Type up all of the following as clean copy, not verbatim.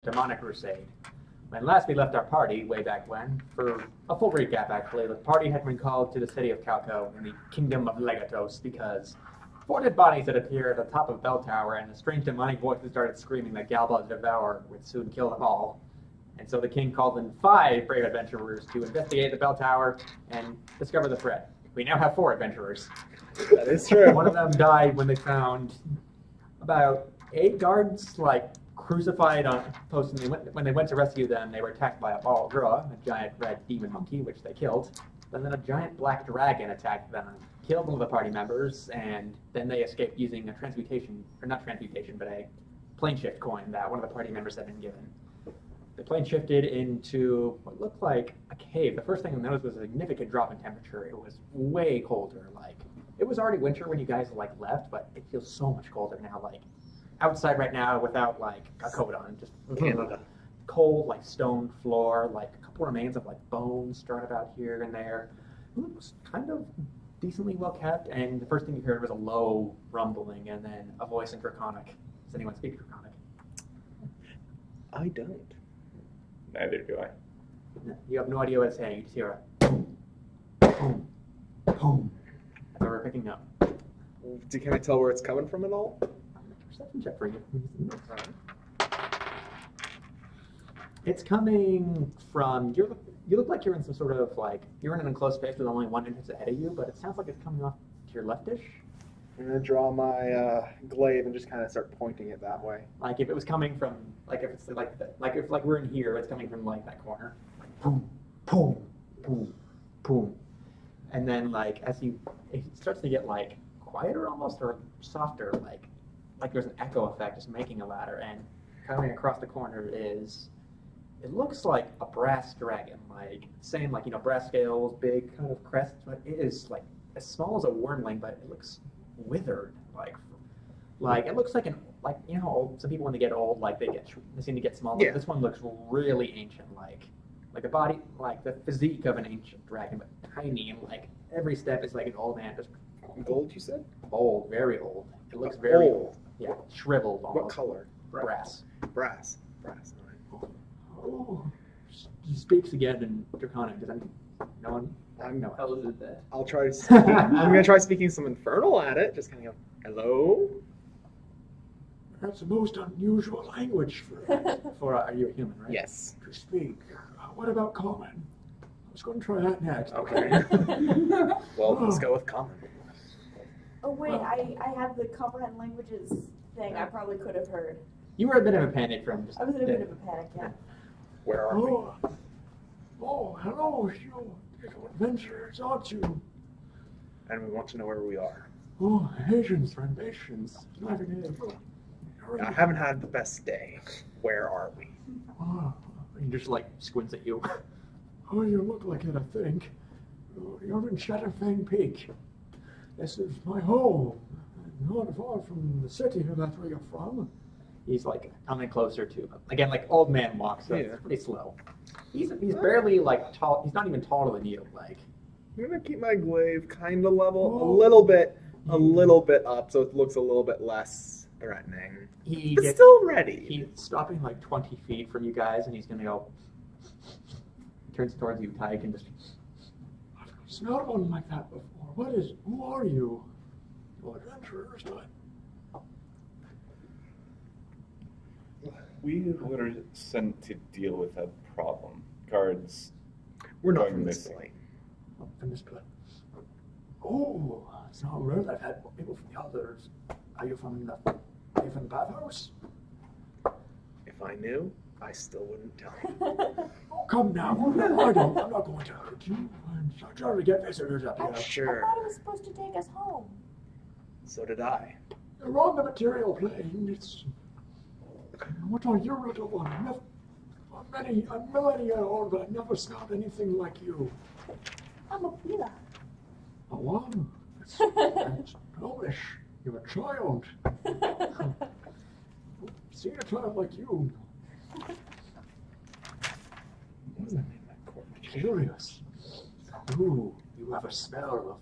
Demonic Crusade. When last we left our party, way back when, for a full recap actually, the party had been called to the city of Calco in the kingdom of Legatos because four dead bodies had appeared at the top of a bell tower and a strange demonic voices started screaming that Galba's devour would soon kill them all. And so the king called in 5 brave adventurers to investigate the bell tower and discover the threat. We now have 4 adventurers. That is true. One of them died when they found about 8 guards, crucified on posts, and when they went to rescue them, they were attacked by a Balgra, a giant red demon monkey, which they killed. And then a giant black dragon attacked them, killed one of the party members, and then they escaped using a transmutation, or not transmutation, but a plane shift coin that one of the party members had been given. The plane shifted into what looked like a cave. The first thing I noticed was a significant drop in temperature. It was way colder. It was already winter when you guys left, but it feels so much colder now. Outside right now without a coat on, just Canada. Cold, stone floor, a couple remains of bones strutted out here and there. It looks kind of decently well kept, and the first thing you heard was a low rumbling and then a voice in Draconic. Does anyone speak Draconic? I don't. Neither do I. You have no idea what it's saying. You just hear a boom, boom, boom. That's what we're picking up. Can I tell where it's coming from at all? Perception check for you. It's coming from you look like you're in some sort of you're in an enclosed space with only one entrance ahead of you, but it sounds like it's coming off to your leftish. I'm gonna draw my glaive and just kind of start pointing it that way. If it was coming from if it's if we're in here, it's coming from that corner. Boom, boom, boom, boom. And then as it starts to get quieter almost or softer, like there's an echo effect just making a ladder, and coming across the corner it looks like a brass dragon, same brass scales, big kind of crest, but it is as small as a wormling, but it looks withered, it looks like how old some people when they get old they seem to get smaller. Yeah. This one looks really ancient, the body, the physique of an ancient dragon, but tiny, and every step is an old man, just Gold, you said? old, very old. It looks very Old. Yeah, shriveled almost. What color? Brass. Brass. Brass. All right. Oh, he speaks again in Draconic. Does anyone? No one? No. How is it that? I'll try. I'm gonna try speaking some infernal at it. Just kind of go, hello. That's the most unusual language for are you a human, right? Yes. To speak. What about common? I was going to try that next. Okay. Well, let's go with common. Oh wait, I have the comprehend languages thing. I probably could have heard. You were a bit of a panic from just. I was in a bit of a panic, yeah. Where are we? Oh, hello, you adventurers, aren't you? And we want to know where we are. Oh, Asians for invasions. I haven't had the best day. Where are we? Oh, he just squints at you. Oh, you look like it, I think. You're in Shadowfang Peak. This is my home. Not far from the city, if that's where you're from. He's coming closer to him. Again, old man walks, so it's pretty slow. He's barely tall. He's not even taller than you. I'm gonna keep my glaive kind of level, a little bit up, so it looks a little bit less threatening. But still ready. He's stopping 20 feet from you guys, and he's gonna go. He turns towards you, Tyke, and just. I've smelled one like that before. Who are you? You're adventurers, but. We were sent to deal with a problem. Guards. We're not going from this missing. place. From this place. Oh, it's not rare. I've had people from the others. Are you from the bathhouse? If I knew, I still wouldn't tell you. Oh, come now. I don't. I'm not going to hurt you. I'm so trying to get visitors up here. Sure. I thought it was supposed to take us home. So did I. You're on the material plane. It's. What are you, little one? I'm millennia old, but I never smelled anything like you. I'm a Pila. A one? That's Polish. You're a child. Seeing a child like you. What's that name? That court? Curious. Ooh, you have a smell of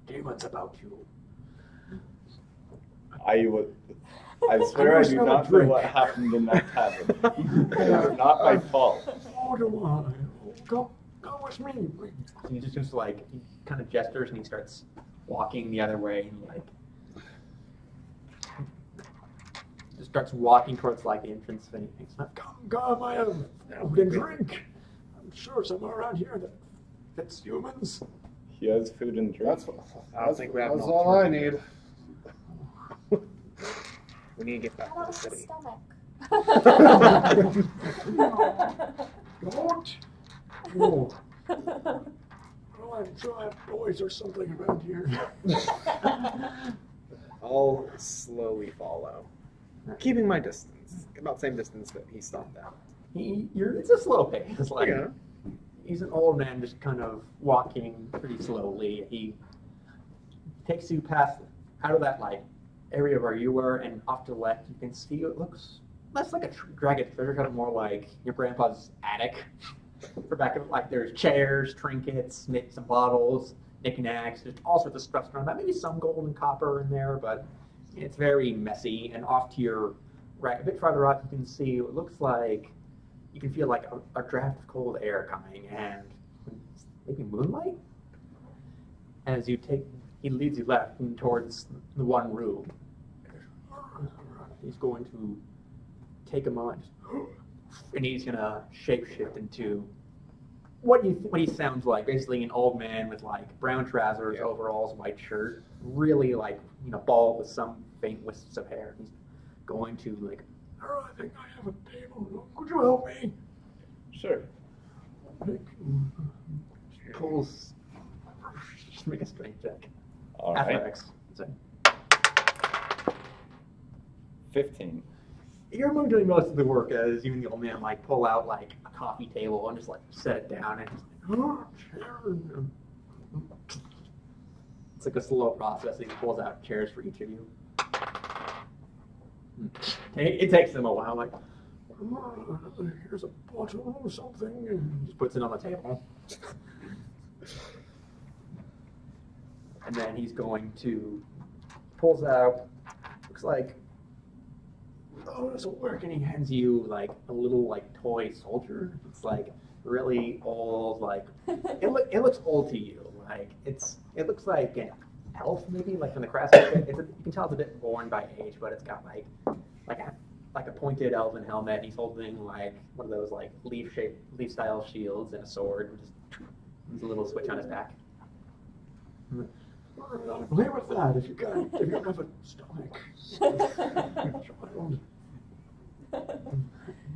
demons about you. I would. I swear I just do have a not know drink. what happened in that tavern. It was not my fault. Oh, do I? Go with me. And he just like, he kind of gestures and he starts walking the other way and like, just starts walking towards like the entrance and he's like, come, I have food and drink. I'm sure somewhere around here that fits humans. He has food and drink. I don't think we have That's an all I need. alternative. We need to get back I to the don't city. have a stomach. Don't. No. Well, I'm sure I have boys or something around here. I'll slowly follow, keeping my distance, about the same distance that he stopped at. It's a slow pace. It's like, Yeah. he's an old man just kind of walking pretty slowly. He takes you past out of that like area where you were and off to the left you can see it looks less like a dragon treasure, kind of more like your grandpa's attic. For back of like there's chairs, trinkets, some bottles, knickknacks, there's all sorts of stuff around that. Maybe some gold and copper in there, but it's very messy. And off to your right, a bit farther off, you can see what looks like you can feel like a draft of cold air coming and maybe moonlight. As you take, he leads you left and towards the one room. He's going to take a moment, and he's gonna shapeshift into what he sounds like, basically an old man with like brown trousers, overalls, white shirt, really like bald with some faint wisps of hair. He's going to like, I think I have a table. Could you help me? Sure. Pulls. Just make a strength check. All right. Athletics. So, 15. you're doing most of the work as you and the old man like pull out like a coffee table and just like set it down and just like, oh, chair. It's like a slow process. He pulls out chairs for each of you. It takes them a while. Like, here's a bottle or something, and just puts it on the table. And then he's going to pulls out. Looks like. Oh, this will work, and he hands you like a little like toy soldier. It's like really old, like it looks old to you. Like it looks like an elf maybe, like from the craftsmanship. You can tell it's a bit worn by age, but it's got like a pointed elven helmet. He's holding like one of those like leaf style shields and a sword. And just there's a little switch on his back. Play with that if you can. If you don't have a stomach.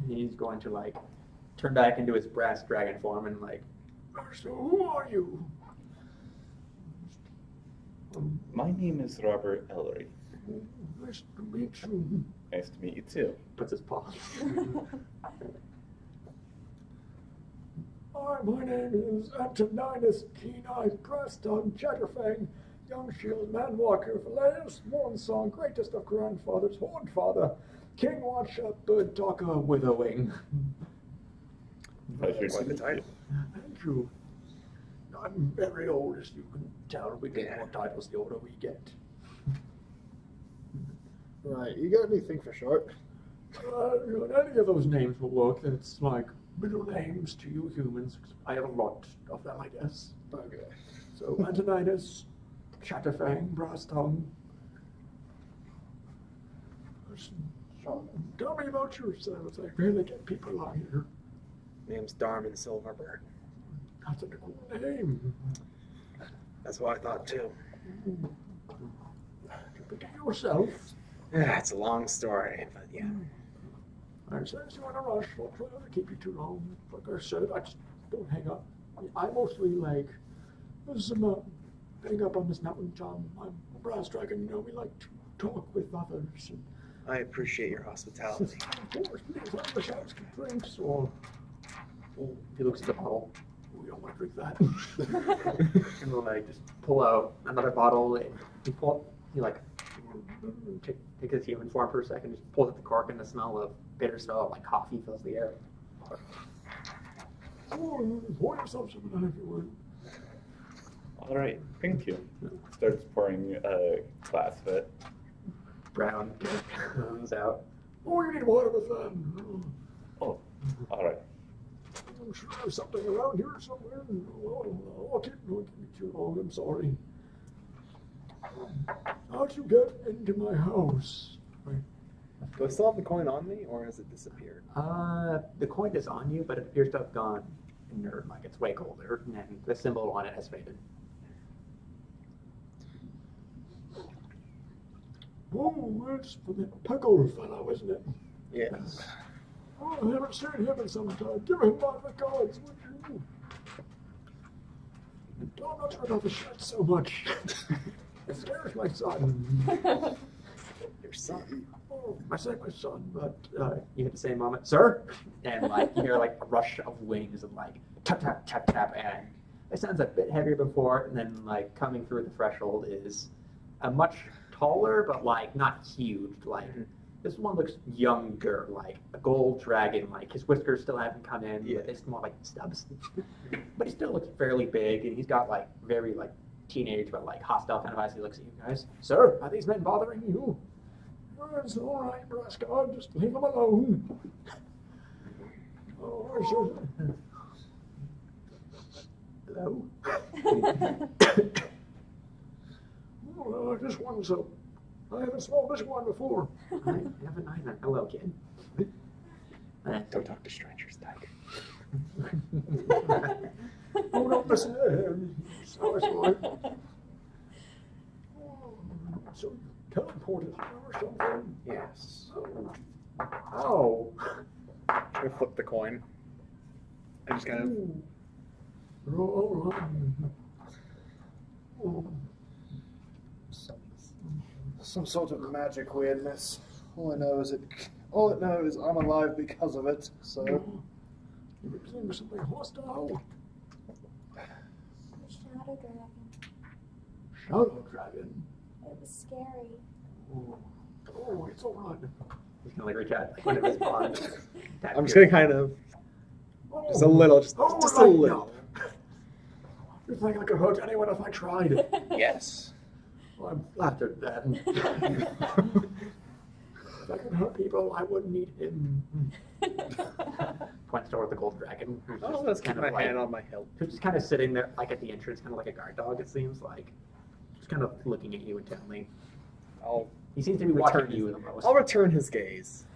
He's going to like turn back into his brass dragon form and like, so who are you? My name is Robert Ellery. Nice to meet you. Nice to meet you too. Puts his paw. Hi, my name is Antoninus Keen-Eyed Brass-Tongue Chatterfang, Young Shield Manwalker, Valerius Mornsong, Greatest of Grandfathers, Hornfather, King Watcher, Bird Talker, Witherwing. Pleasure Quite to the meet title. you. Thank you. I'm very old, as you can tell. We get more titles the older we get. Right, you got anything for short? Any of those names will work. It's like middle names to you humans. I have a lot of them, I guess. Okay. So Antoninus, Chatterfang, Brass-Tongue. Tell me about yourselves. I rarely get people out here. Name's Darman Silverbird. That's a cool name. That's what I thought too. Keep it to yourself. Yeah, it's a long story, but yeah. I sense you in a rush. Won't try to keep you too long. Like I said, I just don't hang up. I mostly like there's some hang up on this mountain top. I'm a brass dragon. We like to talk with others. And, I appreciate your hospitality. of course, please have the chance to drinks or. Oh, he looks at the bottle. Oh, you don't want to drink that. And then like just pull out another bottle. And he like take his human form for a second. Just pulls out the cork, and the smell of bitter smell of like coffee fills the air. Oh, pour yourself some of that if you would. All right, thank you. Starts pouring a glass of it. brown comes out. Oh, you need water with them. Oh, all right. I'm sure there's something around here somewhere. I'll keep you too long. I'm sorry. How'd you get into my house? Do I still have the coin on me, or has it disappeared? The coin is on you, but it appears to have gone inert, like it's way colder, and the symbol on it has faded. Oh, it's from that pickle fellow, isn't it? Yes. Oh, I haven't seen him in some time. Give him my regards, would you? I'm not sure about the shit so much. It scares my son. Your son. Oh, I say my son, But you hit the same moment, sir, and like you hear like a rush of wings and like tap tap tap tap, and it sounds a bit heavier before, and then like coming through the threshold is a much taller, but like not huge. Like this one looks younger, like a gold dragon. Like his whiskers still haven't come in, but it's more like stubs. But he still looks fairly big, and he's got like very like teenage but like hostile kind of eyes. He looks at you guys. Sir, are these men bothering you? it's all right, Brascott. Just leave him alone. Oh, sure. Hello. Oh, this one's a. I haven't smelled this one before. I haven't either. Hello, kid. Don't talk to strangers, Tiger. Oh, don't listen to him. So smart. So you teleported here or something? Yes. Oh. I flip the coin. I just kind of. All right. Oh. Some sort of magic weirdness. All I know is I'm alive because of it. So You think something hostile? Shadow dragon. Shadow dragon. It was scary. Oh, it's all right. He's gonna like reach out like one of his paws. I'm just gonna kind of. Just a little. Just a little. You think I could hurt anyone if I tried? Yes. Well, I'm flattered then. If I could hurt people, I wouldn't need him. Points toward the gold dragon. Who's Oh, just let's keep kind my of like, hand on my hilt. who's just kind of sitting there, like at the entrance, kind of like a guard dog. It seems like, just kind of looking at you intently. He seems to be watching you the most. I'll return his gaze.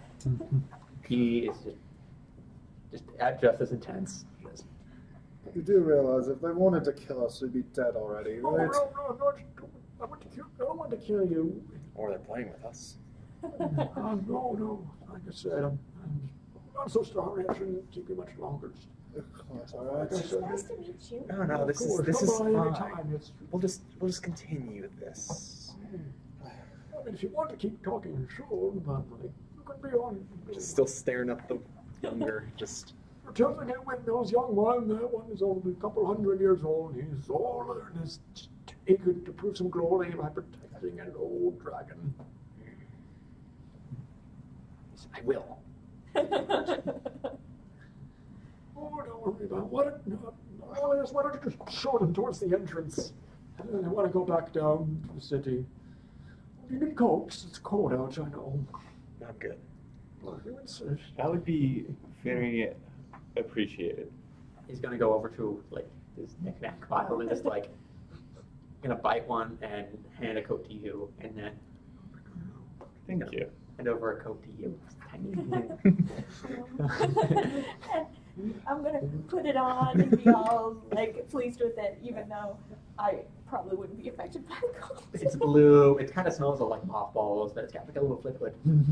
He is just as intense. Just, you do realize if they wanted to kill us, we'd be dead already, Oh, right? no, I don't want to kill you. Or they're playing with us. No. Like I said, I'm so sorry. I shouldn't keep you much longer. That's all right. Like I It's said, nice to meet you. No, this of course, is come by fine. anytime. We'll just continue with this. I mean, if you want to keep talking, sure, but like, you can be on. Just still staring at the younger. Just. Tell me again when those young one, that one is only a couple 100 years old. He's all and is eager to prove some glory by protecting an old dragon. I will. Oh, don't worry about it. Why don't you just show them towards the entrance? And I want to go back down to the city. You need coats. It's cold out, I know. Not good. Well, you insist. That would be very appreciated. He's gonna go over to like his knick-knack pile and just like gonna bite one and hand a coat to you, and then Thank you. hand over a coat to you. It's tiny. And I'm gonna put it on and be all like pleased with it, even though I probably wouldn't be affected by the cold. It's blue. It kind of smells like mothballs, but it's got like a little liquid. Thank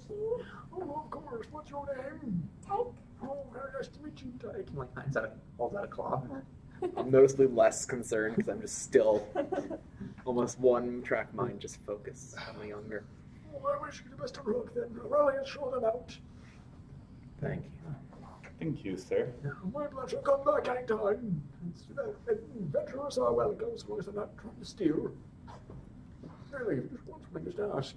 you. Oh, of course. What's your name? Tyke. Oh, very nice to meet you, Tyke. Like holds out a claw. I'm noticeably less concerned because I'm just still almost one track mind, just focused on the younger. Oh, I wish you the best of luck then. Well, I'll show them out. Thank you. Thank you, sir. My pleasure. Come back anytime. Adventurers are welcome as long as they're not trying to steal. Really, just one thing just ask.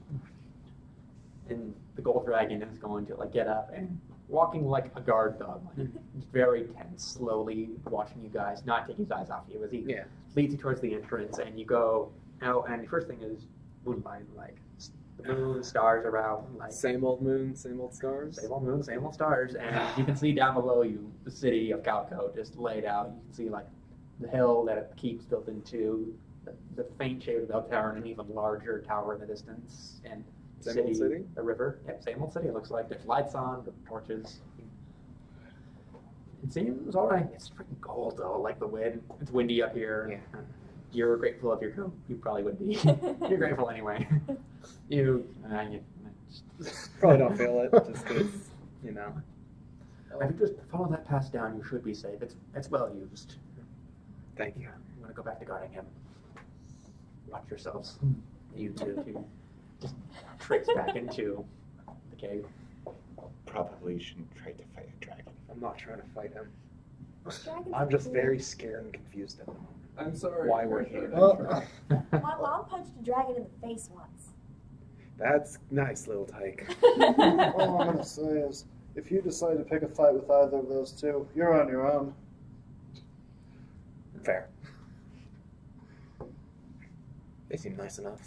And the gold dragon is going to like get up and walking like a guard dog, like very tense, slowly watching you guys, not taking his eyes off you as he leads you towards the entrance, and you go out, and the first thing is Moonlight like The moon, stars around, like Same old moon, same old stars. same old moon, same old stars, and you can see down below you the city of Calico just laid out. You can see like the hill that it keeps built into, the faint shade of the bell tower, and an even larger tower in the distance, and Same old city? the river. Yep, same old city. It looks like there's lights on, torches. It seems all right. It's freaking cold though, like the wind. It's windy up here. Yeah. You're grateful of your coat. You probably would be. You're grateful anyway. You Probably don't feel it, just because, you know. if you just follow that path down, you should be safe. It's well used. Thank you. I'm gonna go back to guarding him. Watch yourselves. You two just trace back into the cave. Probably shouldn't try to fight a dragon. I'm not trying to fight him. Dragons I'm are just cool. very scared and confused at the moment. I'm sorry. Why we're here. My mom punched a dragon in the face once. That's nice, little tyke. All I'm gonna say is, if you decide to pick a fight with either of those two, you're on your own. Fair. They seem nice enough.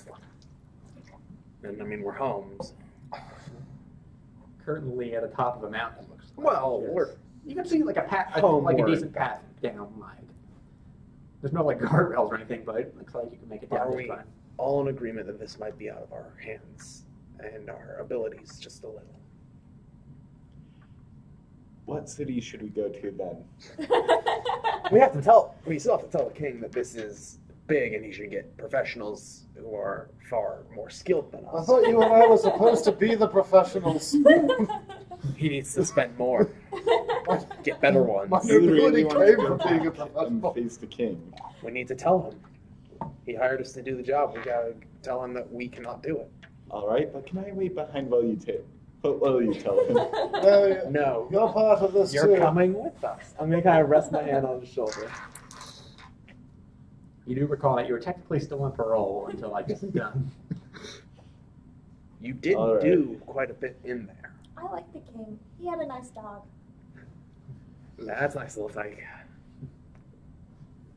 And I mean, we're home. So. Currently at the top of a mountain. Looks like. Well, Yes. we're You can see like a path, like a Homeward. decent path down. Like there's no like guardrails or anything, but it looks like you can make it down Are just we- fine. all in agreement that this might be out of our hands and our abilities just a little. What city should we go to then? We still have to tell the king that this is big and he should get professionals who are far more skilled than I us. thought you and I were supposed to be the professionals. He needs to spend more, get better ones. My You ability want to came go from being a back and professional. face the king. We need to tell him. He hired us to do the job. We gotta tell him that we cannot do it. All right, but can I wait behind while you tell him? No, No, you're part of this you're too. coming with us. I'm gonna kind of rest my hand on his shoulder. You do recall that you were technically still on parole until like this is done. You did All right. do quite a bit in there. I like the king. He had a nice dog. That's nice, little tyke.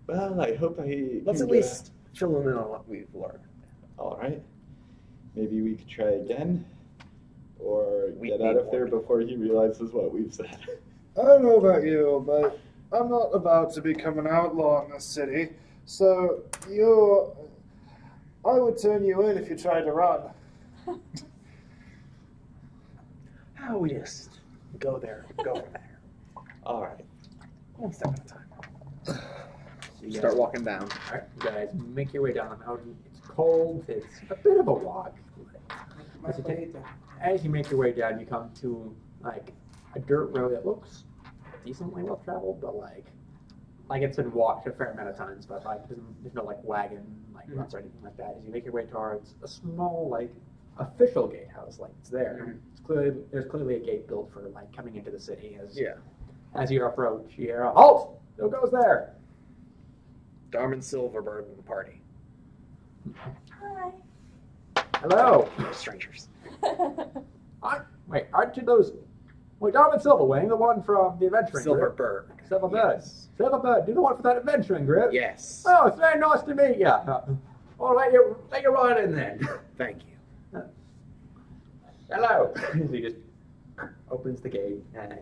Well, I hope I. Let's can at least fill him in on what we've learned. All right. Maybe we could try again, or We get need out of more there people. before he realizes what we've said. I don't know about you, but I'm not about to become an outlaw in this city. So I would turn you in if you tried to run. How we just go there, go from there. All right. One step at a time. So you guys- Start walking down. All right, you guys make your way down the mountain. It's cold. It's a bit of a walk. As you make your way down, you come to like a dirt road that looks decently well traveled, but like it's been walked a fair amount of times, but like there's no like wagon like ruts or anything like that. As you make your way towards a small like official gatehouse, like it's there. There's clearly a gate built for like coming into the city. As you approach, you hear a halt. Who goes there? Darman Silverbird and the party. Hi. Hello. Strangers. Aren't you those? Wait, Darwin Silverwing, the one from the adventuring group. Silverbird. Silverbird. Yes. Silverbird, you're the one for that adventuring group. Yes. Oh, it's very nice to meet you. I'll let you right in then. Thank you. Hello. He just opens the gate and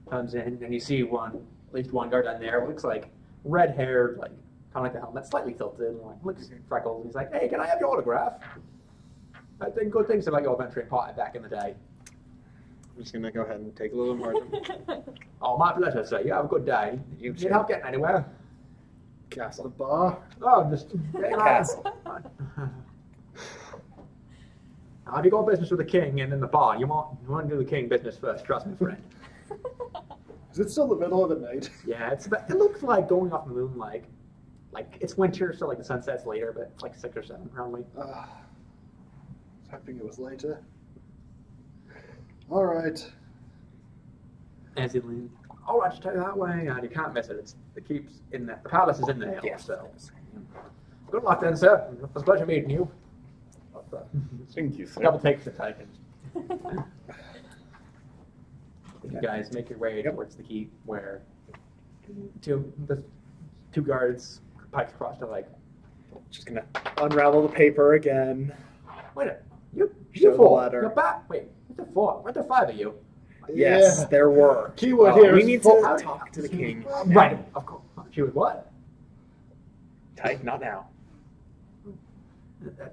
comes in, and you see at least one guard on there. Looks like red-haired, like kind of like the helmet, slightly tilted, like looks freckled. He's like, "Hey, can I have your autograph? I think good things about your adventuring party back in the day." I'm just gonna go ahead and take a little margin. Oh, my pleasure, sir. You have a good day. You Need too. help getting anywhere? The Castle. bar. Oh, just Castle. Now, if you go business with the king and in the bar, you want to do the king business first. Trust me, friend. Is it still the middle of the night? Yeah, it looks like going off the moon, like it's winter, so like the sunset's later, but it's like 6 or 7 probably. I was hoping it was later. All right. As he leans, all right, just take that way, and you can't miss it. The palace is in the hill, Yeah. so. Good luck then, sir. It was a pleasure meeting you. Thank you, sir. Double takes the taken. You guys make your way towards the keep where the two guards pikes across to like, Just gonna unravel the paper again. wait a minute, Show the You're letter. back. Wait, what's the four? Weren't there five of you? Yes, Yeah. there were. Keyword here We is need full. to talk to the king. Right, of course. She was what? Type, not now.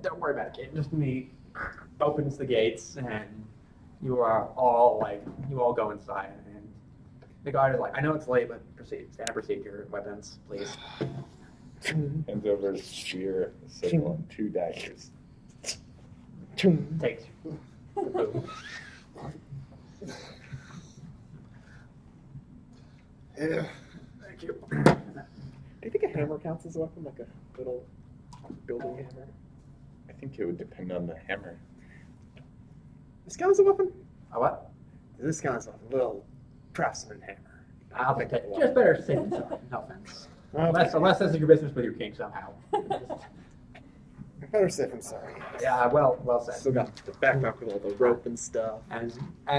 Don't worry about it, kid. Just me opens the gates, and you are all like, you all go inside, and the guard is like, I know it's late, but proceed. Standard procedure. Weapons, please. Hands over his spear, sickle, and 2 daggers. Takes. Boom. Yeah. Thank you. Do you think a hammer counts as a weapon, like a little building hammer? I think it would depend on the hammer. This count as a weapon? A what? This count as a weapon. Little craftsman hammer. I'll take it. Just better safe than sorry. No offense. Okay. Unless this is your business with your king somehow. Better safe than sorry. Yeah, well said. Still got the backpack with all the rope and stuff. As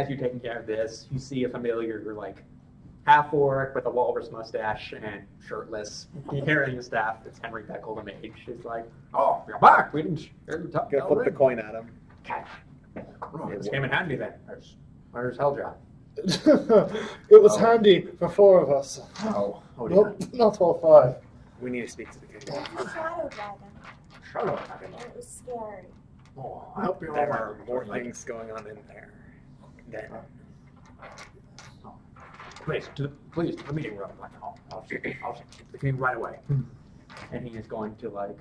you're taking care of this, you see a familiar, like, half-orc with a walrus mustache and shirtless, carrying a staff. It's Henry Beckle, the mage. He's like, "Oh, you're back. We didn't hear you talk." Gonna flip the coin at him. Cash. Oh, this came in handy then. Where's Helja? It was handy for 4 of us. Oh, Nope, not all 5. We need to speak to the king. It was a shadow dragon. Shut up. And it was scary. Oh, I hope you're all There right. are more things going on in there. Then Please, to the meeting room. Like, I'll the king right away. And he is going to like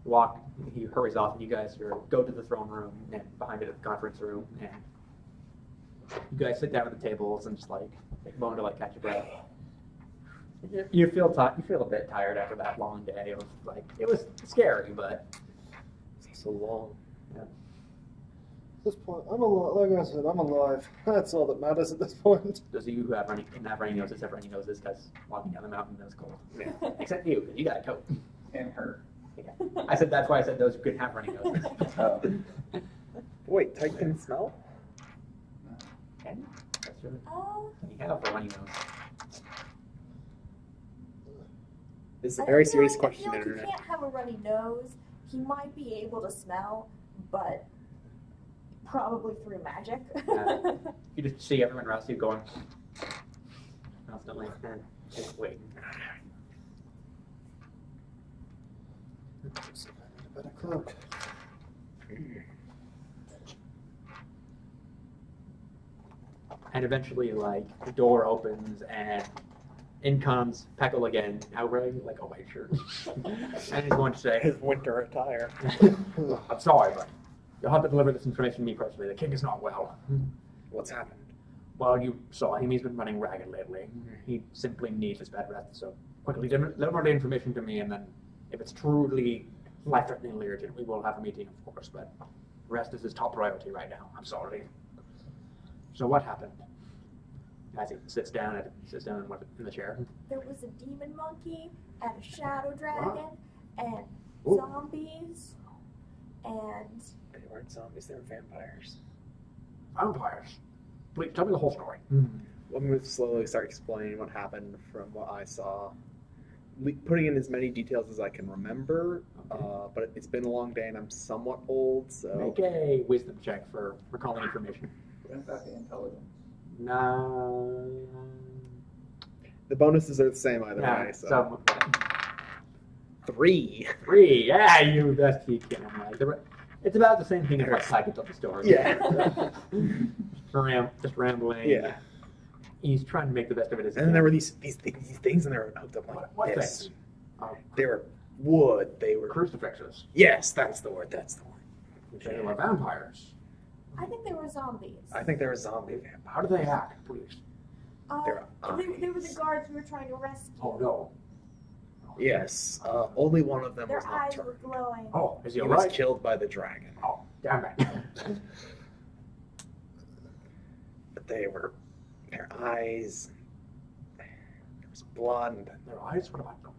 walk. He hurries off, and you guys go to the throne room, and behind it, the conference room, and you guys sit down at the tables and just like take a moment to like catch your breath. You feel you feel a bit tired after that long day. It was scary, but it's so long. At this point, I'm alive. Like I said, I'm alive. That's all that matters at this point. those of you who have runny noses have runny noses because walking down the mountain is cold. Yeah. Except you got a coat. And her. Yeah. I said that's why I said those who couldn't have runny noses. Oh. Wait, Tyke can smell? Can you? That's really Oh, can you have a runny nose? This is a I very feel serious like- question, I feel like Internet. he can't have a runny nose. He might be able to smell, but probably through magic. Yeah. You just see everyone around you going constantly. Just wait. A better cloak. And eventually, like, the door opens and in comes Peckle again, now wearing like a white shirt. And he's going to say, His winter attire. I'm sorry, but you'll have to deliver this information to me personally. The king is not well. What's happened? Well, you saw him. He's been running ragged lately. He simply needs his bed rest. So quickly deliver the information to me, and then if it's truly life-threateningly urgent, we will have a meeting, of course. But rest is his top priority right now. I'm sorry. So what happened? As he sits down in the chair. There was a demon monkey and a shadow dragon and Ooh. zombies and They weren't zombies, they were vampires. Vampires. Please tell me the whole story. I'm going to slowly start explaining what happened from what I saw. Putting in as many details as I can remember, but it's been a long day and I'm somewhat old, so... Make a wisdom check for recalling information. What about the intelligence? No. The bonuses are the same either way, so... 3. 3. Yeah, you best you can. Like, it's about the same thing as like Tyke told the story. Yeah. Just rambling. Yeah. He's trying to make the best of it as he And then there can. were these things and they were hooked up like What this. things? Oh, They were wood, they were... crucifixes. Yes, that's the word, that's the one. They were vampires. I think they were zombies. I think they were zombie vampires. How do they act, please? Their They were the eyes. guards we were trying to rescue. Oh no. Yes, only one of them Their was eyes nocturnal. were glowing. Oh, is he He was alright? killed by the dragon. Oh, damn it. But they were... Their eyes... There was blood. Their eyes? What about them?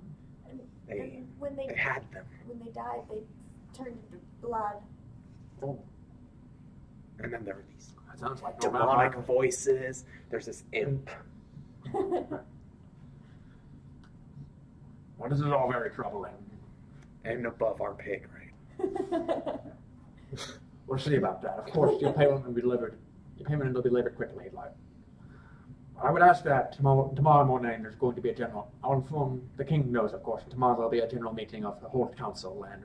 They And when they had them. when they died, they turned into blood. Oh, And then there were these that sounds like no demonic vampire. voices. There's this imp. Well, this is all very troubling. And above our pay grade. We'll see about that. Of course, your payment will be delivered. Your payment will be delivered quickly. Like, I would ask that tomorrow morning there's going to be a general. I'll inform the king knows, of course. Tomorrow there'll be a general meeting of the whole council, and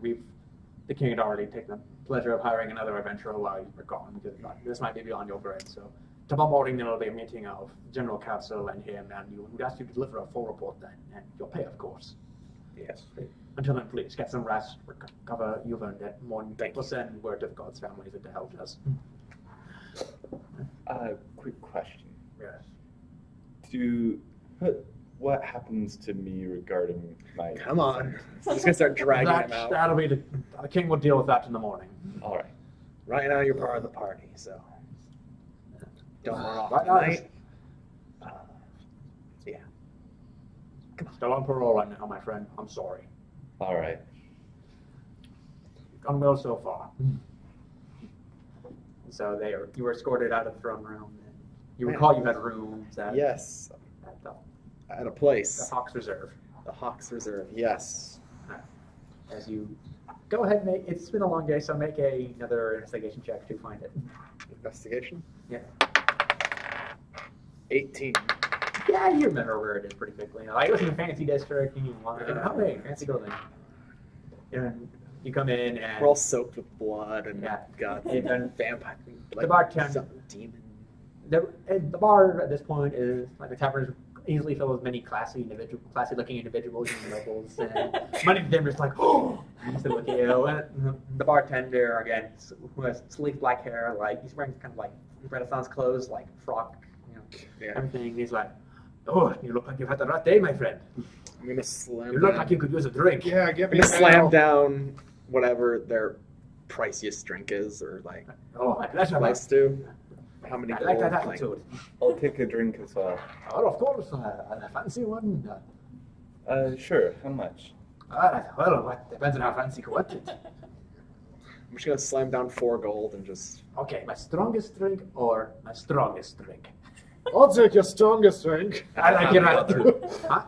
the king had already taken the pleasure of hiring another adventurer while you were gone, because this might be beyond your grade. So tomorrow morning there'll be a meeting of general council and him, and you would ask you to deliver a full report then, and you'll pay, of course. Yes. Until then, please get some rest, recover. You've earned it. Thank We'll send word to the gods' families that the help us. Quick question. Yes. What happens to me regarding my... Come on. I'm just gonna start dragging him out. That'll be the king will deal with that in the morning. All right. Right now, you're part of the party, so don't run off Right now, tonight. Yeah. Still on parole right now, my friend. I'm sorry. All right. Gone well so far. So you were escorted out of the throne room. And you recall you had rooms at Yes. At a the place. Hawks Reserve. The Hawks Reserve. Yes. As you go ahead and it's been a long day, so make another investigation check to find it. Investigation. Yeah. 18. Yeah, you remember where it is pretty quickly. Like, it was in a fancy district, and you wanted to oh, hey, fancy building. And you come in, and We're all soaked with blood and God, and vampire. the bartender, some demon. the bar at this point is like the tavern is easily filled with many classy-looking individuals and nobles, and many of them are just like, oh, to look at you. And the bartender again, who has sleek black hair, like he's wearing kind of like Renaissance clothes, like frock, everything. He's like, oh, you look like you've had a rough day, my friend. I'm gonna slam. You look like you could use a drink. Yeah, give I'm me gonna a slam ale. down whatever their priciest drink is, or like Oh, my pleasure. close to. How many? I like that gold, attitude. I'll take a drink as well. Oh, of course, a fancy one. Sure. How much? Well, what depends on how fancy you want it. I'm just gonna slam down 4 gold and just. Okay, my strongest drink or my strongest drink? I'll take your strongest drink. I like your attitude. Huh?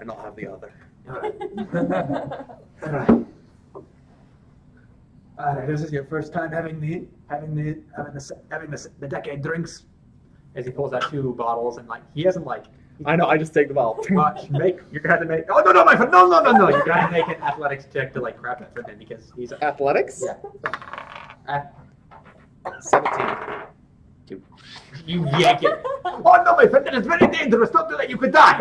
And I'll have the other. All right. All right. This is your first time having the decade drinks. As he pulls out 2 bottles and like he hasn't like. I know. I just take the bottle. Watch, you're gonna have to make. Oh no, my friend, no! You're gonna have to make an athletics check to like grab that from him because he's. Athletics. Yeah. 17. You yank it. Oh no, my friend, that is very dangerous. Don't do that. You could die.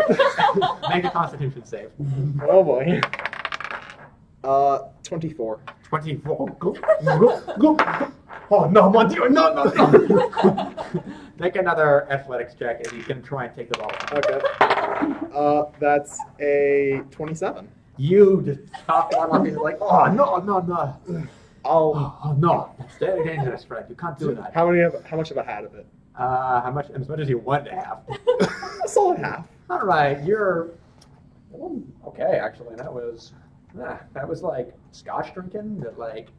Make a Constitution save. Oh boy. 24. 24. Go. Oh no, mon Dieu, no. Make another athletics check as he's gonna try and take the ball. Okay. That's a 27. You just chop one off. He's like, oh no. Oh no, that's very dangerous, friend. You can't do that. How much have I had of it? How much? As much as you want to have. A solid half. All right, you're okay. Actually, that was like Scotch drinking. That like.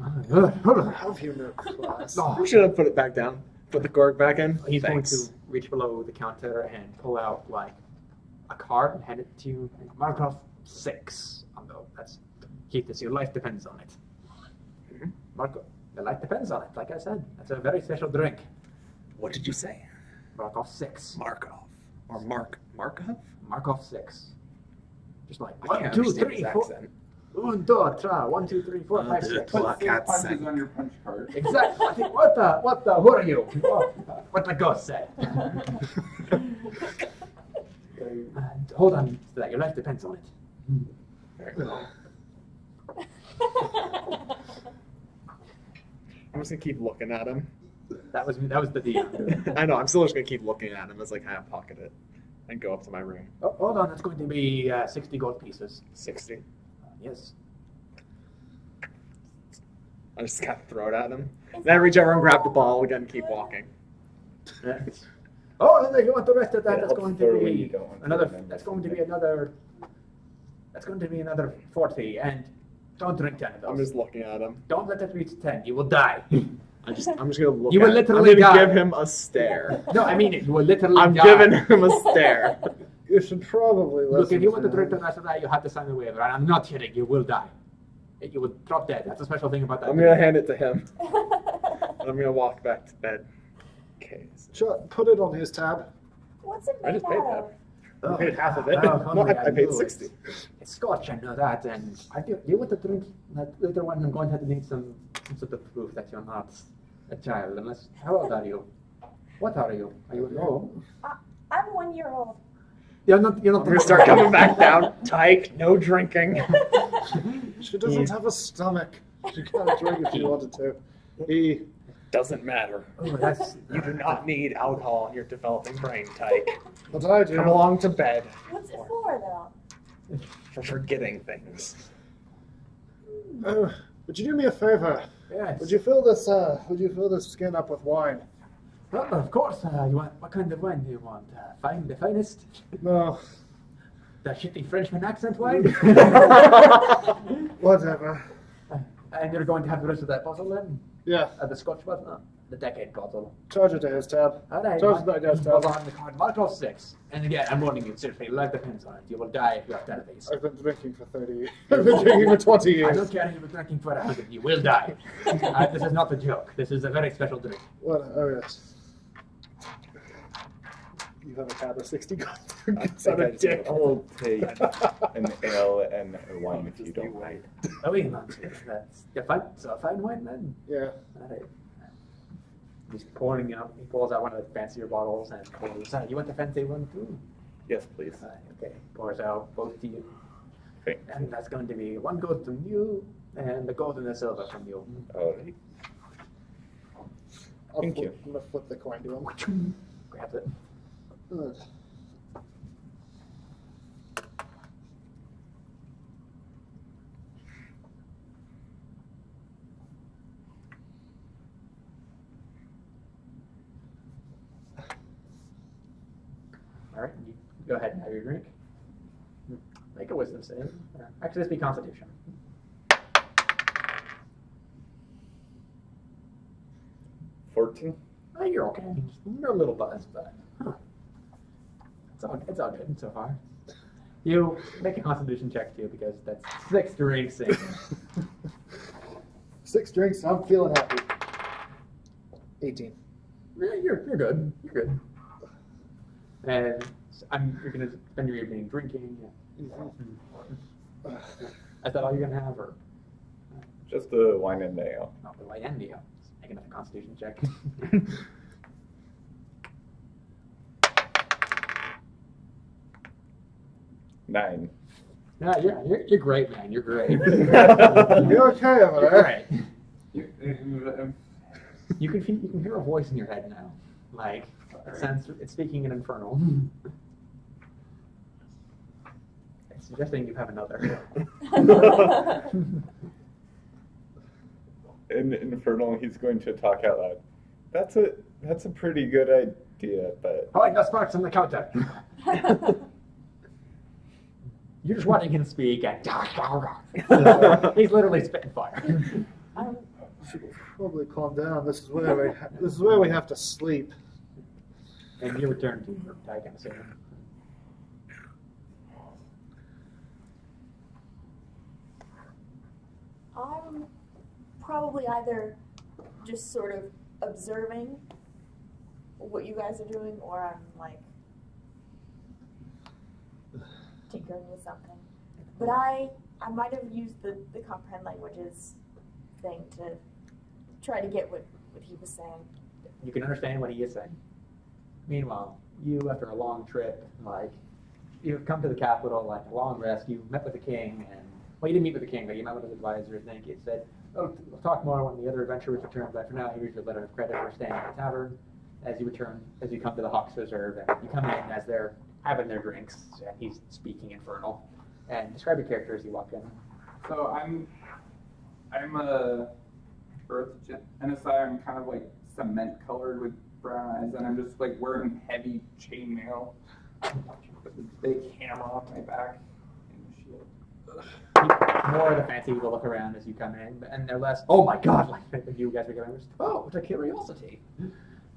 Have humor class. We should have put it back down. Put the cork back in. He's Thanks. going to reach below the counter and pull out like a card and hand it to you. Mark off 6. That's keep this. Your life depends on it. Mm-hmm. Marco, your life depends on it. Like I said, that's a very special drink. What did you say? Mark off 6. Markov. Or Markov? Mark off 6. Just like I 1, can't 2, understand 3, his 4. accent. 1, 2, 3, 1, 2, 3, 4, 5, 6. Put Punches on your punch card. Exactly. I think, what the, who are you? What the ghost said. Hold on to that. Your life depends on it. Very well. I'm just gonna keep looking at him. That was the DM. I know. I'm still just gonna keep looking at him as I kind of pocket it and go up to my room. Oh, hold on. That's going to be 60 gold pieces. 60. Yes. I just kind of throw it at him. Then I reach over and grab the ball again and keep walking. Yes. Oh, and then you want the rest of that? It That's helps going for to when you be don't want to another. remember That's going to be another. That's going to be another 40. And don't drink 10 of those. I'm just looking at him. Don't let it reach 10. You will die. I'm just gonna look. You will at literally I'm gonna die. give him a stare. No, I mean it. You will literally I'm die. giving him a stare. You should probably listen. Look, if you want to him. drink the rest of that, you have to sign the waiver. And I'm not kidding. You will die. you would drop dead. That's a special thing about that. I'm gonna hand it to him. I'm gonna walk back to bed. Okay. Sure, put it on his tab. What's it I made just paid out that. of? I paid half of it. Well, No, hungry, I paid know 60. It's Scotch, I know that, and I do want to drink that later on. I'm going to have to need some sort of proof that you're not a child. Unless, how old are you? What are you? Are you no? I'm 1 year old. You're not. You're not. I'm gonna start coming back down. Tyke, no drinking. She doesn't have a stomach. She can't drink if she wanted to. He Doesn't matter. Oh, that's. You do not need alcohol in your developing brain, Tyke. But I do. Come along to bed What's it for, though? for forgetting things. Oh, would you do me a favor? Yes. Would you fill this? Would you fill this skin up with wine? Well, of course. You want what kind of wine do you want? Fine, the finest. No, The shitty Frenchman accent wine. whatever. And you're going to have the rest of that bottle then? Yeah, The Scotch bottle, no, the decade bottle. charge it to his tab. All right. Charge it to that guy's Hold tab. on the card. Mark 6. And again, I'm warning you, seriously, life depends on it. You will die if you have database. I've been drinking for 30 years. I've been drinking for 20 I don't years. care if you're drinking for 100. You will die. This is not a joke. This is a very special drink. What? Oh yes. You have a tab of 60 gold. Son of a dick. I'll take an ale and a wine if you don't mind. Oh, wait, no, that's a fine wine then. Yeah. All right. He's pouring out. He pulls out one of the fancier bottles and pours. You want the fancy one too? Yes, please. Okay. Pours out both to you. Okay. And that's going to be 1 gold from you and the gold and the silver from you. All right. Thank you. I'm gonna flip the coin to him. Grabs it. Good. All right. You go ahead and have your drink. Make a wisdom save. Actually, this be Constitution. 14? Oh, you're okay. You're a little buzzed, but it's all good so far. You make a Constitution check too because that's 6 drinks in. 6 drinks. I'm feeling happy. 18. Yeah, you're good. You're good. And you're gonna spend your evening drinking. Is that all you're gonna have, or Just the wine and the ale. not the white and the make another Constitution check? 9. Yeah, you're great, man. You're great. You're okay over You're there. great. You can hear a voice in your head now, like it's speaking in Infernal. It's suggesting you have another. In Infernal, he's going to talk out loud. That's a pretty good idea, but Oh, the sparks on the counter. You're just watching him speak, and he's literally spitting fire. Should probably calm down. This is where we have to sleep. And you return to your tag and say, I'm probably either just sort of observing what you guys are doing, or I'm like tinkering with something. But I might have used the comprehend languages thing to try to get what he was saying. you can understand what he is saying. Meanwhile, you, after a long trip, you've come to the capital, a long rest, you met with the king, and, well, you didn't meet with the king, but you met with his advisors, and he said, oh, we'll talk more when the other adventurers return, but for now, here's your letter of credit for staying at the tavern as you come to the Hawks Reserve, and you come in as they're having their drinks, and he's speaking Infernal. And describe your character as you walk in. So I'm a earth genocide. I'm kind of like cement colored with brown eyes, and I'm just like wearing heavy chainmail with a big hammer on my back and shit. More of the fancy people look around as you come in, and they're less, oh my god, like you guys are going, oh, it's a curiosity.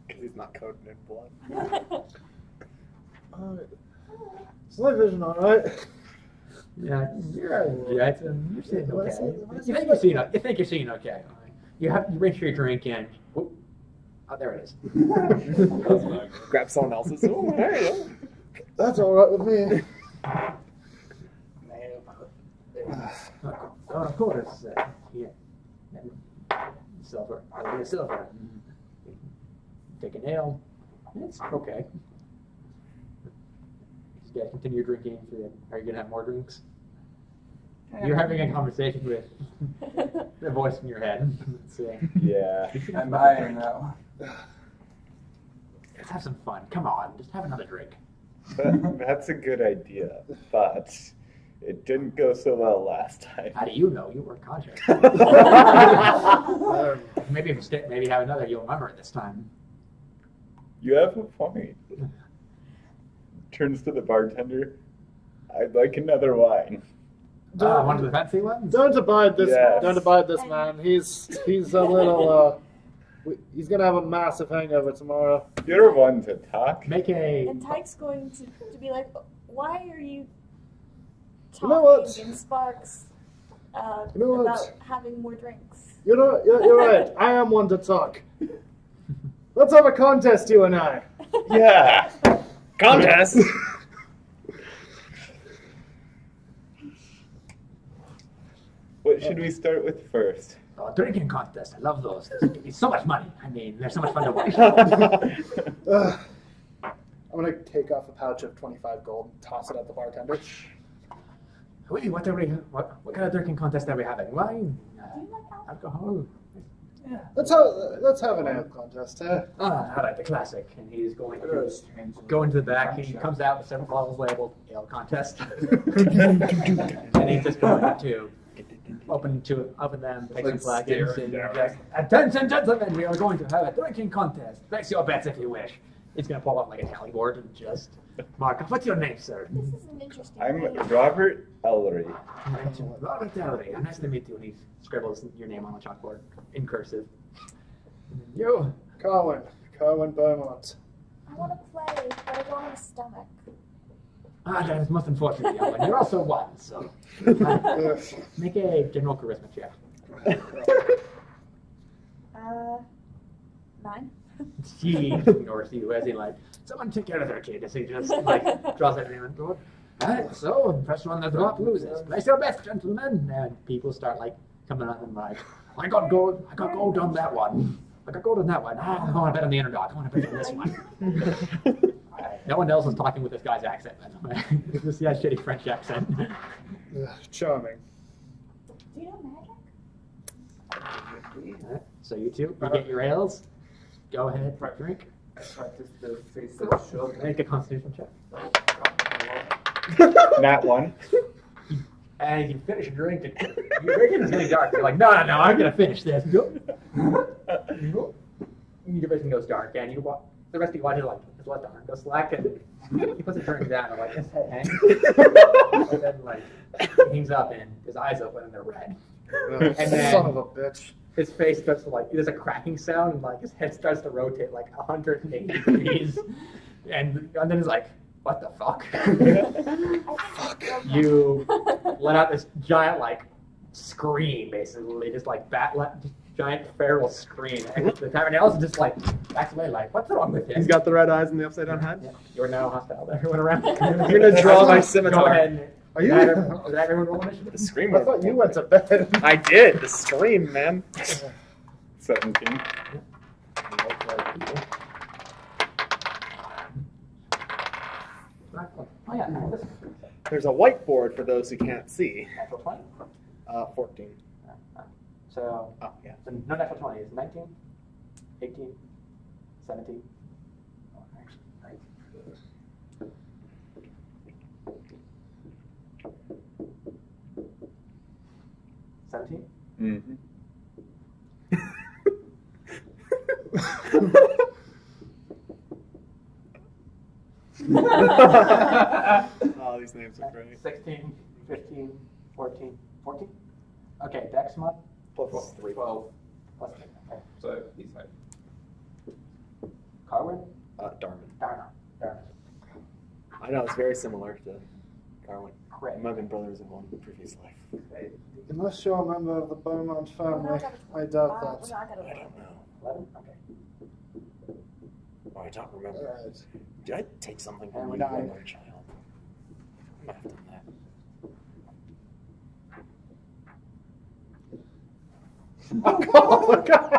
Because he's not coated in blood. Is my vision alright? Yeah, you're alright. You're sitting What okay. is it? What is You it? think you're seeing okay. You rinse your drink in. Oh, there it is. Grab someone else's. Oh, hey. That's all right with me. Of course. Here. Silver. I'll be a silver. Take a nail. It's okay. Just gotta continue drinking. Are you gonna have more drinks? You're having a conversation with the voice in your head saying, Yeah. I'm buying now. let's have some fun. Come on, just have another drink. That's a good idea, but it didn't go so well last time. How do you know? You weren't conscious. Maybe have another. You'll remember it this time. You have a point. Turns to the bartender. I'd like another wine. One of the fancy ones? Don't abide this. Yes. Don't abide this man. He's a little. He's gonna have a massive hangover tomorrow. You're one to talk. Make a. And Tyke's going to be like, why are you You know what? talking in Sparks You know what? about having more drinks? You're right. I am one to talk. Let's have a contest, you and I. Yeah. Contest. What should we start with first? Drinking contest. I love those. It's so much money. I mean, they're so much fun to watch. I'm gonna take off a pouch of 25 gold and toss it at the bartender. Wait, what kind of drinking contest are we having? Wine? Alcohol? Let's have an ale contest. All right, the classic. And he's going to go into the back. He comes out with several bottles labeled ale contest. And he's just going to open them, take some flagons, and just, attention, gentlemen, we are going to have a drinking contest. Place your bets if you wish. He's going to pull out like a tally board and just mark off. What's your name, sir? This is an interesting I'm name. Robert Ellery. Robert Ellery. Nice to meet you. And he scribbles your name on the chalkboard in cursive. You. Carwin Beaumont. I want to play, but I don't have a stomach. That is most unfortunate, Owen. You're also one, so make a general charisma check. 9. He ignores you as he someone take care of their kid as he just draws everything on board. Alright, so first one that drop loses. Place your bets, gentlemen. And people start coming up and I got gold on that one. I got gold on that one. I want to bet on the underdog. I want to bet on this one. No one else is talking with this guy's accent, by the way. This guy's shitty French accent. Charming. Do you know magic? Alright, so you two, you get your ales. Go ahead, drink. Practice the face of the shield. Make a constitution check. Nat one. And you finish your drink, and your vision's getting dark. You're like, no, I'm gonna finish this. Go. Your vision goes dark, and the rest of you watch it his left arm goes slack, and he puts the drink down, and his head hangs, and then he hangs up, and his eyes open, and they're red. And then Son of a bitch. his face starts to there's a cracking sound, and his head starts to rotate 180 degrees, and then he's like, what the fuck? You let out this giant scream, basically, just giant feral scream, and the tavernells just backs away, what's wrong with him? He's got the red eyes and the upside down head. Yeah. You're now hostile to everyone around. I'm gonna draw my scimitar. Go ahead. And, Are you? is that everyone roll initiative? The scream. I thought you went to bed. I did. The scream, man. 17. Oh yeah, no, this There's a whiteboard for those who can't see. natural 20. 14. So, Oh, yeah. so no natural 20 is 19, 18, 17. Oh, actually, right. 17? Mm-hmm. Oh, these names are great. 16, 15, 14. 14? Okay, Dex mod? Plus 3. 12. Plus 3. Okay. So he's like, Carwin? Darman. Darna. I know, it's very similar to Darwin. Craig. Muggin brothers in one previous life. Unless you're a member of the Beaumont family, I doubt that. I don't know. 11? Okay. Oh, I don't remember. Right. Did I take something from And we you died. when you were a child? I might have done that. Oh my god!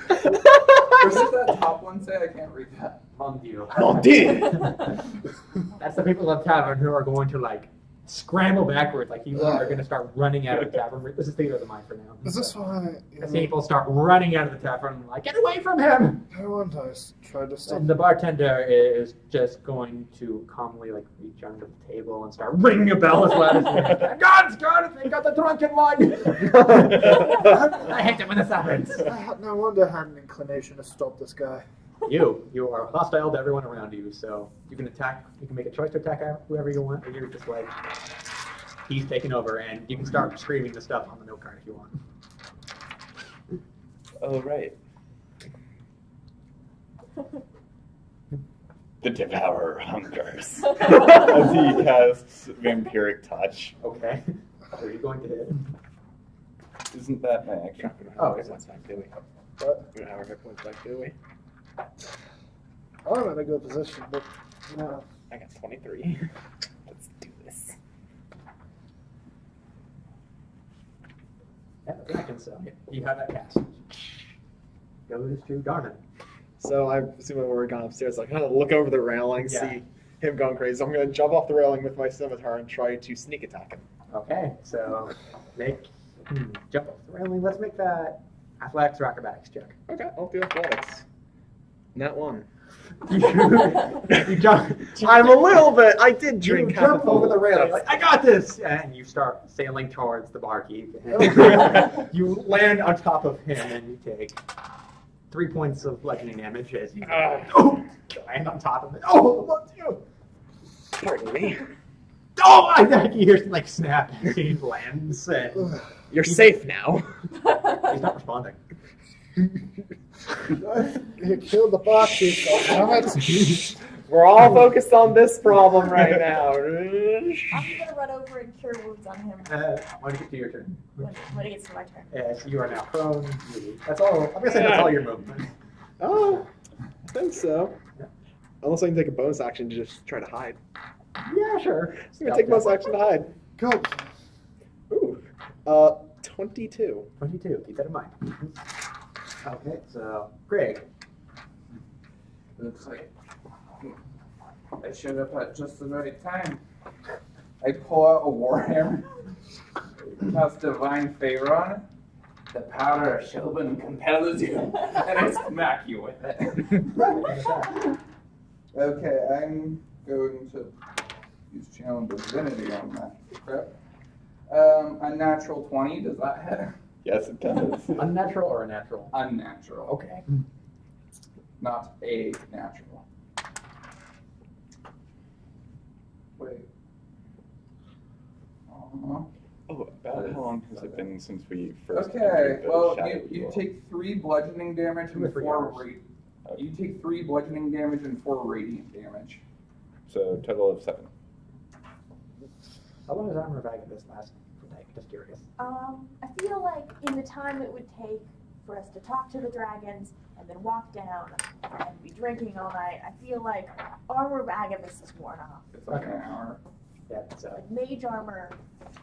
What does that top one say? I can't read that. Mon Dieu. Mon Dieu! That's the people of the tavern who are going to like scramble backwards. Like you are going to start running out of the tavern. This is theater of the mind for now. Is this why The people start running out of the tavern, like, get away from him! everyone tried to stop? And the bartender is just going to calmly like reach under the table and start ringing a bell as loud as he can. God's God, they got the drunken one! I hate it when this happens. No wonder I had an inclination to stop this guy. You are hostile to everyone around you, so you can attack. You can make a choice to attack whoever you want, or you're just like he's taking over, and you can start screaming the stuff on the note card if you want. Oh, right. The Devourer hungers. As he casts Vampiric Touch. Okay. So you're going to hit. Isn't that my action? Oh, hit points back, do we? What? We don't have our hit points back, do we? I'm in a good position, but you know. I got 23. Let's do this. Yeah, I can so you have that cast. Goes to Darman. So I'm assuming we're going upstairs. I kind of look over the railing, Yeah. see him going crazy. So I'm going to jump off the railing with my scimitar and try to sneak attack him. Okay, so make jump off the railing. Let's make that athletics or acrobatics check. Okay, I'll do athletics. Not one. You jump. I'm a little bit. I did You drink half jump a over the full- railing, like, I got this! And you start sailing towards the barkeep. You land on top of him and you take 3 points of bludgeoning damage as you land on top of it. Oh, what do you? Pardon me. Oh, I think you hear like snap as he lands and You're safe now. he's not responding. You killed the barkeep, goddammit. We're all focused on this problem right now. I'm gonna run over and cure wounds on him When you get to your turn. when it gets to my turn. So you are now prone. That's all. I'm gonna say that's all your movement. Oh, I think so. Yeah. Unless I can take a bonus action to just try to hide. Yeah, sure. I'm gonna take bonus action to hide. Good. Ooh, 22. 22. Keep that in mind. Okay, so Greg. Looks like I showed up at just the right time. I pull out a warhammer, cast divine favor on it. The power of Shelban compels you, and I smack you with it. Okay, I'm going to use channel divinity on that. Crap. A natural 20. Does that hit? Yes, it does. Unnatural or a natural? Unnatural. Okay. Not a natural. Wait. Oh, about how long has it been since we first Okay, entered the well, Shadow you World? take 3 bludgeoning damage 2 or and 3 4 hours. You take 3 bludgeoning damage and 4 radiant damage. So total of 7. How long does armor bag of this last? Just curious. I feel like in the time it would take for us to talk to the dragons and then walk down and be drinking all night, I feel like armor Agabus is worn off. It's like an hour. Yeah, so Like mage armor,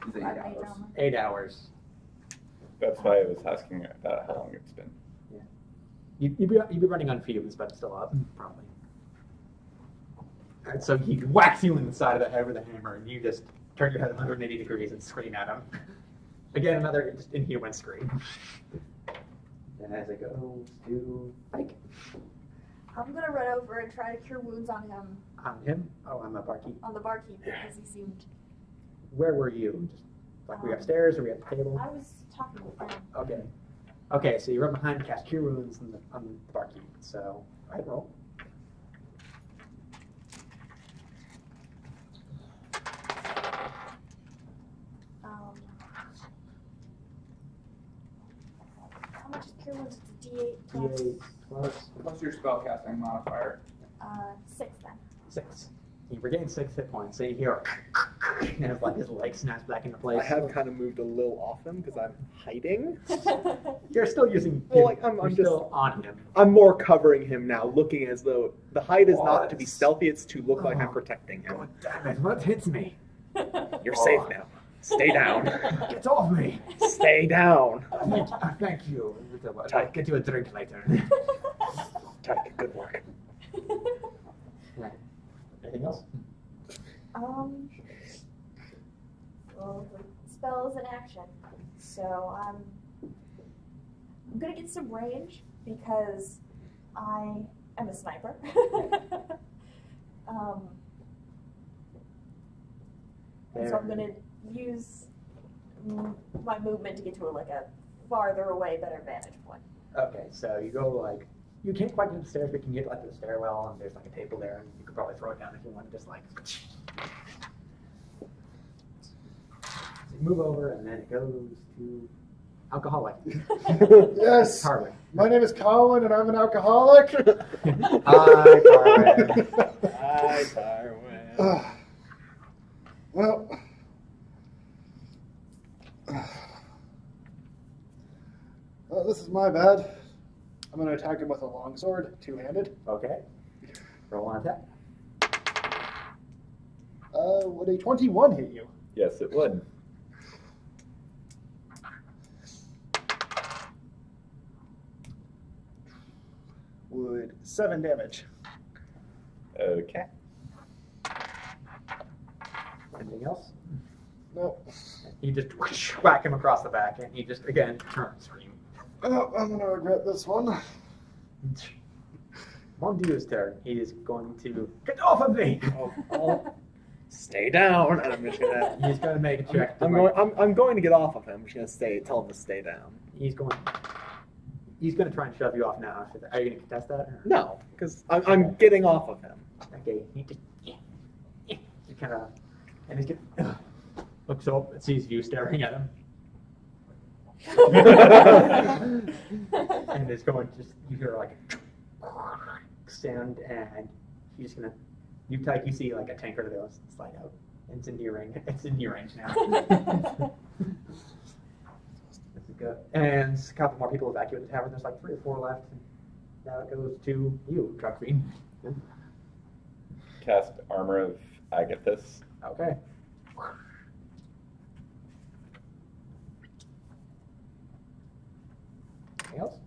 It's 8 mage hours. armor. 8 hours. That's why I was asking about how long it's been. You'd be running on fumes, but still up, probably. Alright, so he whacks you in the side of the head with a hammer, and you just turn your head 180 degrees and scream at him. Again, another just inhuman scream. And as it goes to Mike. I'm gonna run over and try to cure wounds on him, On him? Oh, on the barkeep. on the barkeep, because he seemed. Where were you? Just like were we upstairs or were we at the table? I was talking with him. Okay. Okay, so you run behind and cast Cure Wounds on the barkeep. So, go ahead, roll. How much is cure wounds? It's a D8 plus D8 plus What's your spellcasting modifier? 6 then. 6. You regain 6 hit points. So you hear and like his leg snaps back into place. I have kind of moved a little off him because I'm hiding. You're still using. Well, like, I'm you're just still on him. I'm more covering him now, looking as though the hide is not to be What? stealthy; it's to look like I'm protecting him. God damn it! What hits me? You're safe now. Stay down. Get off me! Stay down. Thank you. I'll Tyke. get you a drink later. Tyke, good work. Right. Anything else? Well, the spell is an action, so I'm gonna get some range because I am a sniper. And so I'm gonna use my movement to get to a farther away, better vantage point. Okay, so you go like you can't quite get to the stairs, but you can get like to the stairwell, and there's like a table there, and you could probably throw it down if you want to just like. So you move over, and then it goes to alcoholic. Yes. Carwin. My name is Colin, and I'm an alcoholic. Hi, Carwin. Hi, Tywin. Well, this is my bad. I'm going to attack him with a longsword, two-handed. Okay. Roll an attack. Would a 21 hit you? Yes, it would. Would 7 damage. Okay. Anything else? No. You just whack him across the back, and he just again turns scream. Oh, I'm going to regret this one. Mondieu's turn. He is going to get off of me. Oh, stay down, and I'm just gonna. He's going to make a check. I'm going to get off of him. I'm just gonna tell him to stay down. He's going to try and shove you off now. Are you going to contest that? Or? No, because I'm getting off of him. Okay. He just kind of, and he's getting, looks up and sees you staring at him. And it's going just, you hear like a sound, and he's just gonna, you see like a tanker that goes slide out, and it's in your range. It's in your range now. Good. And a couple more people evacuate the tavern. There's like 3 or 4 left. Now it goes to you, Truck Queen. Cast Armor of Agathis. Okay. Anything else?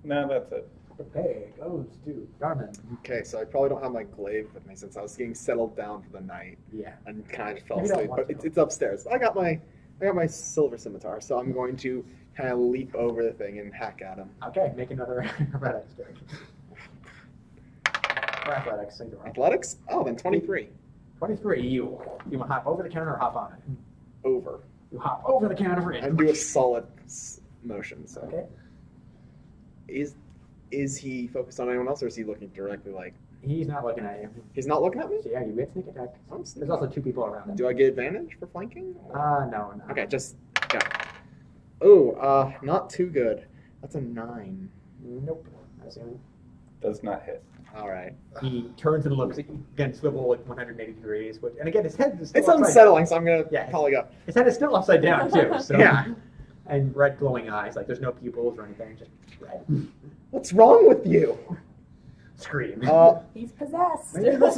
No, that's it. Okay, it goes to Garmin. Okay, so I probably don't have my glaive with me since I was getting settled down for the night Yeah. and kind of fell Maybe don't asleep. want But to. it's upstairs. I got my silver scimitar, so I'm going to kind of leap over the thing and hack at him. Okay, make another athletics check. Or athletics, either one. Athletics? Oh, then 23. 23, you want to hop over the counter or hop on it? Over. You hop over the counter And do a solid motion. So Okay. is he focused on anyone else, or is he looking directly He's not looking at you. He's not looking at me? So yeah, you get sneak attack. I'm There's sneaking. also 2 people around him. Do I get advantage for flanking? No. Okay, just go. Oh, not too good. That's a 9. Nope. That's him. Does not hit. All right. He turns and looks again, swivel like 180 degrees, and again his head is still It's upside unsettling, so I'm gonna Yeah. probably go. His head is still upside down too. So. Yeah. And red glowing eyes, like there's no pupils or anything, just red. What's wrong with you? Scream. He's possessed. Maybe this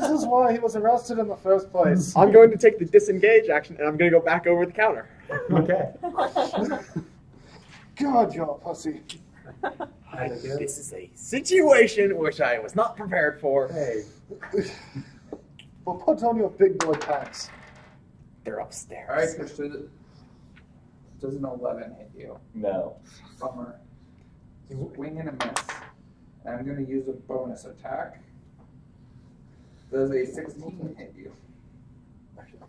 is why he was arrested in the first place. I'm going to take the disengage action, and I'm going to go back over the counter. Okay. God, you're a pussy. This is a situation which I was not prepared for. Hey. Well, put on your big boy pants. They're upstairs. All right, Christian. Does an 11 hit you? No. Bummer. Swing and a miss. And I'm going to use a bonus attack. Does a 16 hit you?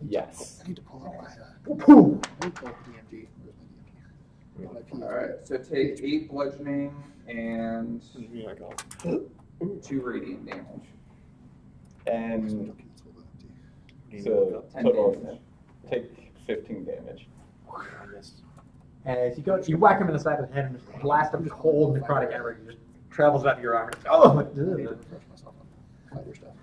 Yes. I need to pull out my Pooh. DMG. Where's my DMG? Alright, so take 8 bludgeoning and 2 radiant damage. And Cancel so 10 total damage. take 15 damage. As you whack him in the side of the head and just blast him cold necrotic energy just travels out of your arm. Oh, the. Refresh myself on fighter stuff.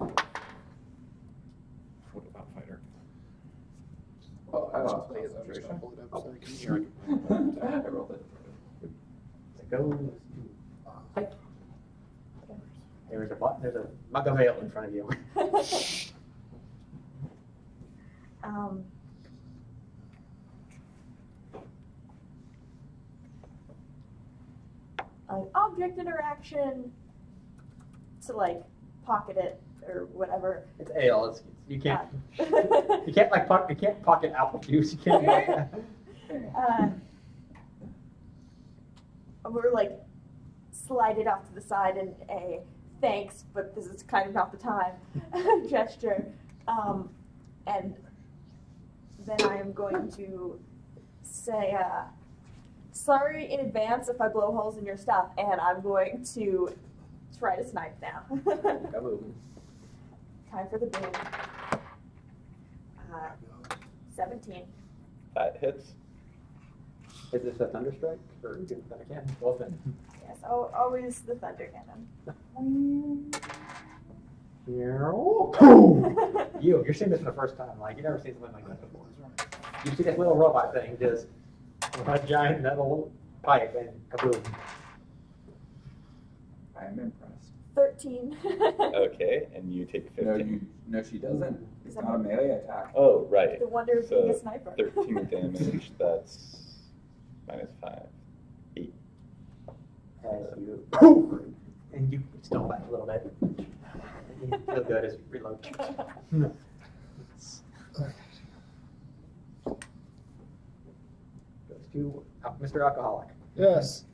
lost Please, I'm just gonna concentration. pull it up so I can hear it. I rolled it. It goes to height. There's a button. There's a mug of ale in front of you. Object interaction to like pocket it or whatever. It's ale. You can't. You can't like you can't pocket apple juice. You can't. We're like slide it off to the side in a thanks, but this is kind of not the time gesture. And then I am going to say, sorry in advance if I blow holes in your stuff, and I'm going to try to snipe now. Time for the boom. 17. That hits. Is this a thunderstrike or is it thunder cannon? Both then. Yes, always the thunder cannon. You're seeing this for the first time. Like, you've never seen something like that before. You see this little robot thing just a giant metal pipe and kaboom. I'm impressed. 13. Okay, and you take 15. No, she doesn't. It's not a melee attack. Oh, right. The wonder of being a sniper. 13 damage, that's -5. 8. As you and you stumble back a little bit. And you feel good as you reload. Goes to Mr. Alcoholic. Yes.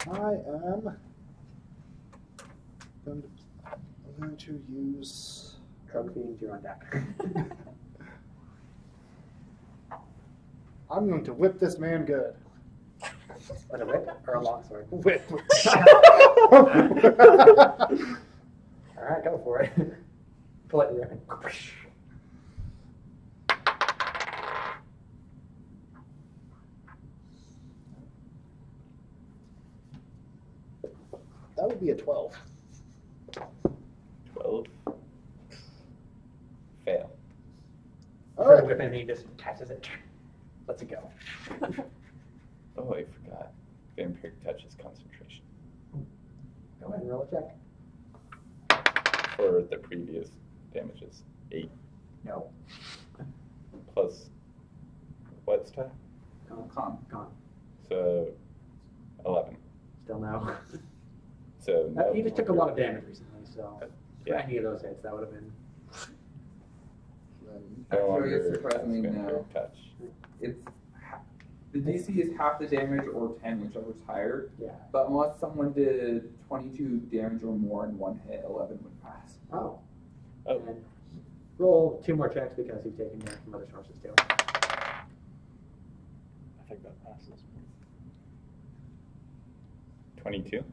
I am going to use Drug fiends, you're on deck. I'm going to whip this man good. With a whip or a longsword? Whip. Alright, go for it. Pull it in your That would be a 12. 12. Fail. All Try to right. whip it and he just catches it. Lets it go. Oh, I forgot. Vampiric touch is concentration. Go ahead and roll a check. For the previous damages. 8 No. plus what stat? Con. Gone. So 11. Still no. So no. You just took a lot of damage recently, so for Yeah. any of those hits, that would have been. No Actually, longer it's surprisingly has no. vampiric touch. It's the DC is half the damage or 10, whichever's higher. Yeah. But unless someone did 22 damage or more in one hit, 11 would pass. Oh. Oh. And roll 2 more checks because you've taken damage from other sources too. I think that passes. 22.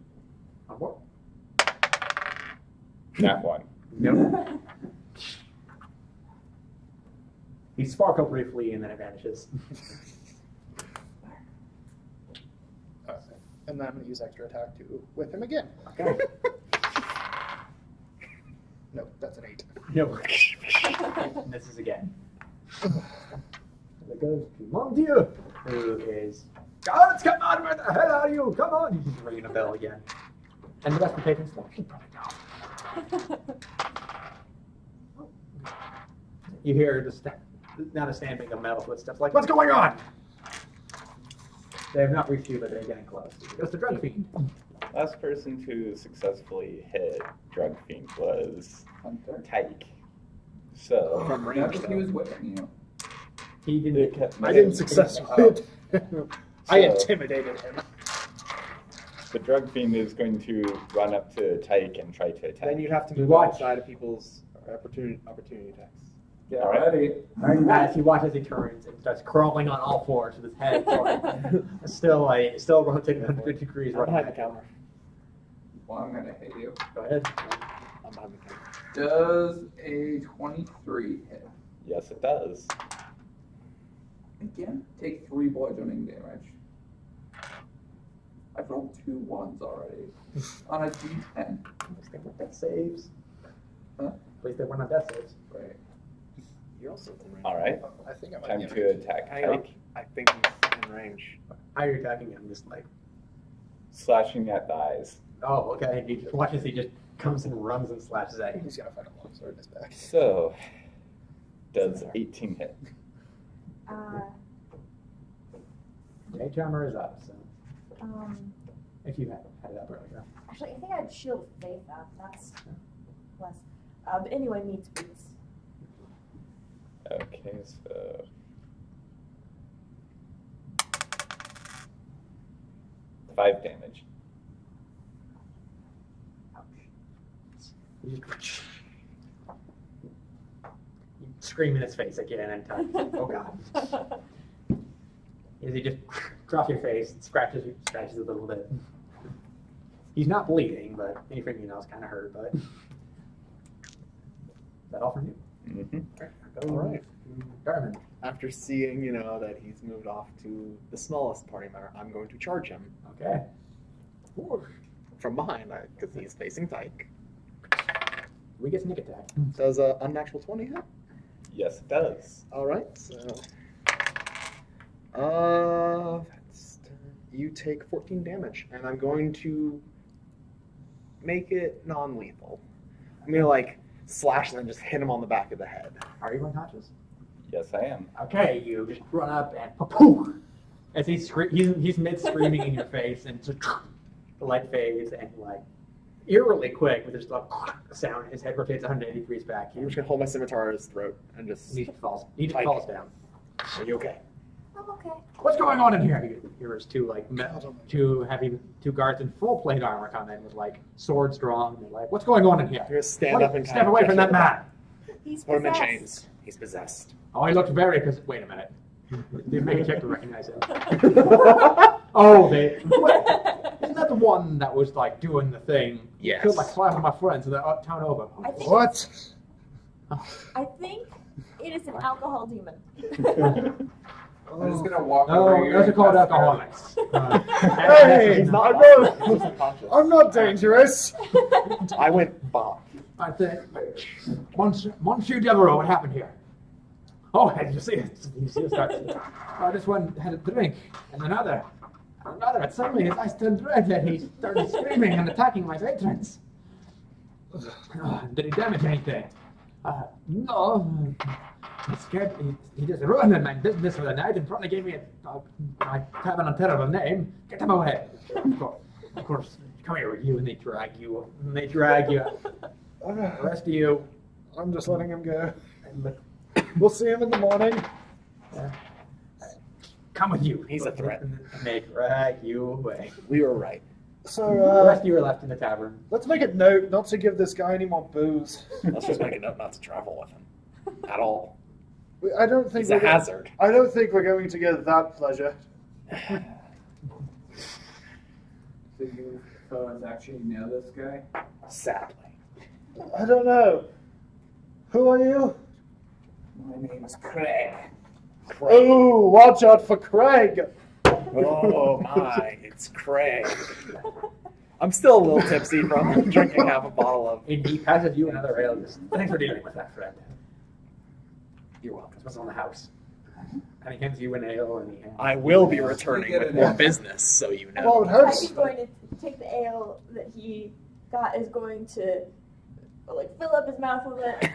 One more. That one. Nope. He sparkled briefly and then it vanishes. And then I'm going to use extra attack to whip him again. Okay. No, that's an 8. No. Misses again. It goes to Mon Dieu, who is. God, it's come on, where the hell are you? Come on! He's ringing a bell again. And the rest of the patrons should probably go. You hear not a stamping of metal footsteps, like, what's going on? They have not reached you, but they're getting close. It goes to Drug Fiend. Last person to successfully hit Drug Fiend was Hunter. Tyke. So, From Yeah, range, because he was whipping you. He didn't. I didn't successfully. I intimidated him. the Drug Fiend is going to run up to Tyke and try to attack. then you'd have to move Watch. outside of people's opportunity attacks. Get All right. ready. As he watches, he turns and starts crawling on all fours with his head going. still rotating 150 degrees. I'm Right behind the behind counter. Well, I'm gonna hit you. Go ahead. I'm behind the counter. Does a 23 hit? Yes, it does. Again, take 3 bludgeoning damage. I've rolled 2 ones already on a D10. At least they weren't death saves. Huh? At least they weren't on death saves. Right. You're also in range. All right. I think I might Time be to attack Hang on. Tyke. I think he's in range. How are you attacking him? Just like, Slashing at the eyes. oh, okay. You just watch as he just comes and runs and slashes at you. He's got a fucking long sword in his back. So, does 18 hit? Mage armor is up, so Um, if you had it up earlier. actually, I think I had Shield of Faith up. That's less. But anyway, meets beats. Okay, so 5 damage. You just you scream in his face again and touch. Oh god. As he just drops your face, scratches a little bit. He's not bleeding, but any fingernails kind of hurt. But is that all from you? Mm-hmm. All right. Garmin. After seeing, that he's moved off to the smallest party member, I'm going to charge him Okay. Ooh. from behind because he's facing Tyke. We get sneak attack. Does a unnatural 20 hit? Yes, it does. All right. So, you take 14 damage, and I'm going to make it non-lethal. I'm gonna slash and then just hit him on the back of the head. Are you unconscious? Yes, I am. Okay, you just run up and poof! As he's mid screaming in your face, and just the light fades, and eerily quick with just a sound, his head rotates 180 degrees back. I'm just gonna hold my scimitar at his throat and just. He just falls down. Are you okay? I'm okay. What's going on in here? You hear his two guards in full plate armor come in with swords drawn. And they're like, "What's going on in here? I'm gonna stand up and step away from that man." He's Put him in possessed. chains. He's possessed. Oh, he looked very. Wait a minute. They make a check to recognize him. Oh, isn't that the one that was doing the thing? Yes. Killed 5 of my friends in the town over. I think, What? I think it is an alcohol demon. I'm just gonna walk No, over here. those are and called cast alcoholics. Hey, I'm not dangerous. I went Bob. I think, Monsieur Devereaux, what happened here? Oh, did you see it? This one had a drink, and another, and suddenly his eyes turned red, and he started screaming and attacking my patrons. Did he damage anything? No. He's scared. He just ruined my business for the night and probably gave me my tavern a terrible name. Get him away. Of course. Come here, you, and they drag you. The rest of you. I'm just letting him go. We'll see him in the morning. Come with you. He's a threat. And they drag you away. We were right. The rest So, of you are left in the tavern. let's make a note not to give this guy any more booze. Let's just make a note not to travel with him at all. I don't think He's a hazard. I don't think we're going to get that pleasure. So you fellas actually know this guy? Sadly. I don't know. Who are you? My name is Craig. Oh, watch out for Craig. Oh my, it's Craig. I'm still a little tipsy from drinking half a bottle of. And he passes you another ale. Thanks for dealing with that, friend. You're welcome. This was on the house. And he hands you an ale, and he hands I will be returning with more business, so you know. Well, it I'm hurts. going to take the ale that he got, is going to fill up his mouth with it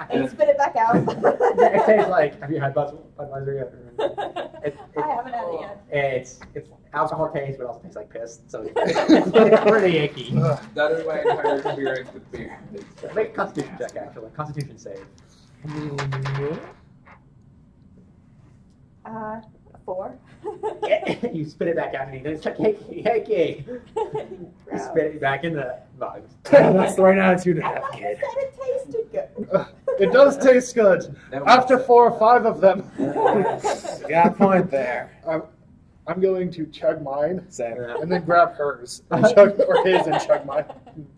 and spit it back out. It tastes like. Have you had Budweiser yet? I haven't had it yet. It's alcohol taste, but also tastes like piss. So it's pretty icky. That is my entire experience with beer. Make a Constitution check, actually. Constitution save. 4. You spit it back out, and it's like, hey. You spit it back in the mug. That's the right attitude to I have, thought you kid. said it tasted good. It does taste good. That After was- 4 or 5 of them. You got a point there. I'm going to chug mine Same. and then grab hers and chug or his and chug mine.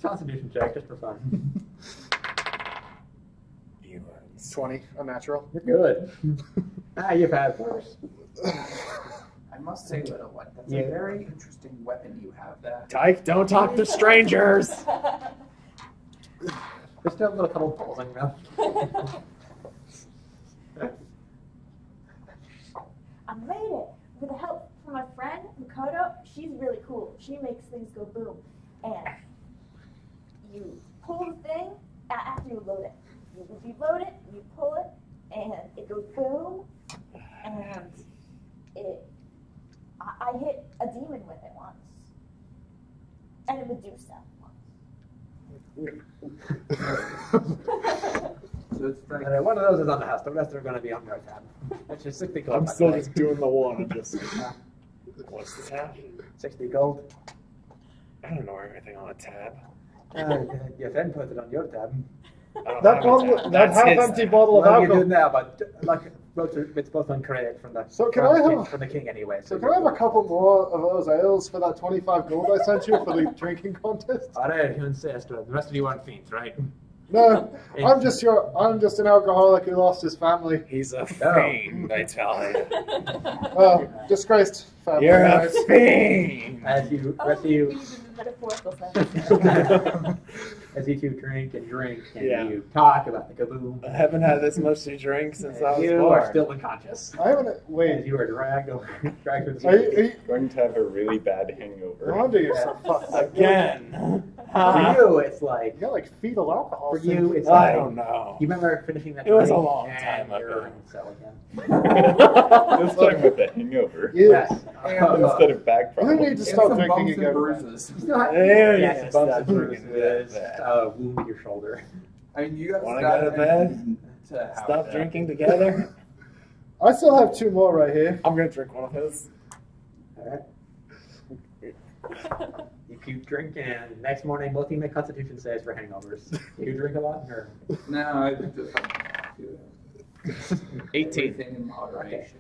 Constitution check, just for fun. 20, unnatural. You're good. You've had worse. I'm must say, little one, that's Yeah. a very interesting weapon you have there. Tyke, don't talk to strangers. There's still a little couple balls in your mouth. I made it with the help from my friend Makoto. She's really cool. She makes things go boom, and you pull the thing after you load it. You load it, you pull it, and it goes boom, and I hit a demon with it once, and a Medusa once. So it's like, One of those is on the house. The rest are going to be on your tab. Which is 60 gold. I'm by still the way. just doing the one and just. What's the tab? 60 gold. I don't know anything on a tab. Your friend puts it on your tab. I don't That have a bottle, tab. that That's his half-empty tab. bottle of Well, you do alcohol. now, but it's both on credit from the So can I have- from the king anyway. So can I have a couple more of those ales for that 25 gold I sent you for the drinking contest? Alright, you insist. The rest of you aren't fiends, right? No, I'm just an alcoholic who lost his family. He's a fiend, I tell you. Oh, disgraced family. You're a guys. fiend. As you, Oh, rest of you you, use it in metaphorical sense. as you two drink and Yeah. you talk about the kaboom. I haven't had this much to drink since I was You born. are still unconscious. I haven't. As Wait. you are dragged through the Are you Going to have a really bad hangover. no wonder you're so fucked. Again. For you, it's You like got like fetal alcohol. for you, it's I like don't know. you remember finishing that. It was a drink long and time you're ago. in cell again. Let's talk about the hangover You, Yes. instead of back you problems. need to it's stop some drinking bumps and again. bruises. You still have There yes, you it's bumps stop and drinking bruises, that. wound in your shoulder. I mean, you guys Wanna got go to bed? to have Stop that. drinking together. I still have 2 more right here. I'm gonna drink one of his. Alright. You keep drinking, and next morning both of you make constitution saves for hangovers. You drink a lot, or No, I just do 18. everything in moderation.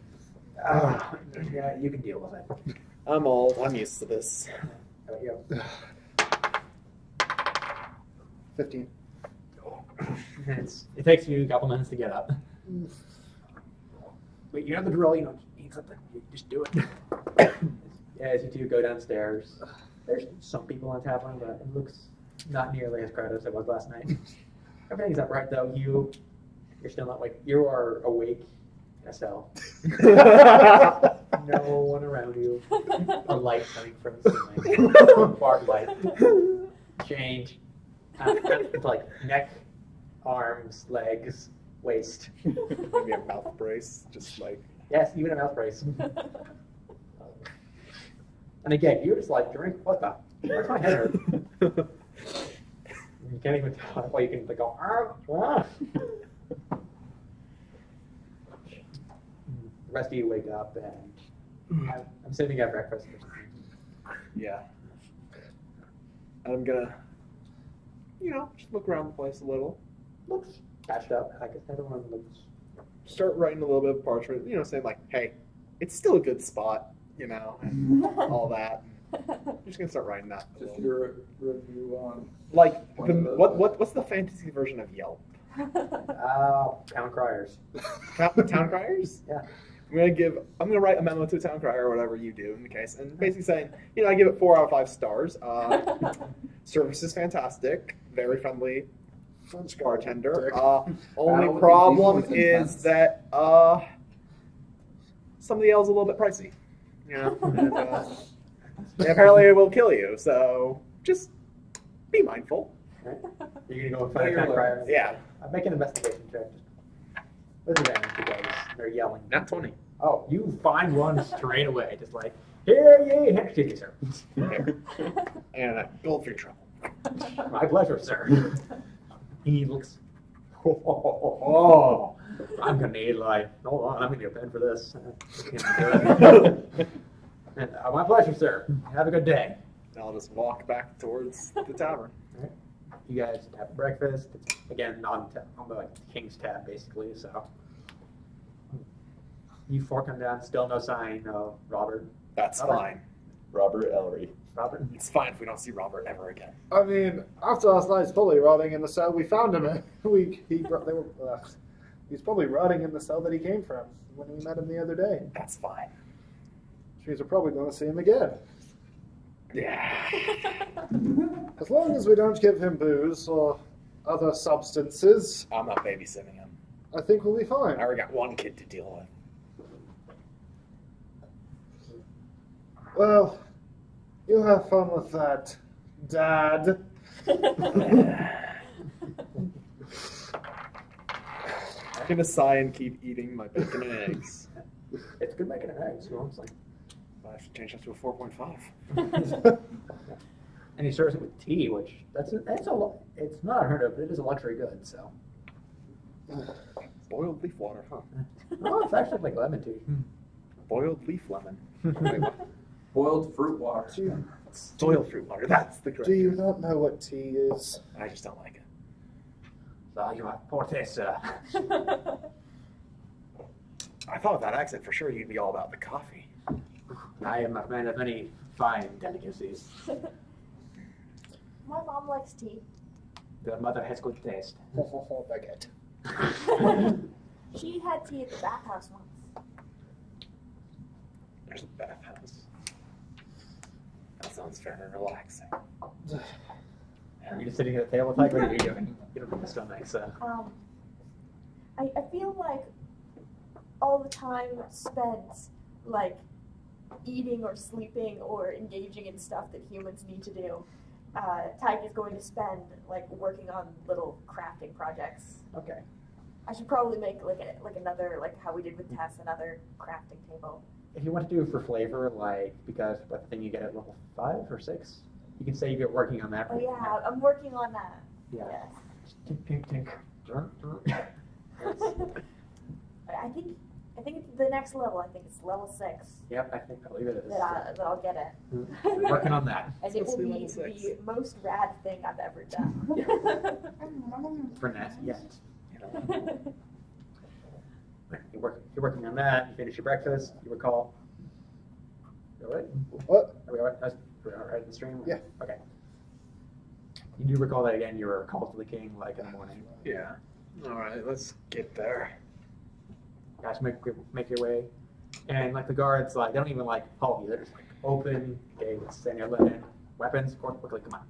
yeah, you can deal with it. I'm old. I'm used to this. How about you? 15. It takes you a couple minutes to get up. But you know the drill, you need something, you just do it. As you two go downstairs, there's some people on tap room, but it looks not nearly as crowded as it was last night. Everything's upright though. You're still not like you are awake in a cell. No one around you. A light coming from the ceiling. Bar light. Change. It's like neck, arms, legs, waist. Maybe a mouth brace, just like. Yes, even a mouth brace. And again, you're just like, drink, what the? Where's my head hurt? You can't even talk. Well, you can like go, ah. The rest of you wake up and I'm sitting at breakfast or something. Yeah. I'm gonna, just look around the place a little. Looks patched up. I guess everyone looks. Start writing a little bit of parchment, saying like, hey, it's still a good spot, and all that. I'm just gonna start writing that. Just your review on. Like, One of those. what's the fantasy version of Yelp? Town criers. Town criers? Yeah. I'm gonna write a memo to a town crier or whatever you do in the case, and basically saying, I give it 4 out of 5 stars. Service is fantastic, very friendly bartender. Only Battle with problem the demons is that some of the ale's a little bit pricey. And, apparently it will kill you. So just be mindful. Right? You're gonna go and find a town crier. Yeah. Make an investigation check. What's advantage because they're yelling. Not 20. Oh, you find one straight away, just like, here ye, excuse me, sir. And gold for your trouble. My pleasure, sir. He looks. Oh, I'm gonna need hold on, I'm gonna get paid for this. My pleasure, sir. Have a good day. And I'll just walk back towards the tavern. You guys have breakfast. It's, again, on the King's tab, basically. So you 4 come down. Still no sign of Robert. That's Robert. fine. Robert Ellery. Robert. It's fine if we don't see Robert ever again. I mean, after last night's probably rotting in the cell we found him in. He's probably rotting in the cell that he came from when we met him the other day. That's fine. means we're probably going to see him again. Yeah. As long as we don't give him booze or other substances, I'm not babysitting him. I think we'll be fine. I already got one kid to deal with. Well, you have fun with that, Dad. I'm gonna sigh and keep eating my bacon and eggs. It's good making an egg, so it's like. I have to change that to a 4.5. And he serves it with tea, which it's not unheard of, but it is a luxury good. So. Boiled leaf water, huh? Oh, it's actually like lemon tea. Boiled leaf lemon. Boiled fruit water. Boiled fruit water. That's the correct. Do you not know what tea is? I just don't like it. So you have forte, sir. I thought with that accent for sure you'd be all about the coffee. I am a man of many fine delicacies. My mom likes tea. The mother has good taste. Baguette. She had tea at the bathhouse once. There's a bathhouse. That sounds very relaxing. Are you just sitting at the table, like, what are you doing? You don't think it's so nice, I feel like all the time spent like eating or sleeping or engaging in stuff that humans need to do, Tyke is going to spend like working on little crafting projects. Okay. I should probably make like another, like how we did with Tess, another crafting table. If you want to do it for flavor, like, because the thing you get at level 5 or 6, you can say you're working on that. Oh yeah, I'm working on that. Yeah. Yes. Tink, tink, tink. I think it's the next level. I think it's level 6 Yep, I believe it is. that I'll get it. Working on that. And it will be level 6. the most rad thing I've ever done. For that, yes. You're working on that. You finish your breakfast. You recall. You all right? What? Are we all right? We're all right in the stream? Yeah. Okay. You do recall that again. You were called to the king like in the morning. Yeah. All right, let's get there. Guys, make your way, and like the guards, like they don't even like halt you. They're just like open gates, and you're letting in weapons. Quickly, come on.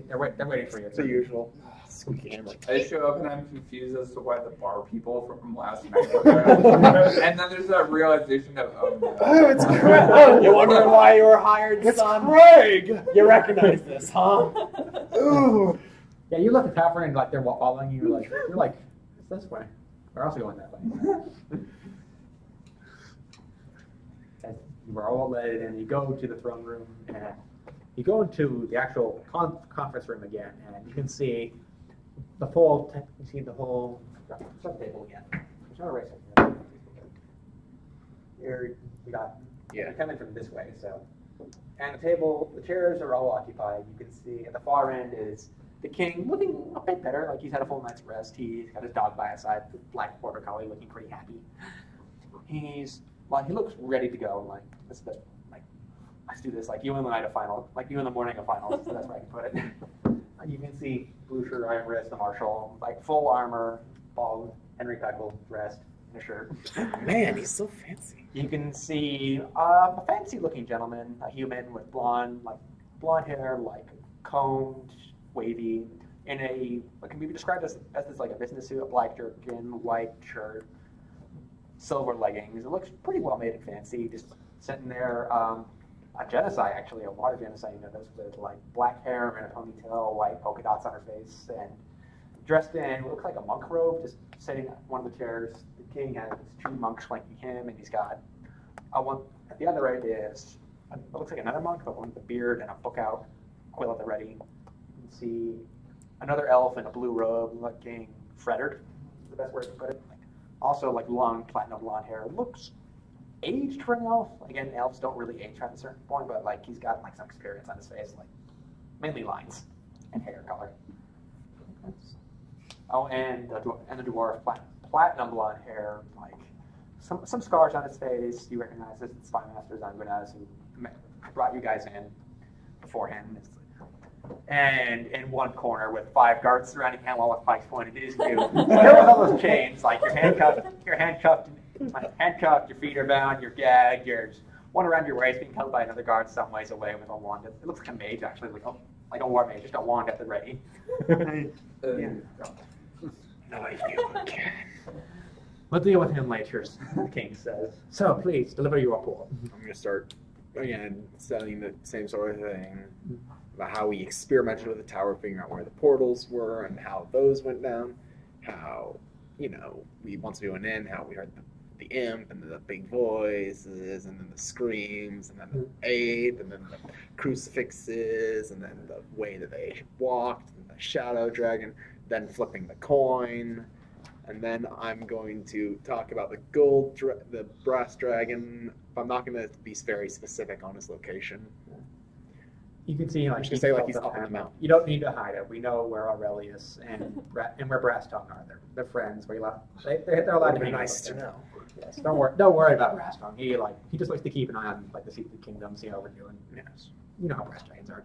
They're waiting for you. It's the usual. Squeaky hammer. I show up and I'm confused as to why the bar people from last night were there. And then there's that realization of, oh no. Oh, it's Craig. Oh, you're wondering why you were hired, It's son? Craig! You recognize this, huh? Ooh. Yeah, you left the tavern and like they're following you. You're like, it's this way. We're also going that way. And you are all led, and you go to the throne room, and you go into the actual conference room again, and you can see the full. You see the whole table again. There's no eraser here. You got. Yeah. You're coming from this way, so. And the table, the chairs are all occupied. You can see at the far end is the king, looking a bit better, like he's had a full night's rest. He's got his dog by his side, the black border collie, looking pretty happy. He looks ready to go. Like let's do this. Like you in the night of finals, like you in the morning of finals. So that's where I can put it. You can see blue shirt, iron wrist, the marshal, like full armor, bald Henry Peckle dressed in a shirt. Man, he's so fancy. You can see a fancy-looking gentleman, a human with blonde hair, like combed, wavy, in what can be described as this like a business suit, a black jerkin, white shirt, silver leggings. It looks pretty well made and fancy. Just sitting there, a genocide actually, a water genocide. You know, those with like black hair and a ponytail, white polka dots on her face, and dressed in what looks like a monk robe, just sitting at one of the chairs. The king has 2 monks flanking him, and he's got one at the other end is it looks like another monk, but one with a beard and a book out, quill at the ready. You can see another elf in a blue robe, looking frettered, is the best way to put it. Also, like long platinum blonde hair. Looks aged for an elf. Again, elves don't really age at a certain point, but like he's got like some experience on his face, like mainly lines and hair color. Oh, and the dwarf, platinum blonde hair, like some scars on his face. You recognize this is Spy Master Zanguinaz, who brought you guys in beforehand. And in one corner with 5 guards surrounding him, all with pikes pointed at you. Still with all those chains, like you're handcuffed, your feet are bound, you're gagged, you're one around your waist, being held by another guard some ways away with a wand. It looks like a mage, actually, like a war mage, just a wand at the ready. Yeah. No, you again. We'll deal with him later, the king says. So please, deliver your report. I'm going to start, again, studying the same sort of thing about how we experimented with the tower, figuring out where the portals were and how those went down. How, once we went in, how we heard the imp and the big voices and then the screams and then the aid and then the crucifixes and then the way that they walked and the shadow dragon, then flipping the coin. And then I'm going to talk about the brass dragon. I'm not going to be very specific on his location. You can see, I'm just going to say, like, he's up on the mountain. You don't need to hide it. We know where Aurelius and where Brass Tongue are. They're friends. They're allowed to be nice to know. Yes, don't worry about Brass Tongue. He just likes to keep an eye on the secret kingdoms, see how we're doing. Yes. You know how brass dragons are,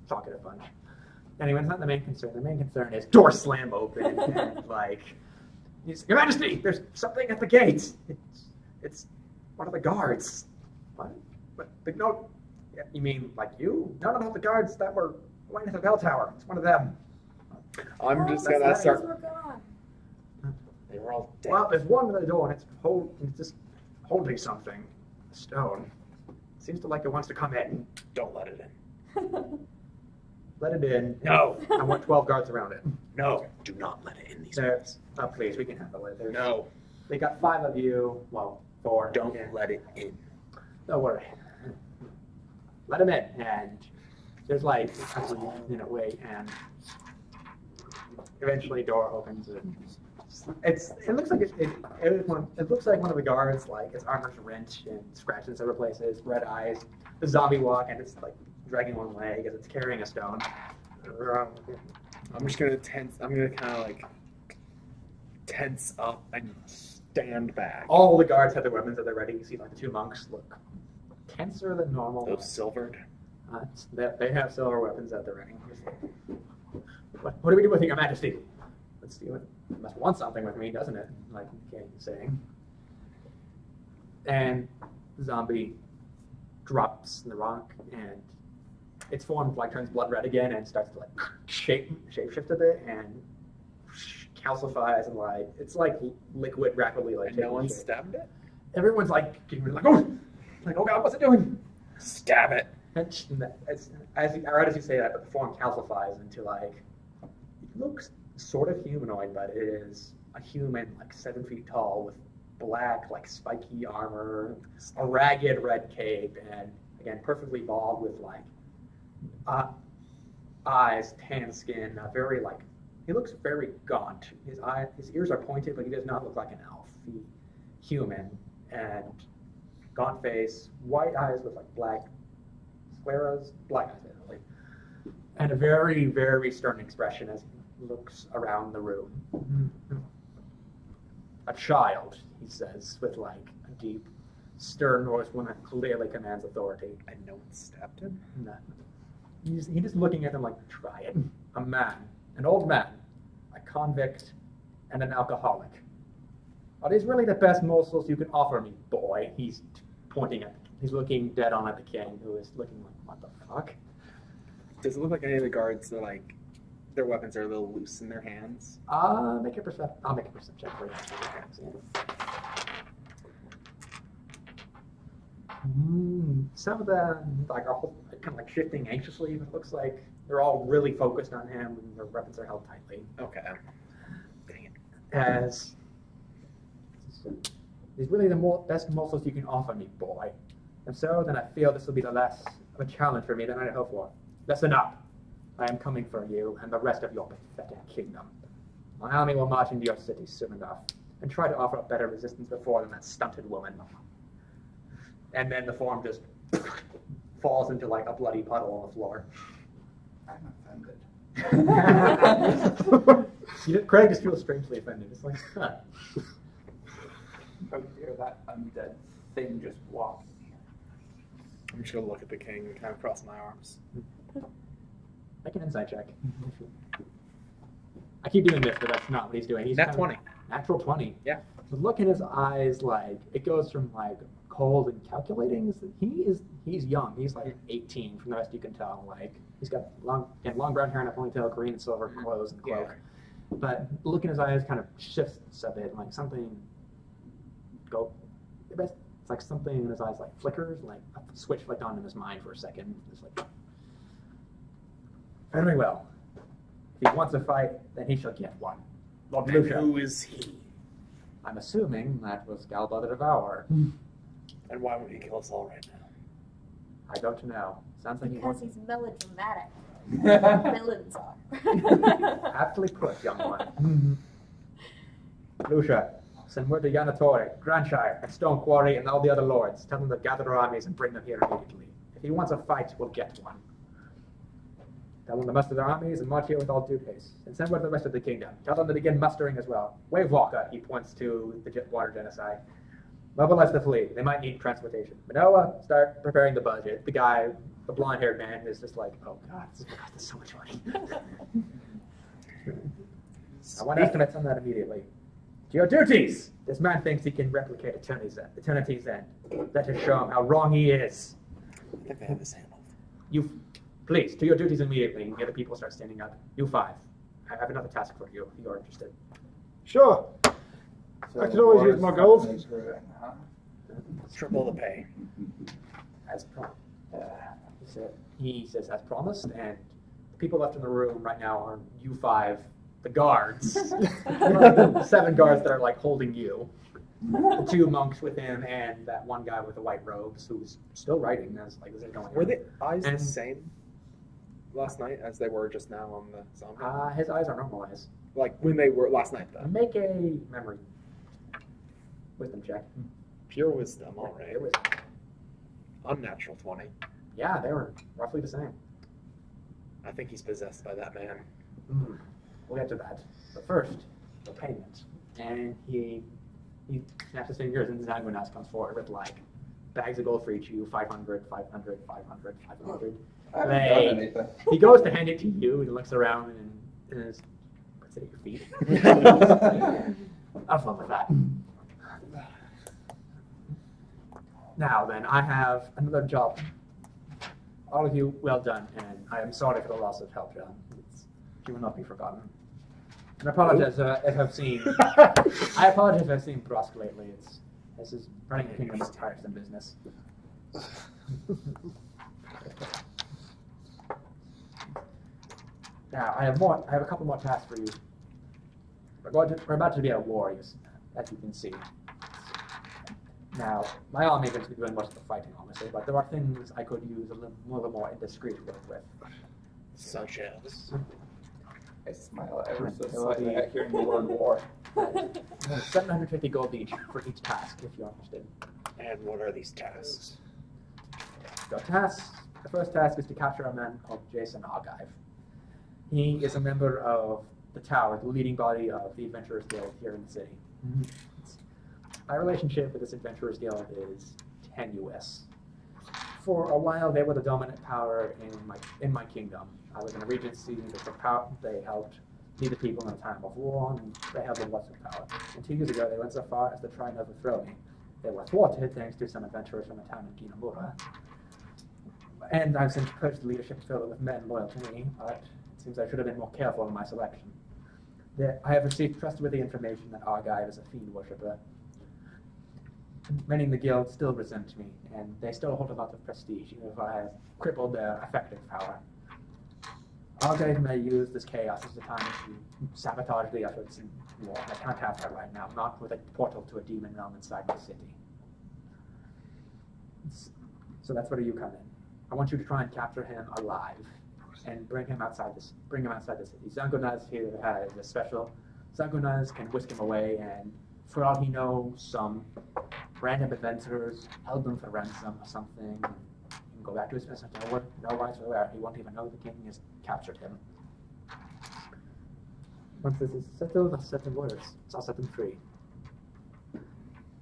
talkative bunch. Anyway, it's not the main concern. The main concern is door slam open and Your Majesty, there's something at the gate. It's one of the guards. What? No. You mean like you? No, the guards that were going to the bell tower. It's one of them. I'm just gonna start. We're gone. They were all dead. Well, there's one at the door, and it's just holding something. A stone. Seems to like it wants to come in. Don't let it in. Let it in. No. I want 12 guards around it. No. Do not let it in these There. rooms. Oh, please, we can handle it. No. They got 5 of you. Well, 4. Don't let it in. Don't worry. Let him in, and there's light in a way, and eventually door opens, and it looks like it looks like one of the guards, like his armor's rent and scratched in several places, red eyes, the zombie walk, and it's like dragging one leg as it's carrying a stone. I'm just gonna tense. I'm gonna kind of tense up and stand back. All the guards have their weapons at their ready. You see, like the 2 monks look tenser than normal. Those silvered. They have silver weapons at their ready. What do we do with Your Majesty? Let's do it. You must want something with me, doesn't it? Like the king is saying. And the zombie drops in the rock, and its form turns blood red again and starts to shape-shift a bit and calcifies and it's like liquid rapidly And no one stabbed it? Everyone's getting rid of oh god, what's it doing? Stab it. And as you say that, but the form calcifies into it looks sort of humanoid, but it is a human 7 feet tall with black spiky armor, a ragged red cape, and again perfectly bald with eyes, tan skin, very he looks very gaunt. His ears are pointed, but he does not look like an elf. Human and gaunt face, white eyes with black scleras, black eyes basically, and a very, very stern expression as he looks around the room. A child, he says, with a deep, stern voice, one that clearly commands authority. And no one stabbed him? No. He's just looking at them try it. A man, an old man, a convict, and an alcoholic. Are these really the best morsels you can offer me, boy? He's looking dead on at the king, who is looking what the fuck? Does it look like any of the guards are their weapons are a little loose in their hands? I'll make a perception check for you. Some of them are all kind of shifting anxiously, but it looks like they're all really focused on him, and their weapons are held tightly. Okay. Dang it. As these really the best morsels you can offer me, boy. And so then I feel this will be the less of a challenge for me than I hoped for. Listen up. I am coming for you and the rest of your pathetic kingdom. My army will march into your city soon enough and try to offer a better resistance before than that stunted woman. And then the form just falls into a bloody puddle on the floor. I'm offended. Craig just feels strangely offended. It's huh. How dare that undead thing just walk in here? I'm just going to look at the king and kind of cross my arms. Make an insight check. I keep doing this, but that's not what he's doing. He's Nat 20. Natural 20. Yeah. The look in his eyes, it goes from cold and calculating. He's young. He's like 18 from the rest you can tell. Like he's got long brown hair and a ponytail, green and silver clothes and cloak. Yeah. But the look in his eyes kind of shifts a bit, like something it's like something in his eyes like flickers, like a switch flicked on in his mind for a second. It's like very well. If he wants a fight, then he shall get one. Lord And Lucia. who is he? I'm assuming that was Galba the Devourer. And why would he kill us all right now? I don't know. Sounds like he Because wants. he's melodramatic. Villains are. Aptly put, young one. Lucia, send word to Yanatori, Grandshire, and Stone Quarry, and all the other lords. Tell them to gather their armies and bring them here immediately. If he wants a fight, we'll get one. Tell them to muster their armies and march here with all due haste. And send word to the rest of the kingdom. Tell them to begin mustering as well. Wave Walker, he points to the water genocide. Mobilize the fleet. They might need transportation. Manoa, start preparing the budget. The guy, the blonde-haired man, is just like, oh god, this is going to cost us so much money. I want estimates on that immediately. To your duties! This man thinks he can replicate eternity's end. Let us show him how wrong he is. I think they have this handled. You, please, to your duties immediately. And the other people start standing up. You five. I have another task for you if you're interested. Sure. So I could always war use is more gold. finally brewing, huh? Triple the pay. As promised. He says, as promised, and the people left in the room right now are you five, the guards. The 7 guards that are like holding you. The 2 monks with him and that one guy with the white robes who's still writing. That's like, this is going on. Were the eyes And- the same last night as they were just now on the zombie? His eyes are normal eyes. Like when they were last night, though. Make a memory wisdom check. Pure wisdom, all right. It was, Unnatural 20. yeah, they were roughly the same. I think he's possessed by that man. We'll get to that. But first, the payment. And he snaps his fingers and Zangunas comes forward with like bags of gold for each of you, 500, 500, 500, 500. I haven't done anything. He goes to hand it to you and looks around and is, puts it at your feet. Have fun with that. Now then, I have another job. All of you, well done, and I am sorry for the loss of Helja. You will not be forgotten. And I apologize if I've seen. I apologize if I've seen Brusque lately. This is running a kingdom is tiresome business. Now I have a couple more tasks for you. We're about to be at war, as you can see. Now, my army is going to be doing most of the fighting, honestly, but there are things I could use a little more indiscreet work with. Such as. I smile ever so slightly at hearing the word war. 750 gold each for each task, if you're interested. And what are these tasks? The first task is to capture a man called Jason Argive. He is a member of the Tower, the leading body of the Adventurers Guild here in the city. My relationship with this Adventurers Guild is tenuous. For a while, they were the dominant power in my kingdom. I was in a regency. They helped lead the people in a time of war, and they held the lots of power. And 2 years ago, they went so far as to try and overthrow me. They were thwarted thanks to some adventurers from the town of Ginamura. And I've since purged the leadership filled with men loyal to me, but it seems I should have been more careful in my selection. I have received trustworthy information that Argive is a fiend worshipper. Many in the guild still resent me, and they still hold a lot of prestige, even if I have crippled their effective power. Argive may use this chaos as a time to sabotage the efforts in war. I can't have that right now, not with a portal to a demon realm inside my city. So that's where you come in. I want you to try and capture him alive and bring him outside the city. Zangunas here has a special. Zangunas can whisk him away, and for all he knows, some random adventurers held him for ransom or something. He can go back to his business. No rights are there. He won't even know the king has captured him. Once this is settled, I'll set them orders. So I'll set them free.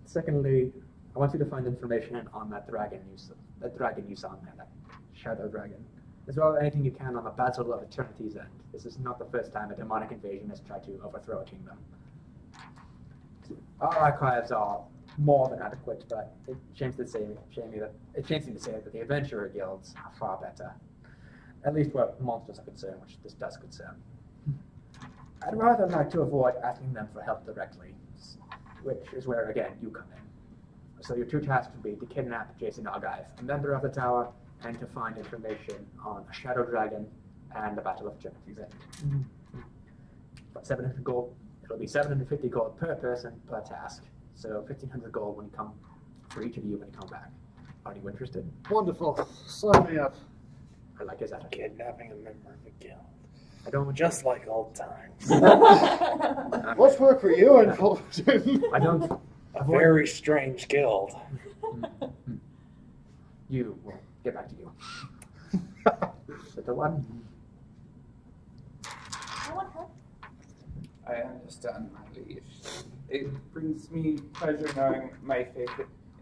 Secondly, I want you to find information on that dragon you saw there, that shadow dragon. As well as anything you can on the Battle of Eternity's End. This is not the first time a demonic invasion has tried to overthrow a kingdom. Our archives are more than adequate, but it shames me to say that the adventurer guilds are far better. At least where monsters are concerned, which this does concern. I'd rather like to avoid asking them for help directly, which is where, again, you come in. So your two tasks would be to kidnap Jason Argive, a member of the tower, and to find information on a shadow dragon and the Battle of Eternity's End. But 700 gold, it'll be 750 gold per person per task. So 1,500 gold when you come, for each of you when you come back. Are you interested? Wonderful. Sign me up. I like his attitude. Kidnapping a member of the guild. I don't Just like old times. What's work for you and Fulton? I don't. A very strange guild. You will get back to you. But the one. I understand, my liege. It brings me pleasure knowing my faith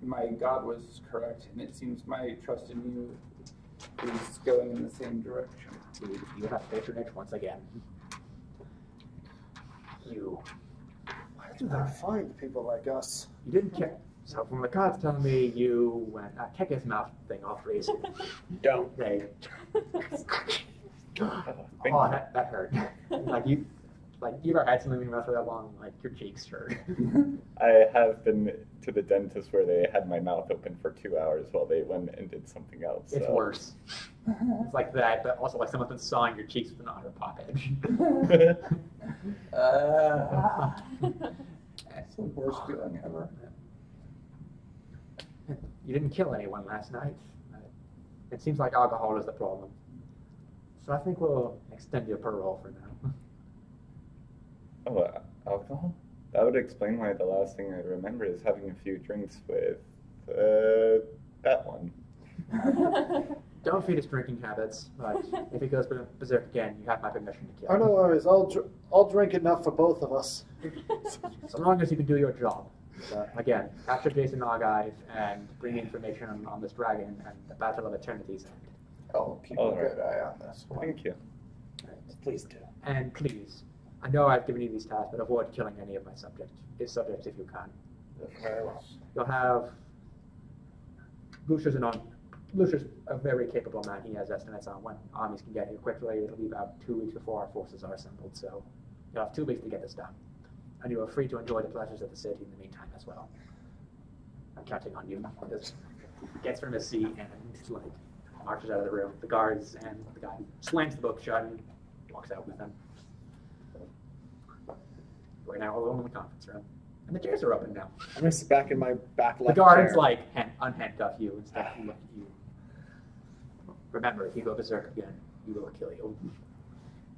in my God was correct, and it seems my trust in you is going in the same direction. You have patronage once again. You. Where do they find people like us? You didn't check. So from the cards telling me you went check his mouth thing off, please. Don't. They. Thank Oh, you. that hurt. Like you ever had something in your mouth for that long? Like your cheeks hurt. I have been to the dentist where they had my mouth open for 2 hours while they went and did something else. It's so. worse. It's like that, but also like someone's been sawing your cheeks with an otter pocket. That's the worst feeling ever. You didn't kill anyone last night. It seems like alcohol is the problem. So I think we'll extend your parole for now. Oh, alcohol? That would explain why the last thing I remember is having a few drinks with that one. Don't feed his drinking habits, but if he goes berserk again, you have my permission to kill Oh, him. no worries. I'll drink enough for both of us. So long as you can do your job. Again, capture Jason Argive and bring information on this dragon and the Battle of Eternity's End. I'll keep All a right. good eye on this one. Thank you. Please do. And please, I know I've given you these tasks, but avoid killing any of my subjects if you can. Very well. You'll have Lucia's a very capable man. He has estimates on when armies can get here quickly. It'll be about 2 weeks before our forces are assembled, so you'll have 2 weeks to get this done. And you are free to enjoy the pleasures of the city in the meantime as well. I'm counting on you. Just gets from his seat and like marches out of the room. The guards and the guy slams the book shut and walks out with them. We're now alone in the conference room. And the chairs are open now. I'm gonna sit back in my back left The guards chair. like unhandcuff you and stuff and look at you. Remember, if you go berserk again, he will kill you.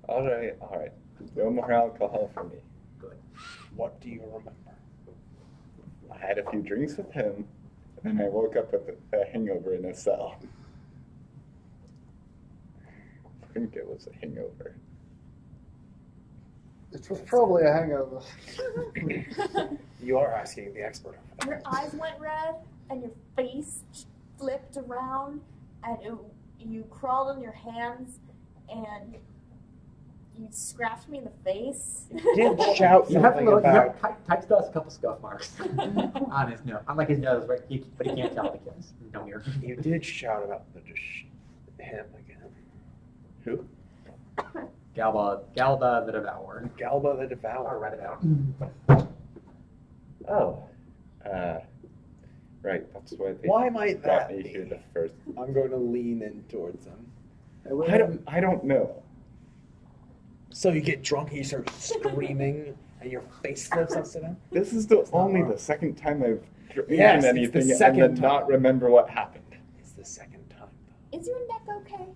All right. No more alcohol for me. Good. What do you remember? I had a few drinks with him, and then I woke up with a hangover in a cell. I think it was a hangover. It was probably a hangover. You are asking the expert. Your eyes went red, and your face flipped around, and you crawled on your hands, and you scratched me in the face. You did shout You have something you about. have Type still has a couple scuff marks on his nose. Unlike his nose, right? But he can't tell because no ear. You did shout about him again. Who? Galba the Devourer. Galba the I'll Devourer. write it out. Oh. Right. That's why they Why might brought that me be? here the first. I'm going to lean in towards him. I don't know. So you get drunk and you start screaming and your face flips upside down? This is only the second time I've eaten Yes, it's the anything and second then time. not remember what happened. It's the second time, Is your neck okay?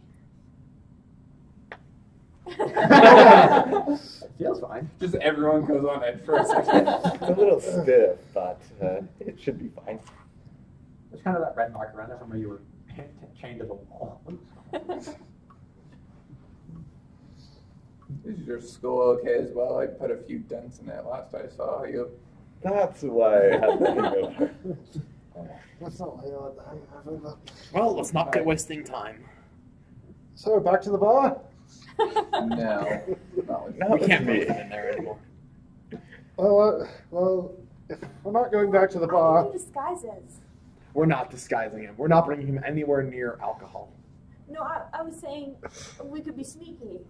It feels fine. Just everyone goes on edge for a second. It's a little stiff, but it should be fine. There's kind of that red mark around there from where you were chained to the wall. Is your skull okay as well? I put a few dents in it last I saw you. That's why I had the hangover. That's not why you had the hangover. But... Well, let's not get wasting time. So, back to the bar? No. Not We with can't me. move them in there anymore. Well, If we're not going back to the I bar, can do disguises. We're not disguising him. We're not bringing him anywhere near alcohol. No, I was saying we could be sneaky.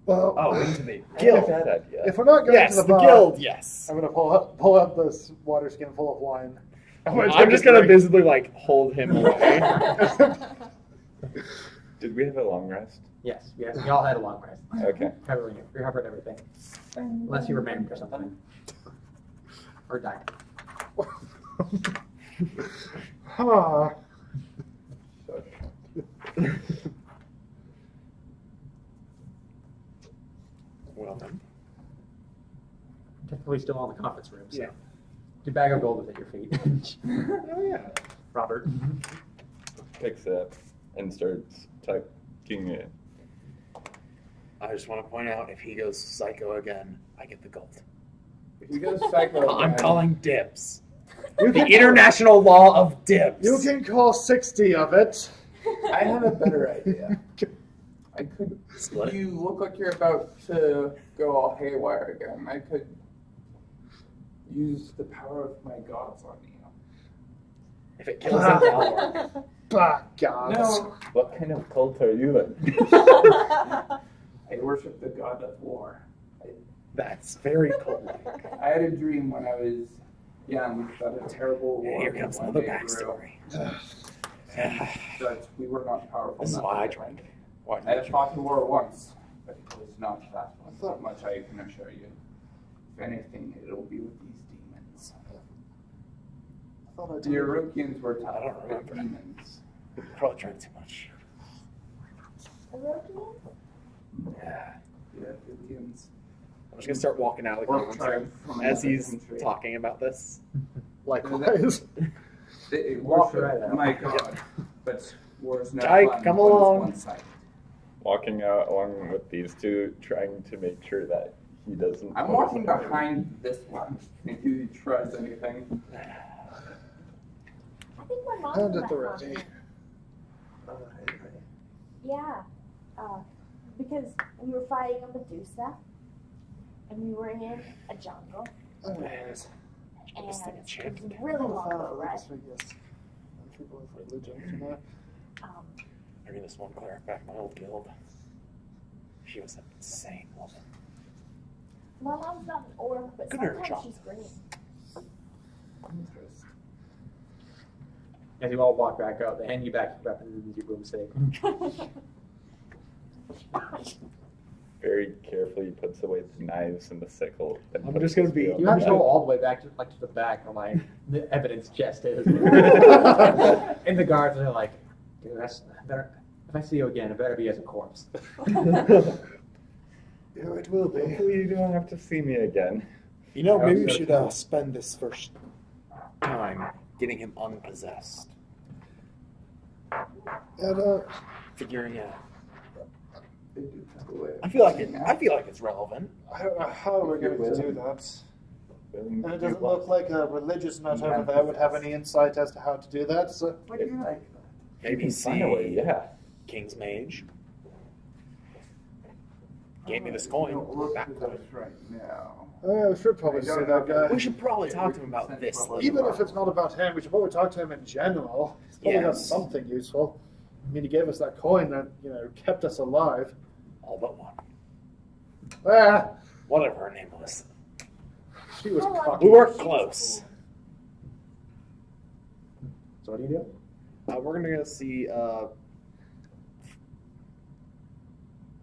well, Oh, into the I like guild. that idea. if we're not going Yes, to the the bar, guild, yes. I'm gonna pull up this water skin full of wine. I'm just going to visibly, like, hold him away. Did we have a long rest? Yes, we all had a long rest. Okay. Recovered everything. Unless you were maimed or something. Or died. Huh. Well then. Technically still on the conference room, so. Yeah. Your bag of gold is at your feet. Oh, yeah. Robert. Picks it up and starts tucking it. I just want to point out, if he goes psycho again, I get the gold. If you go psycho, I'm again, calling dibs. The international law of dibs. You can call 60 of it. I have a better idea. I could. Split. You look like you're about to go all haywire again. I could use the power of my gods on you. If it kills him, I'll work. Bah, gods. No, What kind of cult are you in? I worship the god of war. That's very cool. I had a dream when I was young about a terrible war. Here comes one another day backstory. But we were not powerful. This is enough why I to drank. I have fought the war once, but it was not that one. Not much I can assure you. If anything, it'll be with these demons. I thought I The Orokians were tough, I don't but remember. demons. Probably drank too much. Yeah, the Orokians. I'm just going to start walking out of the Or conference tried room from as another he's country. talking about this. Likewise. They Walk worship right out. my god, but war's no Jake, fun come when it's along. one-sided. Walking out along with these two, trying to make sure that he doesn't. I'm walking behind this one. If you trust anything. I think my mom Hand was at the that ready. confident. Yeah, because we were fighting a Medusa, and we were in a jungle, Anyways, and This thing it enchanted. was really long ago, for right? figures. And people with religion, you know. Bringing this one cleric back in my old guild. She was an insane woman. My mom's not an orc, but Come here, sometimes Chop. she's green. As you all walk back out, they hand you back your weapons and your broomstick. Very carefully puts away the knives and the sickle. And I'm puts just gonna his be- field You have to down. go all the way back to the back where my the evidence chest is. And the guards are like, dude, that's better. If I see you again, it better be as a corpse. Yeah, it will be. Hopefully you don't have to see me again. You know, I maybe hope we so, should too. spend this first time getting him unpossessed. And, Figuring out. They do have a way of I feel like doing it. that. I feel like it's relevant. how are we going to do that? Then And it you doesn't will- look like a religious nut Yeah. over there would have any insight as to how to do that, so... What do you like? Maybe you can find a way, see yeah. King's Mage. Gave me this I coin. don't look Back for coin. those right now. Oh, we should probably I see don't that know. guy. We should probably talk to him about this. Even if it's not about him, we should probably talk to him in general. He's probably got Yes. something useful. I mean, he gave us that coin that, kept us alive. All but one. Ah, Whatever her name was. she was I like cocky. We weren't close. So what do you do? We're going to go see...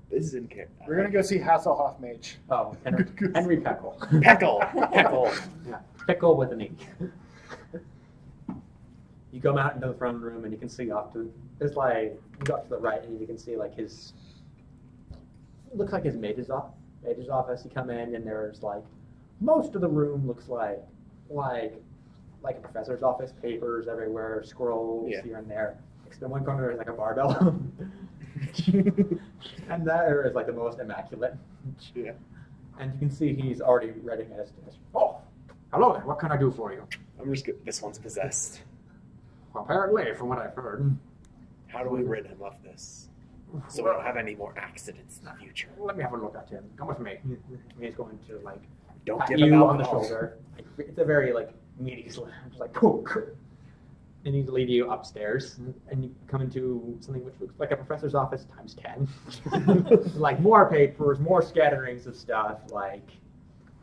this is in character. We're going to go see Hasselhoff Mage. Oh, Henry Peckle. Peckle. Peckle. Yeah, Pickle with an E. You come out into the front room and you can see off to there's like you go up to the right and you can see like his it looks like his mage's office. You come in and there's like most of the room looks like a professor's office, papers everywhere, scrolls Yeah. here and there. Except in one corner there's like a barbell. And that area is like the most immaculate. Yeah. And you can see he's already reading at his desk. Oh, hello there. What can I do for you? I'm just going This one's possessed. Apparently, from what I've heard. How do we rid him of this? So we don't have any more accidents in the future. Let me have a look at him. Come with me. He's going to like Don't pat give you him on the alcohol. shoulder. It's a very like meaty slap. Just like poke. And he'd lead you upstairs, and you come into something which looks like a professor's office times 10. Like more papers, more scatterings of stuff, like,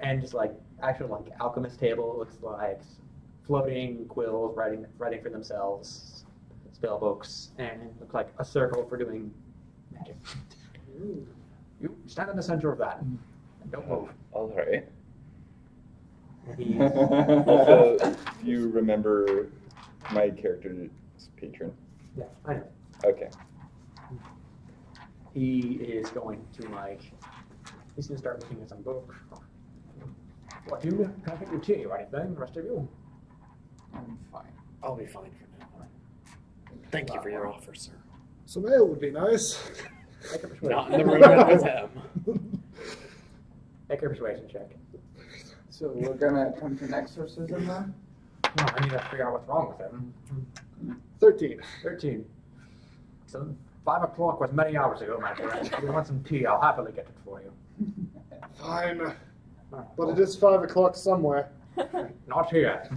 and just like actual like alchemist table. It looks like floating quills writing for themselves, spell books, and it looks like a circle for doing magic. You stand in the center of that and don't move. All right. He's, Also, do you remember my character's patron? yeah, I know. Okay. He is going to like. He's gonna start looking at some books. What do you can I get you tea or anything? The rest of you. I'm fine. I'll be fine for now. Thank you for your offer, sir. Some ale would be nice. Make a persuasion. Not in the room with him. Make a persuasion check. So we're gonna attempt an exorcism then? No, I need to figure out what's wrong with him. 13. 13. So 5 o'clock was many hours ago, my friend. If you want some tea, I'll happily get it for you. Fine. But it is 5 o'clock somewhere. Not here.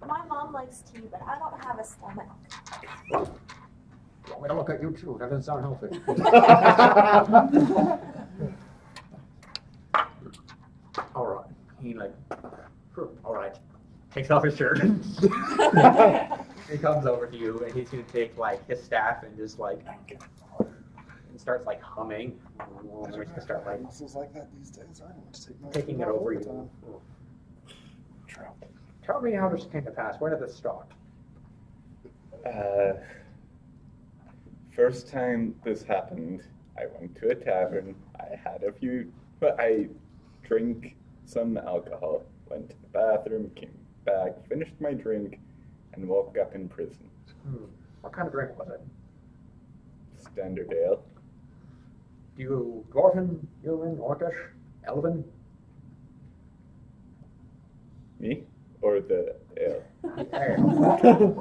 My mom likes tea, but I don't have a stomach. Want me to look at you too? That doesn't sound healthy. All right. He like, all right. Takes off his shirt. He comes over to you, and he's gonna take like his staff and just like, and starts like humming. And he's gonna start like Muscles like that these days. I want to take my taking it over you. Tell me how this came to pass. Where did this start? First time this happened, I went to a tavern. I had a few, but I drank some alcohol, went to the bathroom, came back, finished my drink, and woke up in prison. What kind of drink was it? Standard ale. You dwarven, human, orcish, elven? Me? Or the ale?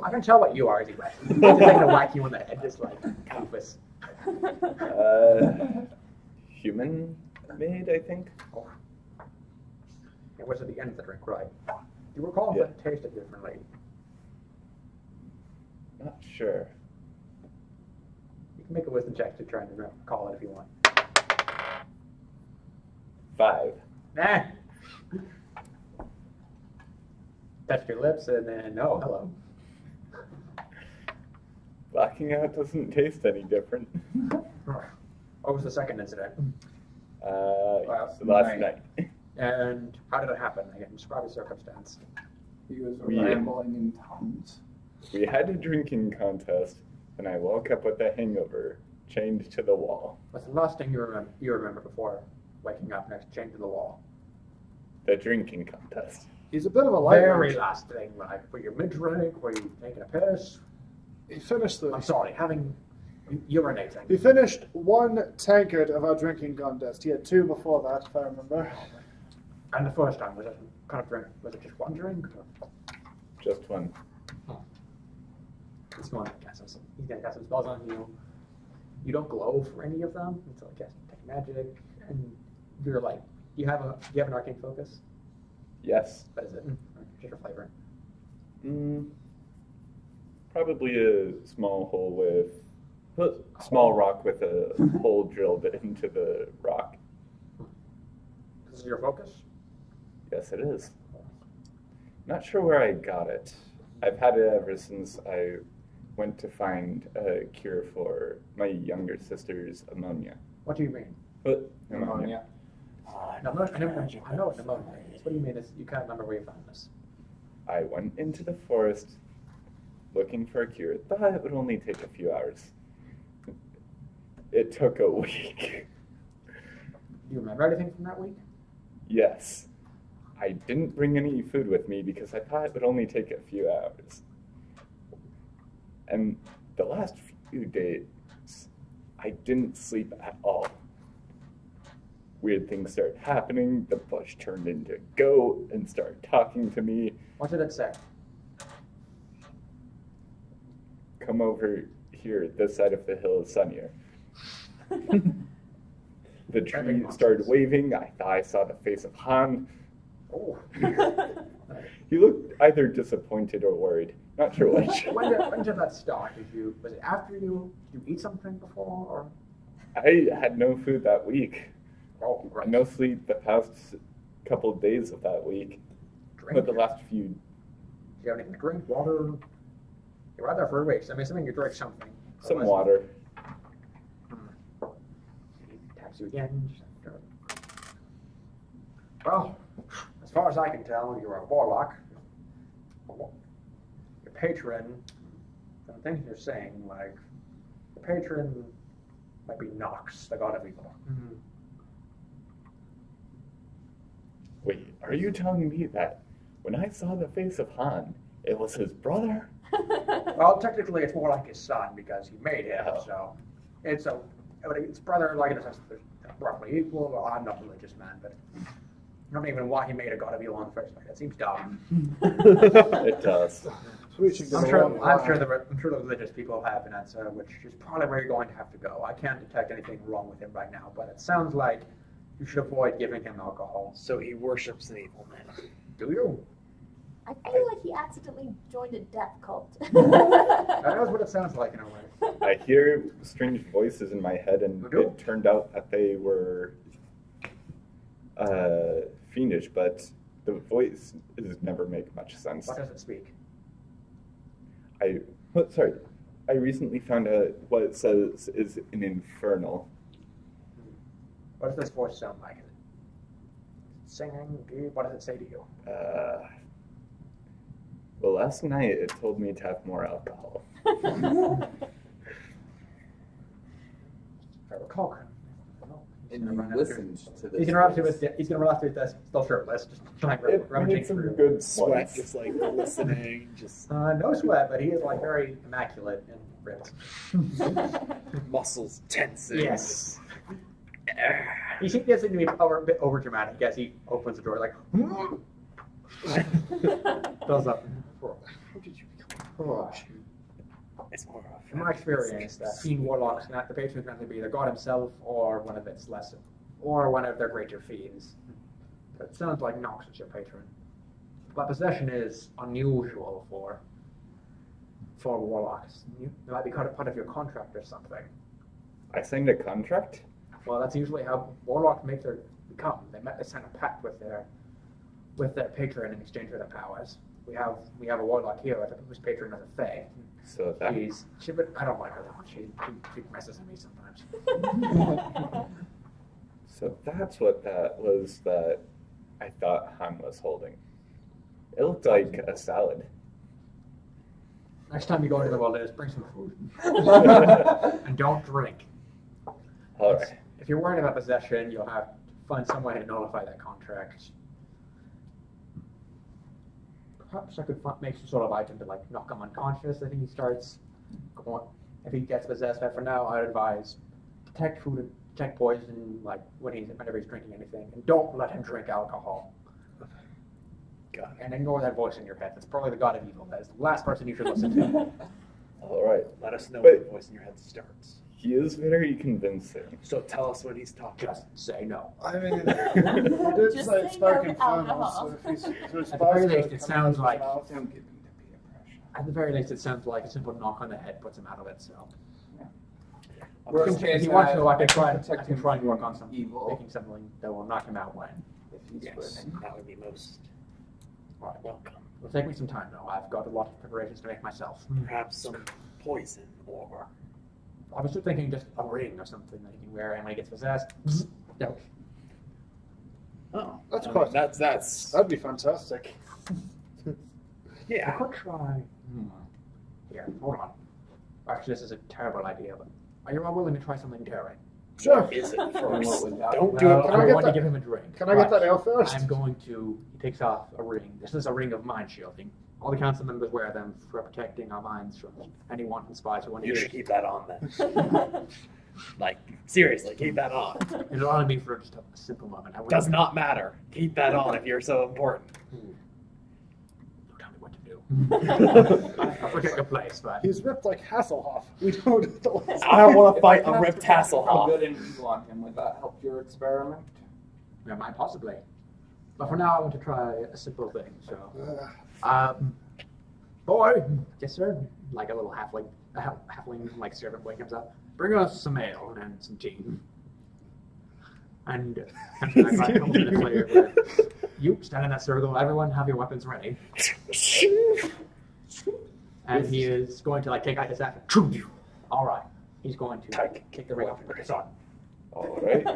I can tell what you are anyway. Just gonna whack you in the head, just like Goofus. Human made, I think. Oh. It was at the end of the drink, right? Do you recall Yeah. if it tasted differently? Not sure. You can make a wisdom check to try and recall it if you want. 5. Nah. Touched your lips and then, oh, hello. Blacking out doesn't taste any different. What was the second incident? The last night. And how did it happen? Again, describe the circumstance. He was We- rambling in tongues. We had a drinking contest, and I woke up with a hangover, chained to the wall. What's the last thing you remember before waking up next chained to the wall? The drinking contest. He's a bit of a light. Very last thing, like, were you mid-drink? Were you taking a piss? He finished the. I'm sorry, urinating. He finished one tankard of our drinking contest. He had 2 before that, if I remember. And the first time, was it kind of drink? Was it just one drink? Or? Just one. He's going to cast some. He's going to cast some spells on you. You don't glow for any of them until I cast detect magic, and you're like, do you have an arcane focus? Yes. What is it? Just your flavor. Probably a small hole small rock with a hole drilled into the rock. This is your focus. Yes, it is. Not sure where I got it. I've had it ever since I went to find a cure for my younger sister's ammonia. What do you mean? Pneumonia. I know what pneumonia is. What do you mean? You can't remember where you found this. I went into the forest looking for a cure. Thought it would only take a few hours. It took a week. Do you remember anything from that week? Yes. I didn't bring any food with me because I thought it would only take a few hours. And the last few days, I didn't sleep at all. Weird things started happening. The bush turned into a goat and started talking to me. What did it say? Come over here. This side of the hill is sunnier. the tree started waving. I thought I saw the face of Han. Oh. He looked either disappointed or worried. Not sure which. When did that start? Was it after you eat something before? Or? I had no food that week. Oh, right. No sleep the past couple of days of that week. Drink? But the last few. Do you have anything to drink? Water? You're out there for weeks. I mean, assuming you drink something. Some Otherwise- water. Taps you again. Well, as far as I can tell, you're a warlock. Your patron, from the things you're saying, like, your patron might be Nox, the god of evil. Mm-hmm. Wait, are you telling me that when I saw the face of Han, it was his brother? Well, technically, it's more like his son because he made him. So it's brother, like in a sense, they're roughly equal. Well, I'm not a religious man, but I don't even know why he made a god of evil in the first place. That seems dumb. It does. I'm sure the religious people have an answer, which is probably where you're going to have to go. I can't detect anything wrong with him right now, but it sounds like you should avoid giving him alcohol. So he worships an evil man. Do you? I feel like he accidentally joined a death cult. That is what it sounds like in a way. I hear strange voices in my head, and it turned out that they were fiendish, but the voice never make much sense. What does it speak? I recently found out what it says is an infernal. What does this voice sound like? Is it singing? What does it say to you? Well, last night it told me to have more alcohol. If I recall. And you listened to this. He's gonna run up to his desk, still shirtless, just like rummaging some through. good Sweat, ones. just like listening, just No sweat, but he is like very immaculate and ripped. muscles tensing. Yes. He gets to be a bit over dramatic as he opens the door, like. Fills up. How did you become It's more of From my experience, that fiend warlocks, not the patron, can be either God himself or one of its lesser, or one of their greater fiends. But it sounds like Nox is your patron. But possession is unusual for warlocks. It might be part of your contract or something. I signed a contract? Well, that's usually how warlocks make their become. They sign a pact with their patron in exchange for their powers. We have a warlock here whose patron is a fae. So that I don't like her that much. She messes with me sometimes. So that's what that was that I thought Han was holding. It looked like a salad. Next time you go into the wilderness, bring some food. And don't drink. All right. If you're worried about possession, you'll have to find some way to nullify that contract. Perhaps I could make some sort of item to like knock him unconscious. I think he starts going. If he gets possessed, but for now, I'd advise detect food, detect poison, like whenever he's drinking anything, and don't let him drink alcohol. God. And ignore that voice in your head. That's probably the god of evil. That is the last person you should listen to. All right. Let us know But- when the voice in your head starts. He is very convincing. So tell us when he's talking. Just say no. I mean, he did Just say say it's back no in to finals, alcohol. so if he's At the very least, it supposed to sounds come like- out of his Don't mouth. give him the peer pressure. At the very least, it sounds like a simple knock on the head puts him out of it. So, Worst if case, he wants to, I can try protect and him work from on some evil. making something that will knock him out when. If he's Yes, willing. that would be most welcome. It'll take me some time though. I've got a lot of preparations to make myself. Perhaps some poison or I was just thinking just a ring or something that he can wear, and when he gets possessed, no. Oh, that's I mean, quite. that's That'd be fantastic. I yeah. could try. Here, hold on. Actually, this is a terrible idea, but are you all willing to try something daring? Sure. Is it What first? would that Don't be? do Well, it. Can I I get want to that- give him a drink. Can I get but that ale first? I'm going to. He takes off a ring. This is a ring of mind shielding. All the council members wear them for protecting our minds from anyone who spies or one You who should keep that on then. Like, seriously, keep that on. It'll only be for just a simple moment. Does not matter. Keep that on if you're so important. Don't tell me what to do. I forget your place, but He's ripped like Hasselhoff. We don't. I don't want to If I fight a cast ripped Detect How Hasselhoff. good and evil on him, would that help your experiment? Yeah, might possibly. But for now, I want to try a simple thing. So, boy, yes sir, like a little halfling like servant boy comes up. Bring us some ale and some tea. And I come to the player with, you stand in that circle. Everyone have your weapons ready. And he is going to like take out his axe. All right, he's going to kick the ring off and put this on. All right.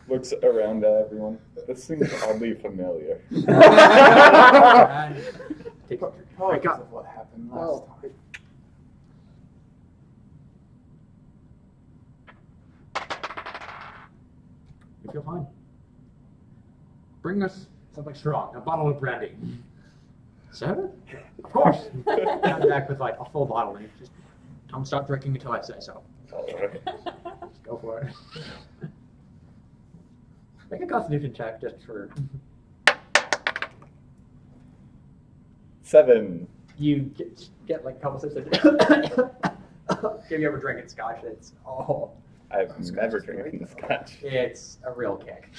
Looks around at everyone. This seems oddly familiar. And take Probably break because up. of what happened last time. You feel fine. Bring us something strong, a bottle of brandy. Sir? Of course. Comes back with like a full bottle and just don't stop drinking until I say so. All right. Just go for it. Make a constitution check just for 7. you get like a couple sips of Have you ever drinking scotch? It's I've never drinking scotch. it's a real kick.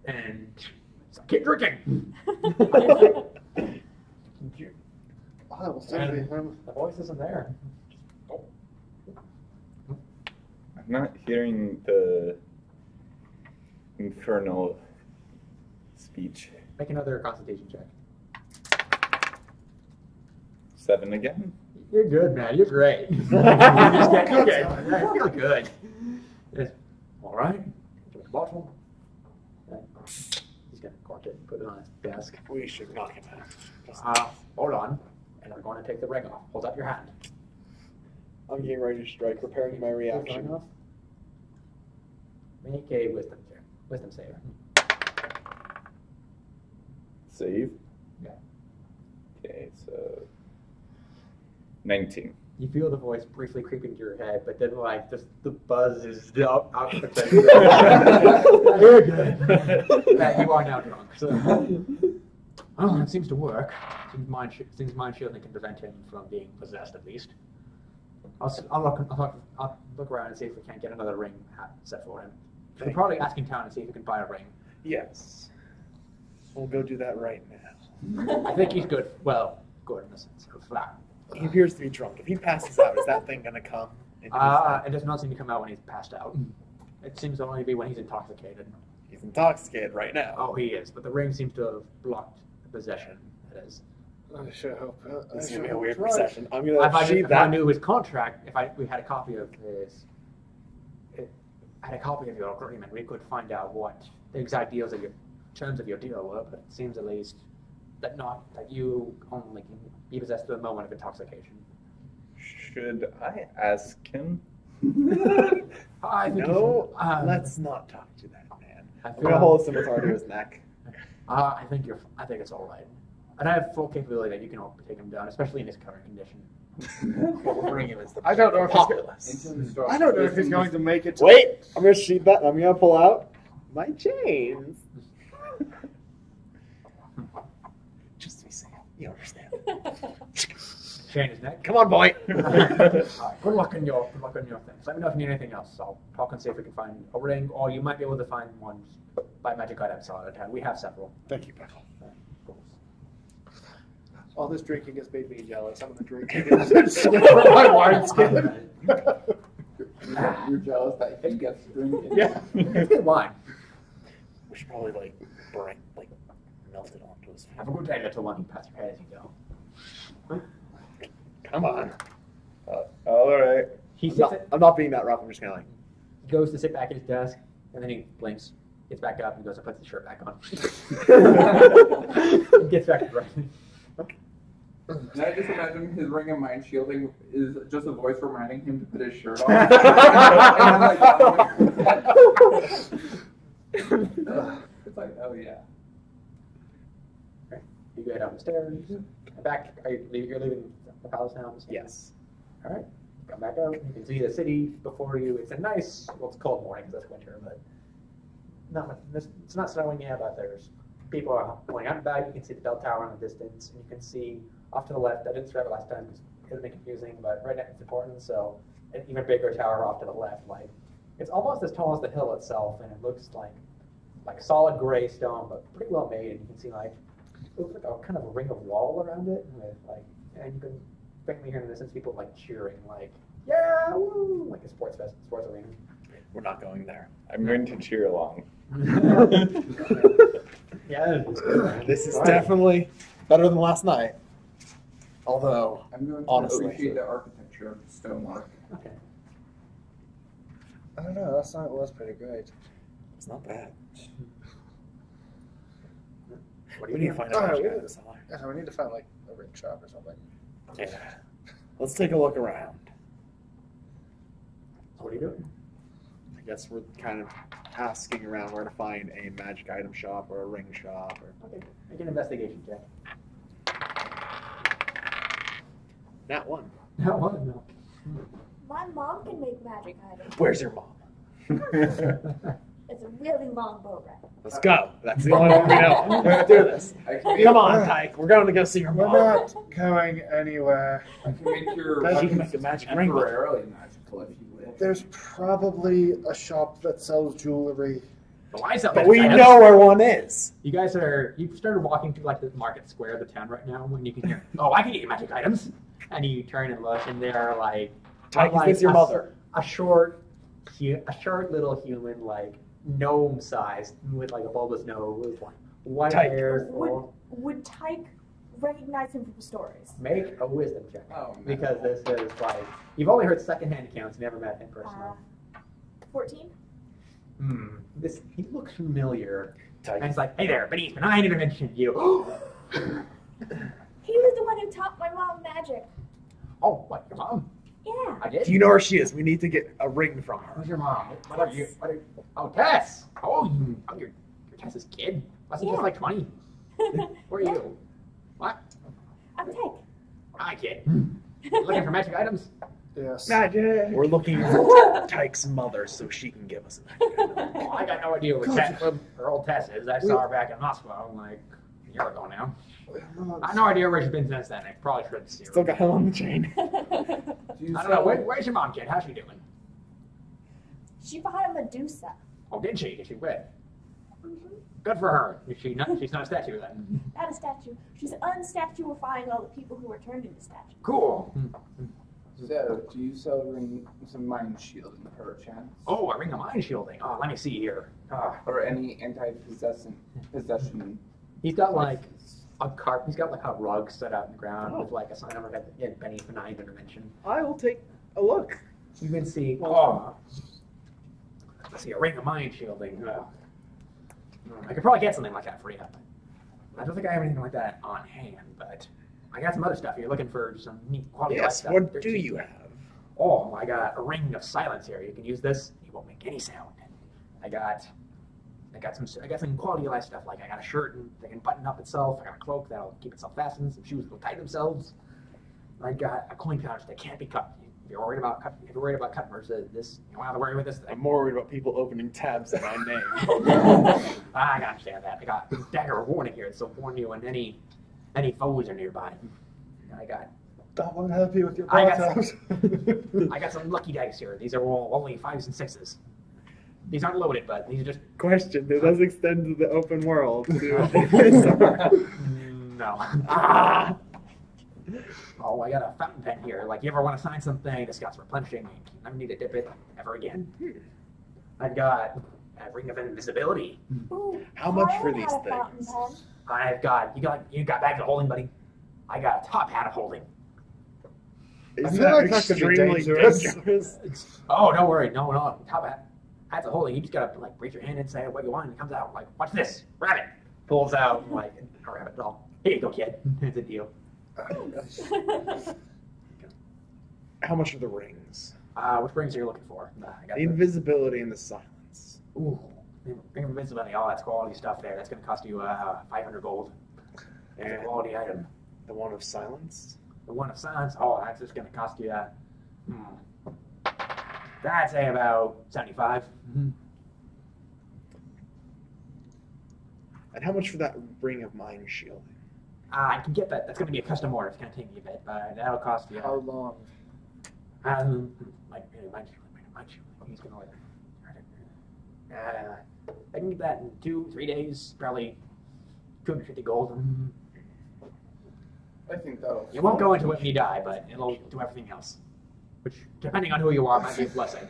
And so keep drinking. I will send And him. the voice isn't there. I'm not hearing the infernal speech. Make another constitution check. 7 again. You're good, man. You're great. You just get okay. I feel good. All right. Drink the bottle. He's gonna cork it and put it on his desk. We should knock him out. Hold on. And I'm going to take the ring off. Hold up your hand. I'm getting ready to strike, preparing my reaction. Off. Make a wisdom check. Wisdom saver. Save. Yeah. Okay, so 19. You feel the voice briefly creeping to your head, but then like just the buzz is out the You're good. Matt, you are now drunk. So. Oh, it seems to work. Seems mind shielding can prevent him from being possessed at least. I'll look around and see if we can't get another ring set for him. We're probably asking town to see if we can buy a ring. Yes. We'll go do that right now. I think he's good. Well, good in the sense of flat. He appears to be drunk. If he passes out, is that thing going to come? into his It does not seem to come out when he's passed out. It seems to only be when he's intoxicated. He's intoxicated right now. Oh, he is. But the ring seems to have blocked the possession. It is. I sure hope. This is I going to sure be a hope weird it's right. procession. I'm going If to sheath I that. knew his contract, we had a copy of his, I had a copy of your agreement, we could find out what the exact terms of your deal were. But it seems at least that you only can be possessed at the moment of intoxication. Should I ask him? I think No, you should, let's not talk to that man. I I'm gonna hold a scimitar to his neck. I think it's all right. And I have full capability that you can take him down, especially in his current condition. What we'll bring him is the I don't know if he's populace. I don't know if he's going to make it. Wait, I'm gonna sheath that and I'm gonna pull out my chains. Just to be safe. You understand. Chain his neck. Come on, boy. All right, good luck on your things. Let me know if you need anything else. I'll talk and see if we can find a ring, or you might be able to find one by magic item outside of town. We have several. Thank you, Pepper. All this drinking has made me jealous. I'm going to drink it from my wine skin. You're jealous that he gets to drink it. Yeah, it's good wine. We should probably melt it onto his face. Have a good day, little one. Pass your head as you go. Come on. All right. I'm not being that rough. I'm just kind of like. He goes to sit back at his desk, and then he blinks, gets back up, and goes and puts his shirt back on. Gets back to writing. And I just imagine his ring of mind shielding is just a voice reminding him to put his shirt on. It's like, oh yeah. You go down the stairs. Back. You're leaving the palace now? Yes. All right. Come back out. You can see the city before you. It's a nice. Well, it's cold morning because it's winter, but not much. It's not snowing yet. But there's people are going out and back. You can see the bell tower in the distance, and you can see off to the left. I didn't describe it last time because it would be confusing, but right now it's important. So an even bigger tower off to the left, like It's almost as tall as the hill itself, and it looks like solid gray stone, but pretty well made. And you can see like it looks like a kind of a ring of wall around it, with and you can faintly hear in the distance people like cheering, like yeah, woo, like a sports arena. We're not going there. I'm going to cheer along. Yeah. This is definitely better than last night. Although, I'm going to honestly, appreciate the architecture of the stonework. Okay. I don't know. Last night was pretty great. it's not bad. What do We you need to do? find out Oh, which yeah. guy this are. Yeah, we need to find like a ring shop or something. Yeah. Let's take a look around. What are you doing? I guess we're kind of asking around where to find a magic item shop or a ring shop. Or... Okay. Make an investigation check. Not one. That one. No. My mom can make magic items. Where's your mom? It's a really long bow rack. Let's go. That's the only one we know. Let's do this. I can Come on, Tyke. We're going to go see your We're mom. not going anywhere. I can make your She can weapons make a magic ring. temporarily magical if you wish. There's probably a shop that sells jewelry. Why is that? But we know where one is. You guys you've started walking through like the market square of the town right now, when you can hear, oh, I can get you magic items. And you turn and look, and they're like, Tyke, is like this your mother? A short little human, like gnome sized, with like a bulbous nose, like white Tyke. hair. Would Tyke recognize him from stories? Make a wisdom check. Oh, no. Because this is like, you've only heard secondhand accounts, never met him personally. 14? He looks familiar. Tyke. And he's like, hey there, beneath benign intervention, you. He was the one who taught my mom magic. Oh, what, your mom? Yeah. I did? Do you know where she is? We need to get a ring from her. Who's your mom? What are you? Oh, Tess. Oh, you're Tess's kid. Wasn't just Yeah. like 20. Who are you? What? I'm Tyke. Hi, kid. Looking for magic items? Yes. We're looking for Tyke's mother so she can give us a magic item. Oh, I got no idea where old Tess is. I saw her back in Moscow like a year ago now. I have no idea where she's been since then. I probably should see her. Still got him on the chain. Do you I don't know. sell- Where's your mom, kid? How's she doing? She bought a Medusa. Oh, did she? Did she win? Good for her. She's not a statue then. Not a statue. She's unstatuifying all the people who were turned into statues. Cool. So, do you sell some mind shielding perchance? Oh, a ring of mind shielding. Oh, let me see here. Or any anti-possession? He's got like he's got like a rug set out in the ground with like a sign over it, beneath benign intervention. I will take a look. You can see, let's see, a ring of mind shielding. I could probably get something like that for you. I don't think I have anything like that on hand, but I got some other stuff. You're looking for some neat quality Yes, stuff. what They're do cheap. you have? Oh, I got a ring of silence here. You can use this. You won't make any sound. I got some quality of life stuff. Like I got a shirt that can button up itself. I got a cloak that'll keep itself fastened. Some shoes that'll tie themselves. I got a coin pouch that can't be cut. If you're worried about cutting versus this, you don't have to worry with this thing. I'm more worried about people opening tabs in my name. I can understand that. I got a dagger of warning here, so warn you when any foes are nearby. I got That won't help you with your I bar got tabs. I got some lucky dice here. These are all only 5s and 6s. These aren't loaded, but these are just Question: do those extend to the open world? no. Oh, I got a fountain pen here. Like, you ever want to sign something that's got replenishing, you never need to dip it ever again. I've got a ring of invisibility. Ooh, How much for Harlan these had a fountain things? pen. I've got you got bags of holding, buddy. I got a top hat of holding. Isn't feel that like that could be extremely dangerous. dangerous? Oh, don't worry, no, top hat. Hat's a holding. You just gotta like reach your hand and say what you want, and it comes out. Like, watch this, rabbit. Pulls out like a rabbit doll. Here you go, kid. It's a deal. How much are the rings? Which rings are you looking for? I got The invisibility and the silence. Ooh, ring of invincibility. All that's quality stuff there. That's gonna cost you 500 gold. It's a And quality item. the one of silence? The one of silence. Oh, that's just gonna cost you. I'd say about 75. And how much for that ring of mind shielding? I can get that. That's gonna be a custom order. It's gonna take me a bit, but that'll cost you. How long? Like mind shielding. He's gonna like I can get that in 2-3 days, probably 250 gold. I think that'll. It won't go into it when you die, but it'll do everything else. Which, depending on who you are, might be a blessing.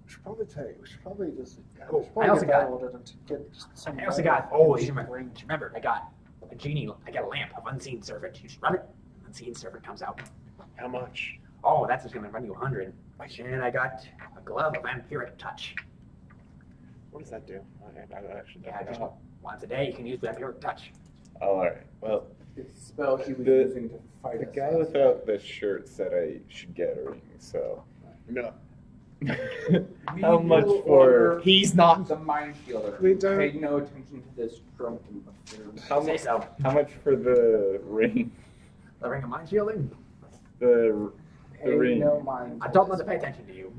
We should probably just. Oh, we should probably I also get got- battled and get just some. I also got, remember, I got a genie, I got a lamp of unseen servant. You just run it, unseen servant comes out. How much? Oh, that's just going to run you 100. And I got a glove of vampiric touch. What does that do? I actually Yeah, don't just know. once a day you can use vampiric touch. All right. Well, It's a spell he was The- using to fight the us. guy without the shirt said I should get a ring. So, No. how much for? He's not. The mind shielder. We don't- Pay no attention to this drunken buffoon. How Say much? so. How much for the ring? The ring of mind shielding? The Pay ring. no mind. I don't want to pay attention to you.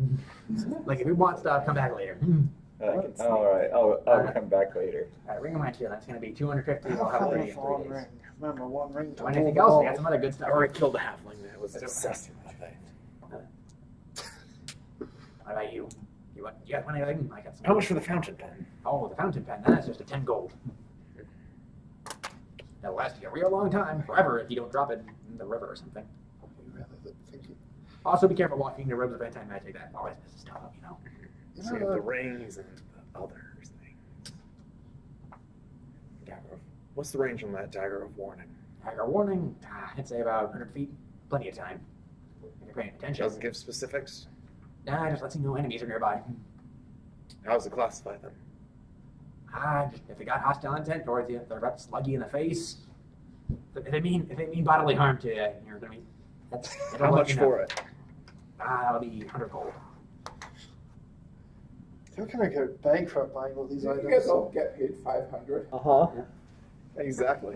Like, if you want stuff, come back later. All right. I'll come back later. Ring of mind shielding, that's going to be 250. I I'll have it found ready a in fallen 3 days. ring. Remember, one ring to Anything rule else? them I got all. some other good stuff. I already killed a halfling that was I don't obsessed with that thing. What about you? You got anything? I got some. How much for the fountain pen? Oh, the fountain pen. That's just a 10 gold. That'll last you a real long time, forever, if you don't drop it in the river or something. Also, be careful walking the robes of anti-magic. That always messes stuff up, you know. So you have the rings and the others thing. Dagger of, what's the range on that dagger of warning? Dagger warning, I'd say about 100 feet. Plenty of time. If you're paying attention. Doesn't give specifics. Nah, just lets you know enemies are nearby. How does it classify them? If they got hostile intent towards you, if they're about to slug you in the face, if they mean bodily harm to you, you're gonna be. How much for it? That'll be 100 gold. How can I go bankrupt buying all these You items? guys all get paid 500. Exactly.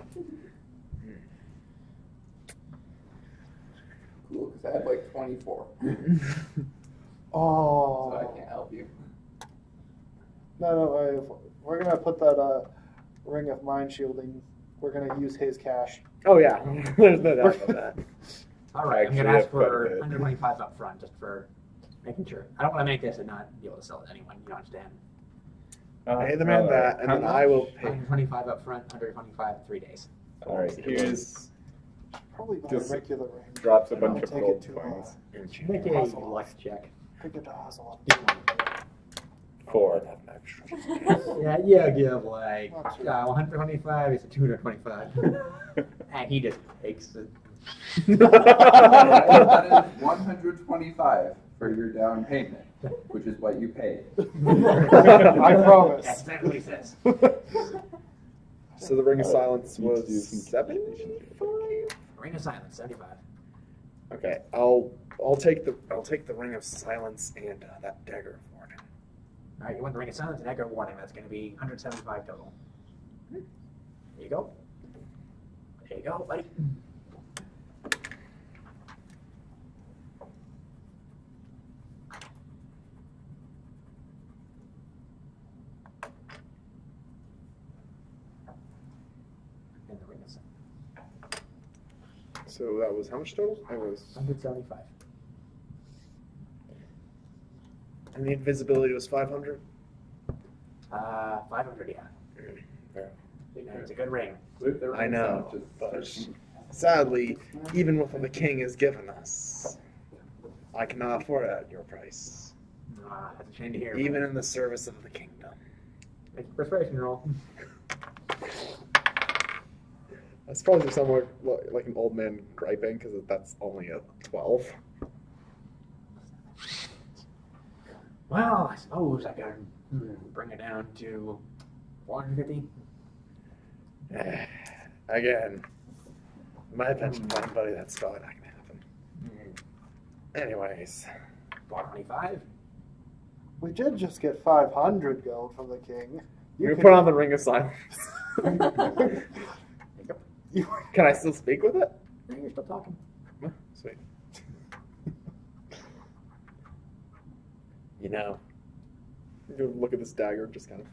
Cool, because I had like 24. Oh. So I can't help you. No, we're gonna put that ring of mind shielding. We're gonna use his cash. Oh yeah, there's no doubt about that. All right, I'm Actually, gonna ask that's quite a for bit. 125 up front, just for making sure. I don't want to make this and not be able to sell it to anyone. You understand? Pay the man all that, and How then much? I will pay. 125 up front, 125 3 days. All right. Here's Probably buy Just a regular ring. drops a I don't bunch of take gold it too coins. Make a luck check. Pick it hustle. 4. Yeah, give like 125 is a 225. And he just takes it. That is 125 for your down payment, which is what you paid. I promise. That's exactly what he says. So the ring of silence You was do some 75. Ring of Silence, 75. Okay, I'll take the ring of silence and that dagger of warning. All right, you want the Ring of Silence and Dagger of Warning. That's going to be 175 total. There you go. There you go, buddy. And the Ring of Silence. So that was how much total? It was 175. And the invisibility was 500. 500, yeah. And it's a good ring. I know, but sadly, even with what the king has given us, I cannot afford it at your price. That's a shame to hear. Even in the service of the kingdom. Make a persuasion roll. That's probably somewhat like an old man griping because that's only a 12. Well, I suppose I can bring it down to 450. Again, in my pension fund, buddy, that's probably not going to happen. Anyways, 425. We did just get 500 gold from the king. You put on the ring of silence. You, Can I still speak with it? Now you're still talking. Sweet. you know, You look at this dagger, just kind of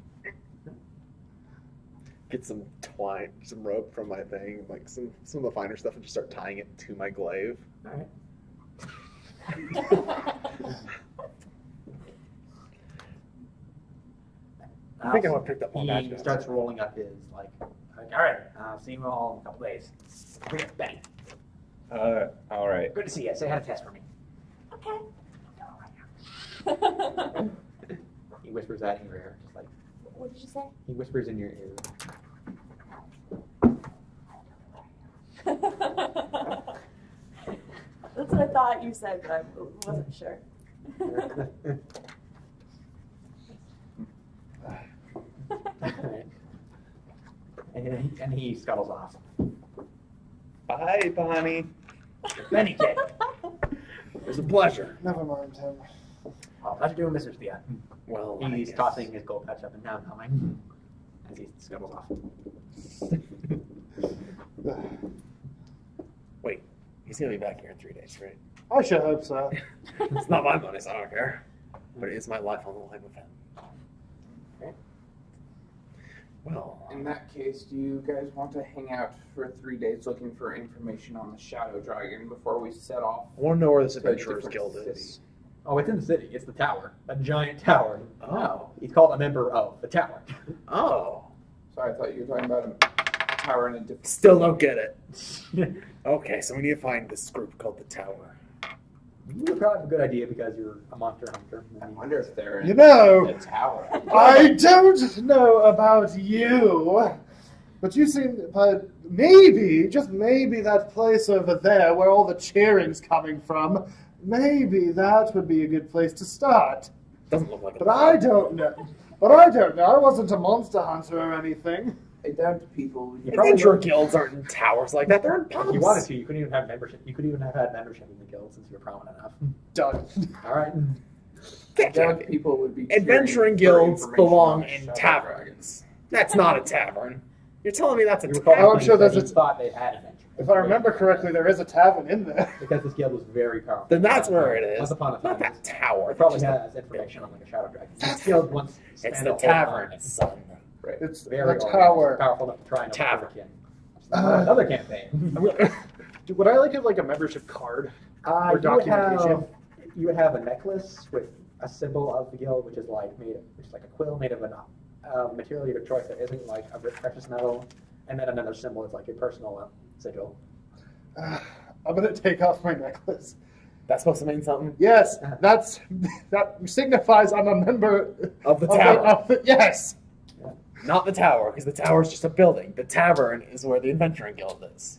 get some twine, some rope from my thing, like some of the finer stuff, and just start tying it to my glaive. All right. I think I would have picked up more He magic. starts rolling up his like all right, I'll see you all in a couple days. Here, bang. All right. Good to see you. Say hi to Tess for me. Okay. He whispers that in your ear, just like What did you say? he whispers in your ear. That's what I thought you said, but I wasn't sure. Alright. And he scuttles off. Bye, Bonnie. Benny kid. It was a pleasure. Never mind him. Oh, pleasure doing business with you. Well, He's I guess. tossing his gold patch up and down, humming as he scuttles off. Wait, he's gonna be back here in 3 days, right? I should hope so. It's not my money, so I don't care. But it is my life on the line with him. Okay. Well, In that case, do you guys want to hang out for 3 days looking for information on the Shadow Dragon before we set off? I want to know where this To a Adventurers different Guild city. is. Oh, it's in the city. It's the tower. A giant tower. Oh. He's called a member of the tower. Oh. Sorry, I thought you were talking about a tower in a different. Still don't get it. Okay, so we need to find this group called the Tower. You would probably have a good idea because you're a monster hunter. I wonder if they're in You know, the tower. I don't know about you, but you seem, but maybe, just maybe that place over there where all the cheering's coming from, maybe that would be a good place to start. Doesn't look like a But I don't know. I wasn't a monster hunter or anything. I doubt people. You probably Adventurer would- guilds aren't in towers like that. They're in pubs. If you wanted to, you couldn't even have membership. You could even have had membership in the guild since you were prominent enough. Done. All right. I doubt people would be. Adventuring cheering for guilds information belong on in Shadow taverns. That's not a tavern. You're telling me that's a You were called tavern? I'm sure there's you a- thought they had adventure. If I remember correctly, there is a tavern in there. Because this guild was very powerful. Then that's where it is. Once upon a time, Not that tower. it probably Just a- has information on like a shadow dragon. This guild once It's spent the a whole tavern, time son. Right. It's very the organized, tower. powerful enough to try and Tavern. overkin. Another campaign. Would I like have like a membership card? Or You would documentation. have a necklace with a symbol of the guild, which is like a quill made of a material of your choice that isn't like a precious metal, and then another symbol is like your personal sigil. I'm gonna take off my necklace. That's supposed to mean something? Yes, that signifies I'm a member Of the tower. Yes. Not the tower, because the tower is just a building. The tavern is where the Adventuring Guild is.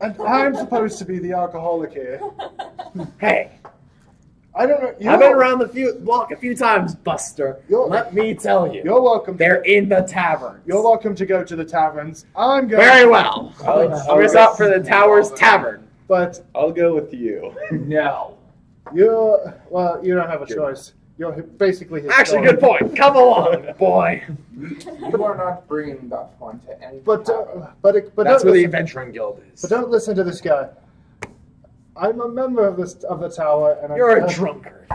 And I'm supposed to be the alcoholic here. Hey, I don't know. I've been around the block a few times, Buster. You're- Let me tell you. You're welcome. They're in the tavern. You're welcome to go to the taverns. I'm going. Very well. I'm going to stop for the tower's tavern. But I'll go with you. No. you don't have a choice. You're basically his Actually, dog. good point. Come along, boy. You are not bringing that one to any. But tavern. but That's don't where the listen, Adventuring Guild is. but don't listen to this guy. I'm a member of the tower, and You're a drunkard.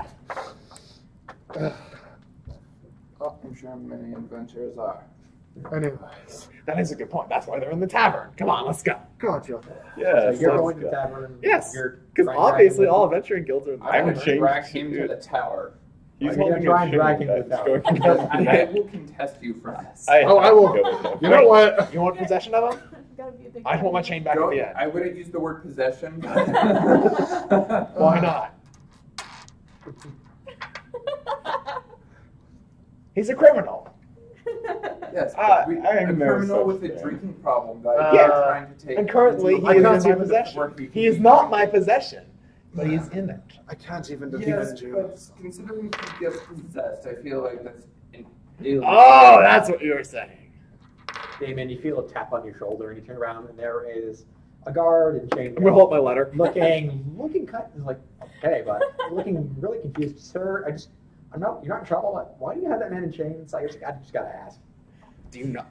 I'm sure many adventurers are. Anyways, That is a good point. That's why they're in the tavern. Come on, let's go. God, you're Yeah, So you're let's going to go. the tavern. Yes, You're because trying to obviously drag him all with Adventuring Guilds are in the I would tavern. drag him to the tower. He's Are you holding gonna try and a drag chain him to the that's tower? going I will contest you for this. I Oh, I have will- to go with him. You know what? You want possession of him? Gotta be a big I want my chain back at the end. I wouldn't use the word possession. Why not? He's a criminal. Yes, Ah, but I am a no criminal such with a thing. drinking problem that Yeah. I'm trying to take. And currently, into he the is can't in my even- possession. where he can He is be not drinking. my possession, but he's in it. I can't even Yes, defend you. but considering he gets possessed, I feel like that's an illegal. Oh, that's what you were saying. Damon, you feel a tap on your shoulder, and you turn around, and there is a guard in chain. I'm gonna hold my letter. looking kind of like okay, but looking really confused, sir. You're not in trouble. Like, why do you have that man in chains? I just gotta ask. Do you know?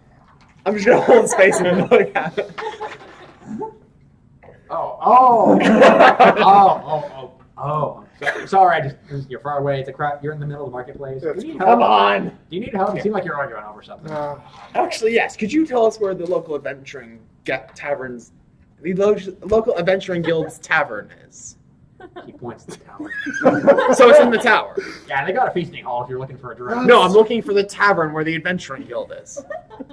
I'm just gonna hold his face and look at it. Sorry, you're far away. It's a crowd. You're in the middle of the marketplace. Do you need help? Come on. Do you need help? You seem like you're arguing over something. Actually, yes. Could you tell us where the local adventuring taverns, the local adventuring guild's tavern is? He points to the tower. So it's in the tower. Yeah, they got a feasting hall if you're looking for a direct. No, I'm looking for the tavern where the adventuring guild is.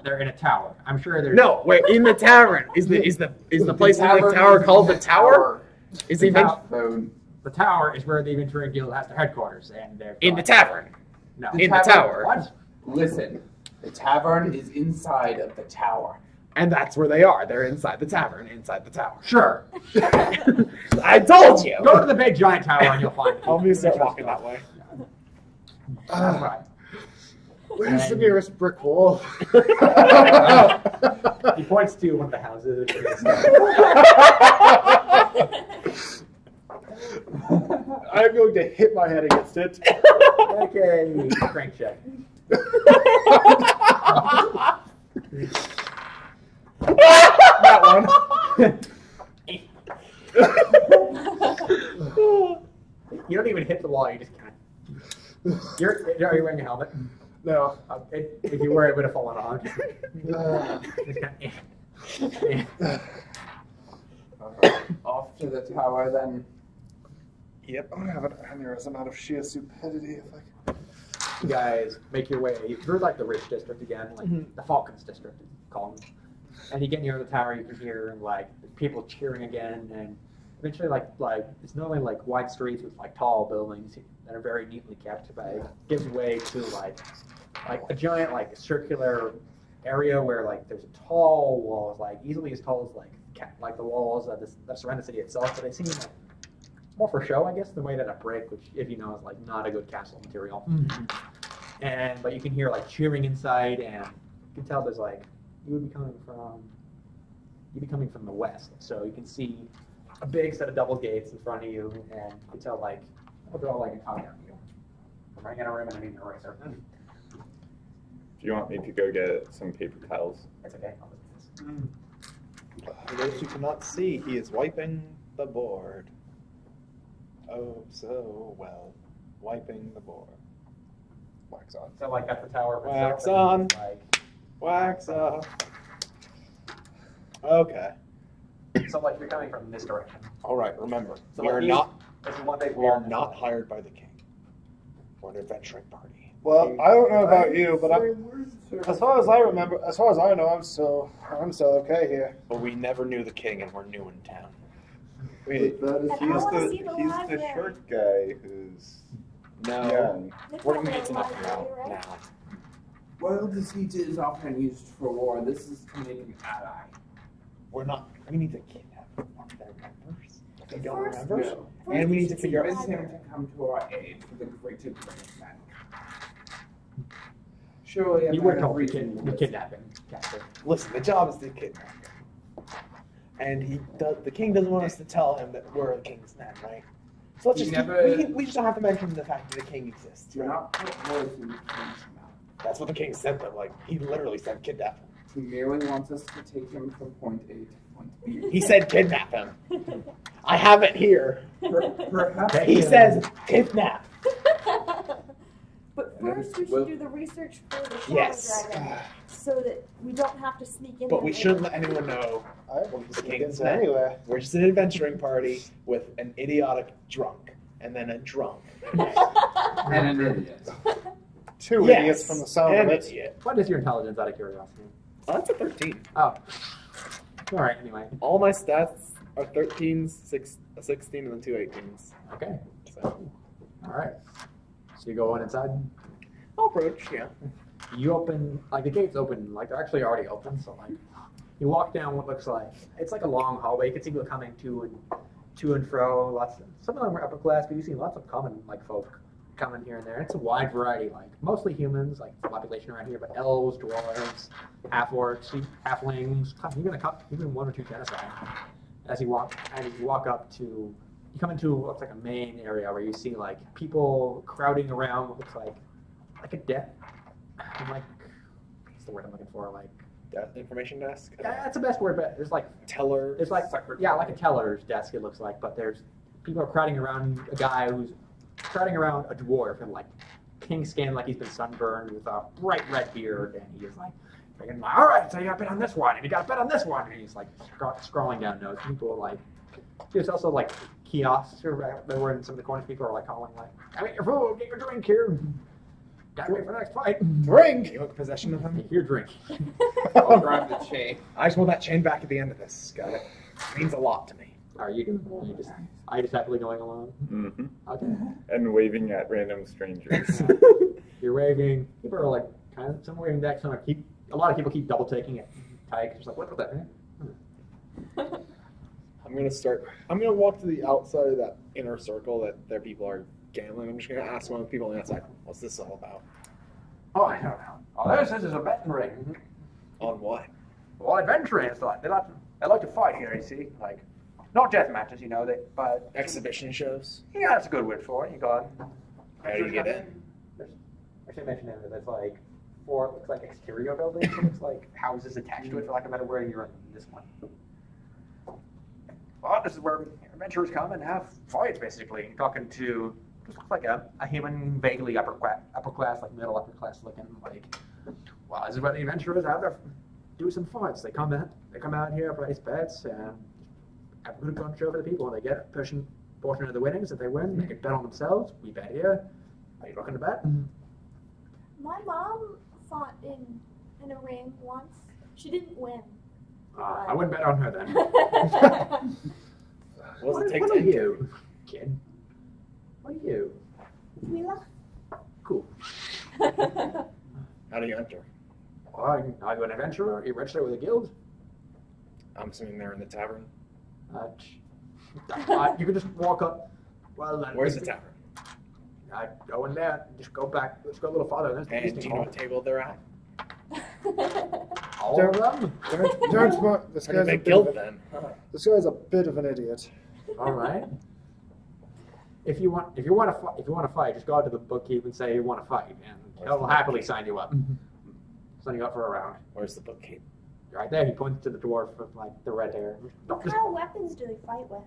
They're in a tower. I'm sure there's. No, wait, in the tavern. Is the place in the tower called the tower? Is the The tower is where the Adventuring Guild has their headquarters, and they're in the tavern? No, in the tower. What? Listen, the tavern is inside of the tower. And that's where they are. They're inside the tavern, inside the tower. Sure. I told you. Go to the big giant tower and you'll find it. I'll be start walking that way. Right. Where's the nearest brick wall? He points to one of the houses. I'm going to hit my head against it. Okay, crank check. That one. You don't even hit the wall. You just kind of. Are you wearing a helmet? No. If you were, it would have fallen off. Off to the tower then. Yep. I have an aneurysm out of sheer stupidity. If I can. You guys make your way through like the rich district again, like the Falcons district, call them. And you get near the tower, you can hear like people cheering again, and eventually like it's normally like wide streets with like tall buildings that are very neatly kept, but it gives way to like a giant like circular area where like there's tall walls, like easily as tall as like the walls that surround the city itself, but they seem like more for show, I guess, than way that a brick, which if you know is like not a good castle material. But you can hear like cheering inside, and you can tell there's like you'd be coming from the west, so you can see a big set of double gates in front of you, and you can tell like they're all like a top-down view. I'm running out of room and I need an eraser. Do you want me to go get some paper towels? It's okay. I'll do this. For those who cannot see, he is wiping the board. Oh, so well. Wiping the board. Wax on. So like at the tower. Wax itself, on. and, like, Wax off. Okay. so like you're coming from this direction. All right. Remember, So we are like not. This is one big We are wall. not hired by the king. We're an adventuring party. Well, I don't know about you, but as far as I remember, as far as I know, I'm still okay here. But we never knew the king, and we're new in town. Wait, And I wanna see the he's the library. short guy who's No. young. We're gonna get to know him now. Well, deceit is often used for war. This is to make an ally. We're not. We need to kidnap one of their members. They don't First- remember. No. And we need to figure out. Convince him to come to our aid for the greater good of mankind. Surely, a You were man of told reason to will kidnap him, Casper. Listen, the job is to kidnap him. And the king doesn't want us to tell him that we're the king's men, right? So let's just we just don't have to mention the fact that the king exists. Do Right? not put words in the king's mouth. That's what the king said, though. Like he literally said, kidnap him. He merely wants us to take him from point A to point B. He said, kidnap him. I have it here. Perhaps He says, kidnap. But first, we should do the research for the shadow Yes. dragon, so that we don't have to sneak in. But there we later. shouldn't let anyone know. I won't The sneak king's into men. anywhere. We're just an adventuring party with an idiotic drunk, and then a drunk. and an idiot. Two Yes, idiots from the sound and of an it. idiot. What is your intelligence out of curiosity? Oh, that's a 13. Oh. Alright, anyway. All my stats are 13s, 16, and then 2 18s. Okay. So Alright. So you go on inside. I'll approach, yeah. You open, like the gates open, like they're actually already open, so like you walk down what looks like, it's like a long hallway. You can see people coming to and fro. Some of them are upper class, but you see lots of common like folk coming here and there. It's a wide variety, like mostly humans, like the population around here, but elves, dwarves, half-orcs, halflings, even one or two genocide. As you walk up to, you come into what looks like a main area where you see like people crowding around what looks like a death. Like, what's the word I'm looking for? Like, Death information desk. yeah, that's the best word, but there's like Teller. like a teller's desk. It looks like, but there's people are crowding around a guy who's crowding around a dwarf in like pink skin, like he's been sunburned with a bright red beard, and he's like, all right, so you got a bet on this one, and you got a bet on this one, and he's like scrolling down notes. People are like, there's also like kiosks or they were in some of the corners. People are like calling like, "I mean, your food, get your drink here. Gotta wait for the next fight." Drink. You took possession of him. Take your drink. I'll grab the chain. I just want that chain back at the end of this. Got it. Means a lot to me. Are you just happily going along? Mm-hmm. Okay. And waving at random strangers. You're waving. People are like some waving back. Some are a lot of people keep double taking it. Tyke just like, what was that, man? I'm gonna walk to the outside of that inner circle that their people are gambling. I'm just gonna ask one of the people on the outside, what's this all about? Oh, I don't know. Oh, this is a betting ring. On what? Well, adventurers like they like to fight here. You see, like not death matches, but Exhibition shows? yeah, that's a good word for it. You got. How do you get in? Actually, mentioned it. There's like four. Looks like exterior buildings. It looks like houses attached to it, for lack of a better word. You're in this one. Well, this is where adventurers come and have fights, basically. You're talking to just looks like a human, vaguely upper class, like middle upper class looking. Like, well, this is where the adventurers have their do some fights. They come out here, place bets, and have a good punch over the people. They get a portion of the winnings. If they win, they can bet on themselves. We bet here. Are you looking to bet? My mom fought in a ring once. She didn't win. I wouldn't bet on her then. What does it take what to are you, kid? What are you? Mila? Cool. How do you enter? Well, are you an adventurer? Are you registered with a guild? I'm assuming they're in the tavern. You can just walk up. Well, Where's the tavern? Go in there. Just go back. Let's go a little farther. There's the And do you know what table they're at? all of them? This How do you guy's a make bit of guild a- then? This guy's a bit of an idiot. All right. If you want to fight, just go out to the bookkeep and say you want to fight, and he'll happily sign you up. Sign you up for a round. Where's the bookkeep? Right there, he points to the dwarf with like the red hair. What Just kind of weapons do they fight with?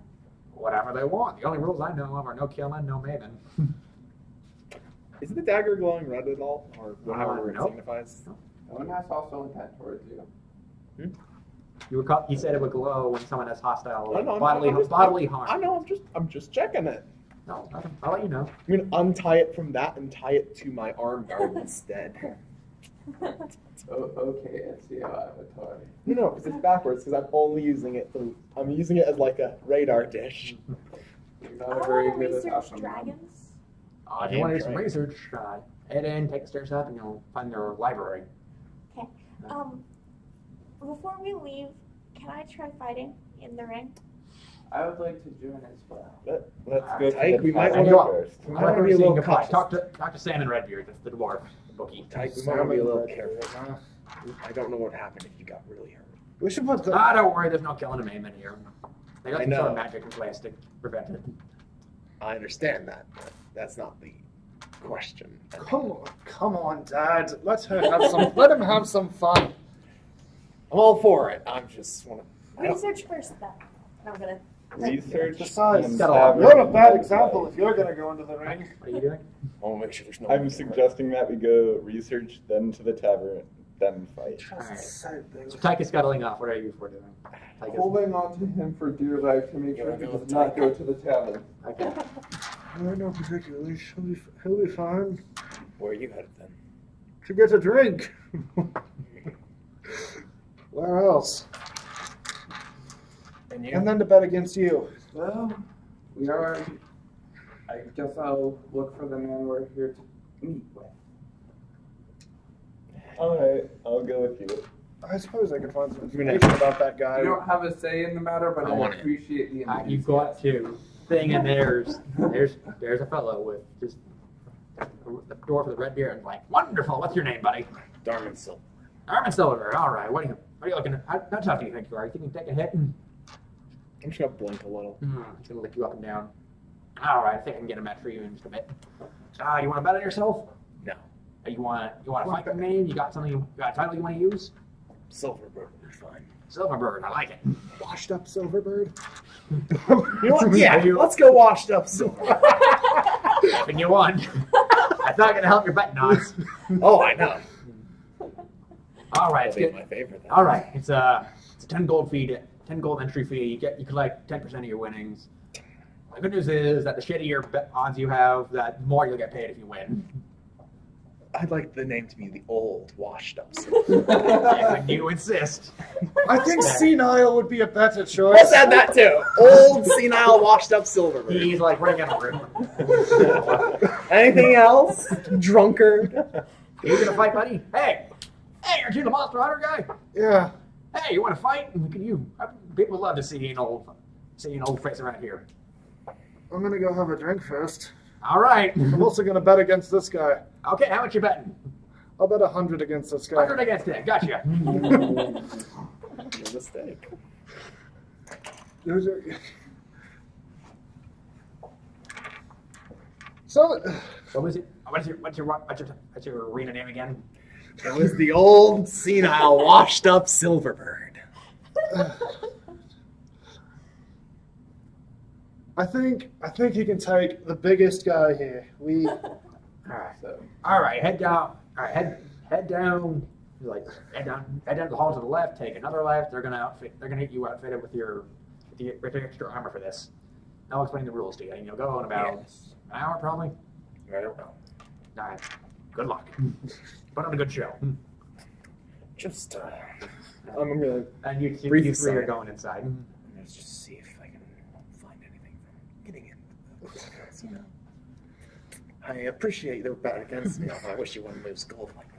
whatever they want. The only rules I know of are no killing, no maiming. Is the dagger glowing red at all? Or however it nope. signifies? No one has hostile intent towards you. He said it would glow when someone has hostile bodily harm. I know, I'm just checking it. No, I'll let you know. I'm gonna untie it from that and tie it to my arm guard instead. Okay, I see how I would talk. No, because it's backwards. Because I'm only using it. I'm using it as like a radar dish. Not I a very want to good research assumption. dragons. If you want to do some research, head in, take the stairs up, and you'll find their library. Okay. Before we leave, can I try fighting in the ring? I would like to join as well. Let's go Tyke, to we the might tavern wanna- first. we I might don't want to be a little cautious. Talk to Sam and Redbeard. That's the dwarf, the bookie. Tyke, we might want to be a little careful. I don't know what would happen if you got really hurt. We should put the. Don't worry. There's no killing a maiming here. They got I some sort of know. magic in place to prevent it. I understand that, but that's not the question. Come on, Dad. Let him have some fun. I'm all for it. I'm just want to. Research first, then. And I'm gonna. Research. Besides, and Got a- you're a tavern. bad example if you're gonna go into the ring. What are you doing? I want to make sure there's no. I'm suggesting that we go research, then to the tavern, then fight. Alright. So Tyke is scuttling off. What are you for doing? Tyke is- Holding on to him for dear life to make sure he does not go to the tavern. Okay. No, particularly. He'll be fine. Where are you headed then? To get a drink. Where else? And you? And then to bet against you. Well, we are. I guess I'll look for the man we're here to meet with. Alright, I'll go with you. I suppose I could find some information about that guy. I don't have a say in the matter, but I I want it. appreciate the enthusiasm. You've got to thing, and there's a fellow with just the dwarf with the red beard, and like, wonderful. What's your name, buddy? Darman Silver. Armin Silver. All right. What are you looking at? How tough do you think you are? You think you can take a hit? I'm just gonna blink a little. He's gonna lick you up and down. All right. I think I can get a match for you in just a bit. You want to bet on yourself? No. You want to fight with me? You got something? You got a title you want to use? Silverbird will be fine. Silverbird. I like it. Washed up Silverbird. You know what? Yeah, let's go washed up Silver. And you won. That's not gonna help your betting odds. Oh, I know. All right. That'll It's be good. my favorite. Then. All right. It's a 10 gold fee. 10 gold entry fee. You collect 10% of your winnings. The good news is that the shittier odds you have, that the more you'll get paid if you win. I'd like the name to be the old, washed up. When you insist. I think senile would be a better choice. Let's add that too. Old, senile, washed up Silverbird. He's like running out of room. Anything else? Drunkard. You gonna fight, buddy? Hey, aren't you the Monster Hunter guy? Yeah. Hey, you want to fight? Look at you. People love to see an old face around here. I'm gonna go have a drink first. All right. I'm also gonna bet against this guy. Okay, how much you betting? I'll bet 100 against this guy. 100 against it. Gotcha. Your mistake. So, What was it? What's your arena name again? It was the old, senile, washed up Silverbird. I think he can take the biggest guy here. All right. Head down. All right, head down. Like head down the hall to the left. Take another left. They're gonna get you outfitted with your extra armor for this. I'll explain the rules to you. And you'll go in about an hour, probably. I don't know. All right. Good luck. Put on a good show. Just, I'm gonna And you brief three are aside. going inside. Let's just see if I can find anything from getting in. You know, I appreciate they're bad against me. I wish you wouldn't lose gold like that.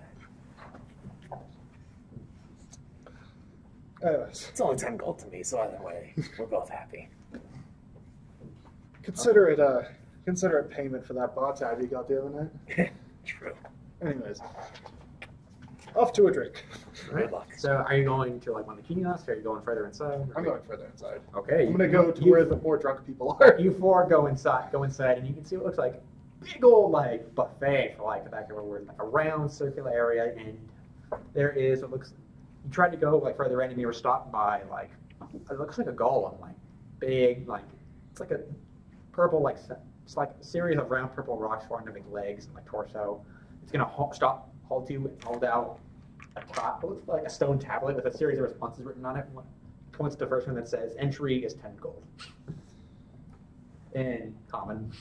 Anyways, It's only 10 gold to me, so either way, we're both happy. consider it payment for that bar tab you got the other night. True. Anyways, off to a drink. All right. Good luck. So are you going to like one of the kiosks? Or are you going further inside? I'm going further inside. Okay. I'm gonna go to where the more drunk people are. You four go inside, and you can see what looks like a big old like buffet for like the back of a word, like a round circular area, and there is what looks. You tried to go like further in, and you were stopped by like it looks like a golem, like big, like it's like a purple, like it's like a series of round purple rocks formed of legs and like torso. It's gonna hold you, and hold out a top. It looks like a stone tablet with a series of responses written on it. One points to the first one that says entry is 10 gold. In common.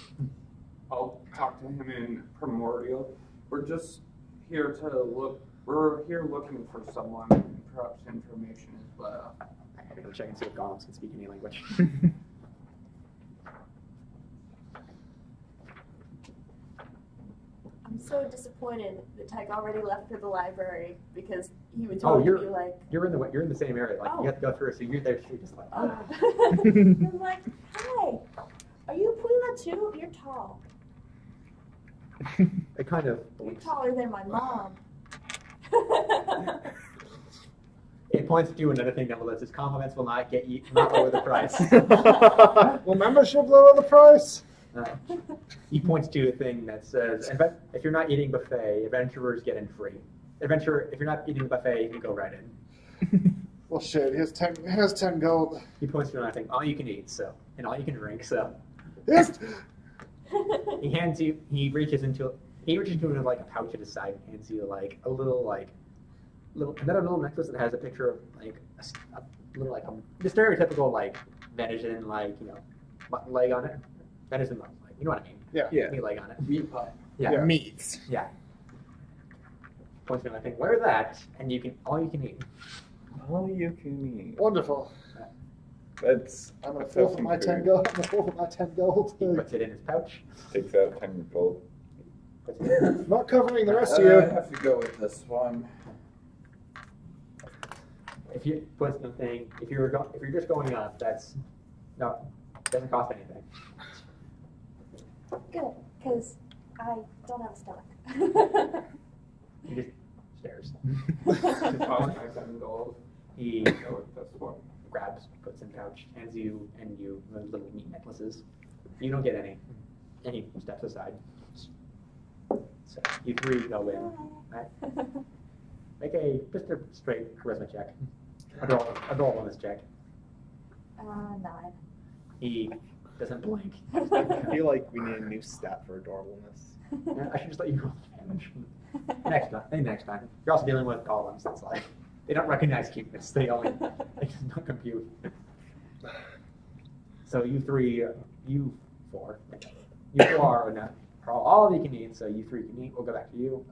I'll talk to him in primordial. We're just here to look. We're here looking for someone. Perhaps information as well. I gotta go check and see if golems can speak any language. I'm so disappointed that Tyke already left for the library because he would Oh, totally be like, you're in the same area. Like Oh. you have to go through, so you're there. So you're just like, I'm like, hi, are you Puna too? You're tall. it kind of You're blinks. taller than my mom. It points to another thing that says compliments will not lower the price. Will membership lower the price? He points to a thing that says, if you're not eating buffet, adventurers get in free. If you're not eating the buffet, you can go right in. Well, shit. Here's 10 gold. He points to another thing, all you can eat, and all you can drink, Yes. He reaches into like a pouch at his side and hands you like a little necklace that has a picture of like a little like the stereotypical like venison mutton leg on it. Venison mutton leg, you know what I mean? Yeah. Meat leg on it. Meat pie. Yeah. Meats. Yeah. Points to me, I think, wear that, and all you can eat. All you can eat. Wonderful. That's I'm gonna forfeit my 10 gold. I'm gonna forfeit my 10 gold. He puts it in his pouch. Takes out 10 gold. Puts it in. Not covering the rest of I you. have to go with this one. If you puts the thing, if you're just going up, doesn't cost anything. Good, because I don't have a stomach. He just stares. Cost my 7 gold. He Go with this one. grabs, puts in pouch, hands you the little meat necklaces. You don't get any. And he steps aside. So you three go in. Right? Make just a straight charisma check. A roll on this check. 9. He doesn't blink. I feel like we need a new stat for adorableness. Yeah, I should just let you roll the damage. Next time. You're also dealing with golems. That's like they don't recognize cuteness. They just don't compute. So you four are all of you can eat. So you three can eat. We'll go back to you.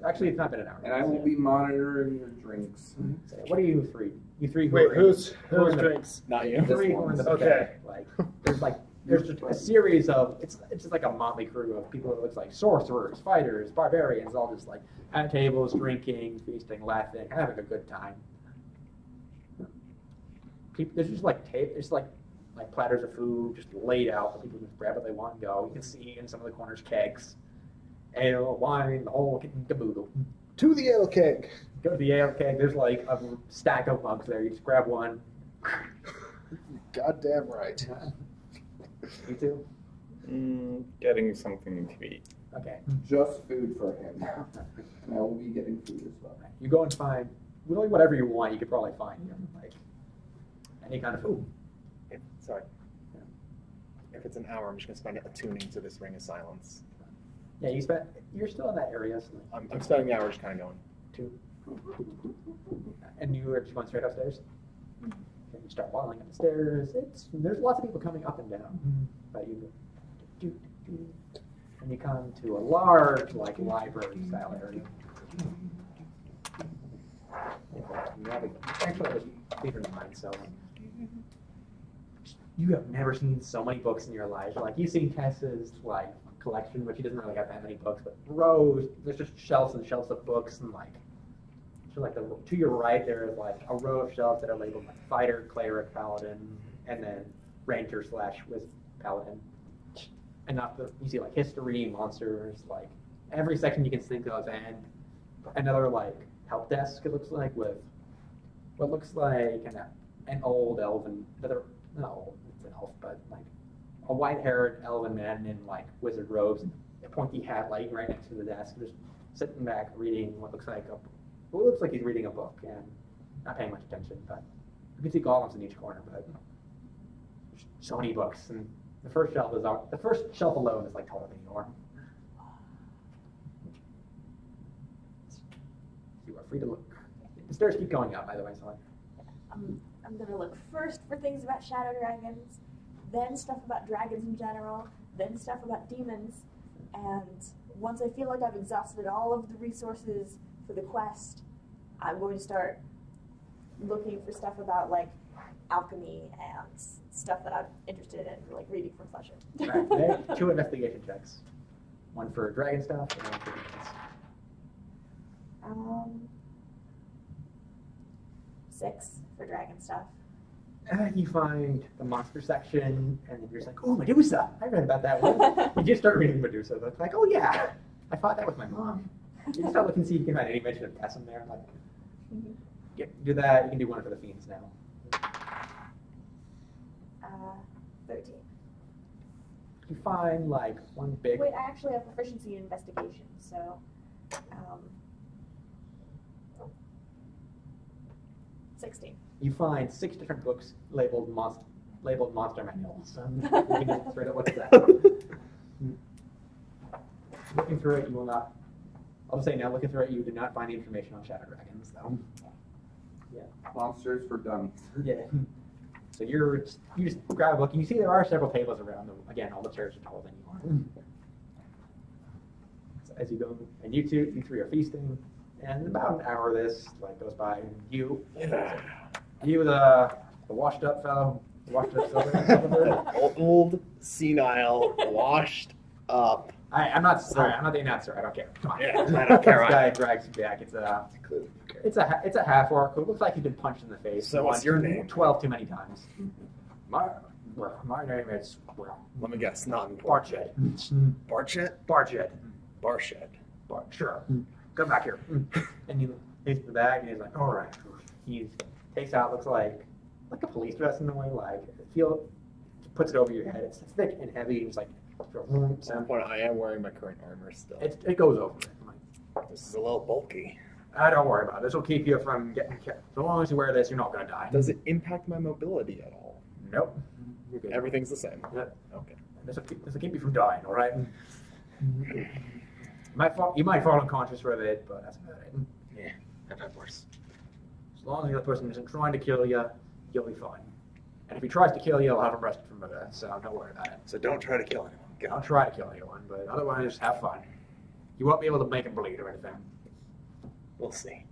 Actually, it's not been an hour. And I will be monitoring your drinks. So what are you three? You three. Wait, who's drinks? Not you. You three who are in the Okay. There's just a series of it's just like a motley crew of people that looks like sorcerers, fighters, barbarians, all just like at tables, drinking, feasting, laughing, having a good time. There's just like platters of food just laid out for people to just grab what they want and go. You can see in some of the corners kegs, ale, wine, the whole kit and caboodle. To the ale keg. Go to the ale keg. There's like a stack of mugs there. You just grab one. Goddamn right. You too? Getting something to eat. Okay. Just food for him. And I will be getting food as well. You go and find really whatever you want. You could probably find here, like any kind of food. Sorry. If it's an hour, I'm just gonna spend it attuning to this ring of silence. Yeah, you're still in that area. So I'm spending the hour just kind of going. 2. And you are just going straight upstairs. And you start waddling up the stairs. There's lots of people coming up and down. But and you come to a large, like library-style area. You have actually theater in mind, so you have never seen so many books in your life. Like you've seen Tessa's collection, but she doesn't really have that many books. But rows, there's just shelves and shelves of books, and so to your right there is like a row of shelves that are labeled like fighter, cleric, paladin, and then ranger / with paladin. And you see like history, monsters, like every section you can think of, and another help desk. It looks like with what looks like an old elven, not old, it's an elf, but like a white-haired elven man in wizard robes and a pointy hat, right next to the desk, just sitting back reading what looks like he's reading a book and not paying much attention. But you can see golems in each corner, but there's so many books, and the first shelf alone is taller than you are. You are free to look. The stairs keep going up, by the way, so I'm gonna look first for things about shadow dragons, then stuff about dragons in general, then stuff about demons, and once I feel like I've exhausted all of the resources for the quest, I'm going to start looking for stuff about alchemy and stuff that I'm interested in, reading from Fletcher. Right. 2 investigation checks. One for dragon stuff and one for demons. 6 for dragon stuff. You find the monster section, and then you're just like, oh, Medusa! I read about that one. You just start reading Medusa. It's like, oh yeah, I fought that with my mom. You just start looking to see if you can find any mention of Tess in there. Do that. You can do one for the fiends now. 13. You find one big. Wait, I actually have proficiency in investigation, so 16. You find 6 different books labeled monster manuals. You can just straight up look at that. Looking through it, you will not. I'll just say now, looking through it, you do not find the information on shadow dragons, though. Yeah. Monsters for dummies. Yeah. So you just grab a book, and you see there are several tables around them. Again, all the chairs are taller than you are. So as you go, and you 3 are feasting, and about an hour of this goes by, and you the washed up fellow, washed up silver. Old, senile, washed up. I'm not the announcer. I don't care. Come on. Yeah, I don't care. This guy drags you back. It's a half orc who looks like he's been punched in the face. So what's your name? 12 too many times. My name is Let me guess. Not Barchet. Barchet. Barchet. Barshed. Sure. Come back here. And he takes the bag and he's like, all right. He takes out, looks like a police dress in a way, puts it over your head. It's thick and heavy. And he's like, at some point, I am wearing my current armor still. It goes over it. This is a little bulky. Don't worry about it. This will keep you from getting killed. So long as you wear this, you're not going to die. Does it impact my mobility at all? Nope. You're good. Everything's the same. Yep. Okay. This will keep you from dying, all right? You might fall unconscious for a bit, but that's about it. Yeah, I've had worse. As long as the other person isn't trying to kill you, you'll be fine. And if he tries to kill you, I'll have him arrested for murder, so don't worry about it. So don't try to kill anyone. I'll try to kill anyone, but otherwise, have fun. You won't be able to make him bleed or anything. We'll see.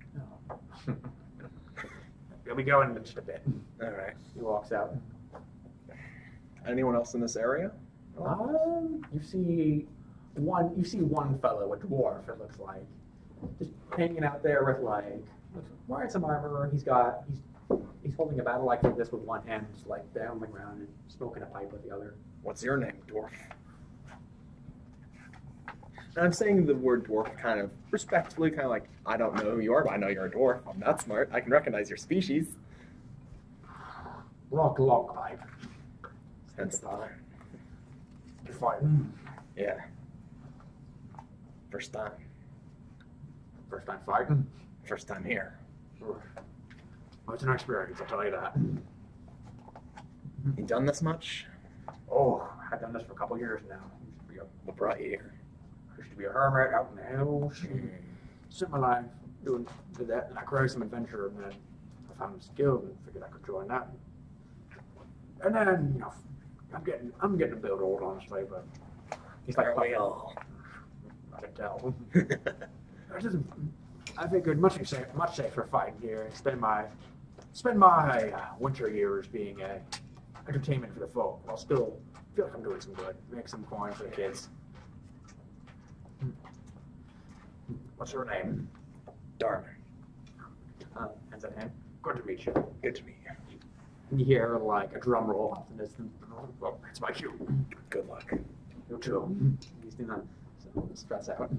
He'll be going in just a bit. All right. He walks out. Anyone else in this area? You see one fellow, a dwarf, it looks like, just hanging out there with like wearing some armor. He's holding a battle like this with one hand, just like dabbling around and smoking a pipe with the other. What's your name, dwarf? And I'm saying the word dwarf kind of respectfully, kind of like, I don't know who you are, but I know you're a dwarf. I'm not smart. I can recognize your species. Rock log pipe. Hence the name. You're fighting. Yeah. First time. First time fighting. First time here. Well, it's an experience, I'll tell you that. You done this much? Oh, I've done this for a couple years now. What brought you here? Used to be a hermit out in the hills. Spent my life did that, and I created some adventure, and then I found a skill and figured I could join that. And then, you know, I'm getting a bit old, honestly, but he's like, we all? I can tell. I figured much safer fighting here and spend my winter years being a entertainment for the folk, while still feel like I'm doing some good, make some coin for the kids. What's your name? Darman. Hands on hand. Good to meet you. Good to meet you. And you hear like a drum roll off in the distance. Well, it's my cue. Good luck. You too. He's doing that. So stress out.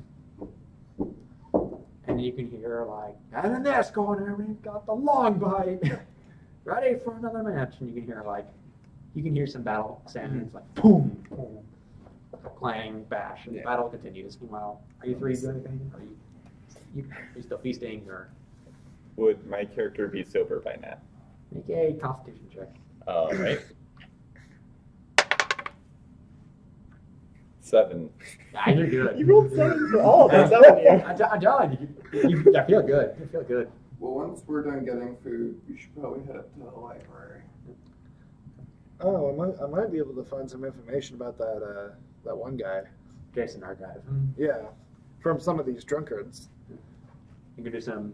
And you can hear like, and in this corner we've got the long bite. Ready for another match. And you can hear some battle sounds like boom, boom, clang, bash, and the battle continues. Meanwhile, are you three doing anything? Are you still feasting or? Would my character be sober by now? Make a constitution check. All right. 7. Yeah, you're good. You rolled 7 for all of us, haven't you? I'm telling you. I feel good. I feel good. Well, once we're done getting food, we should probably head up to the library. Oh, I might be able to find some information about that one guy. Jason Archive. Yeah, from some of these drunkards. You can do some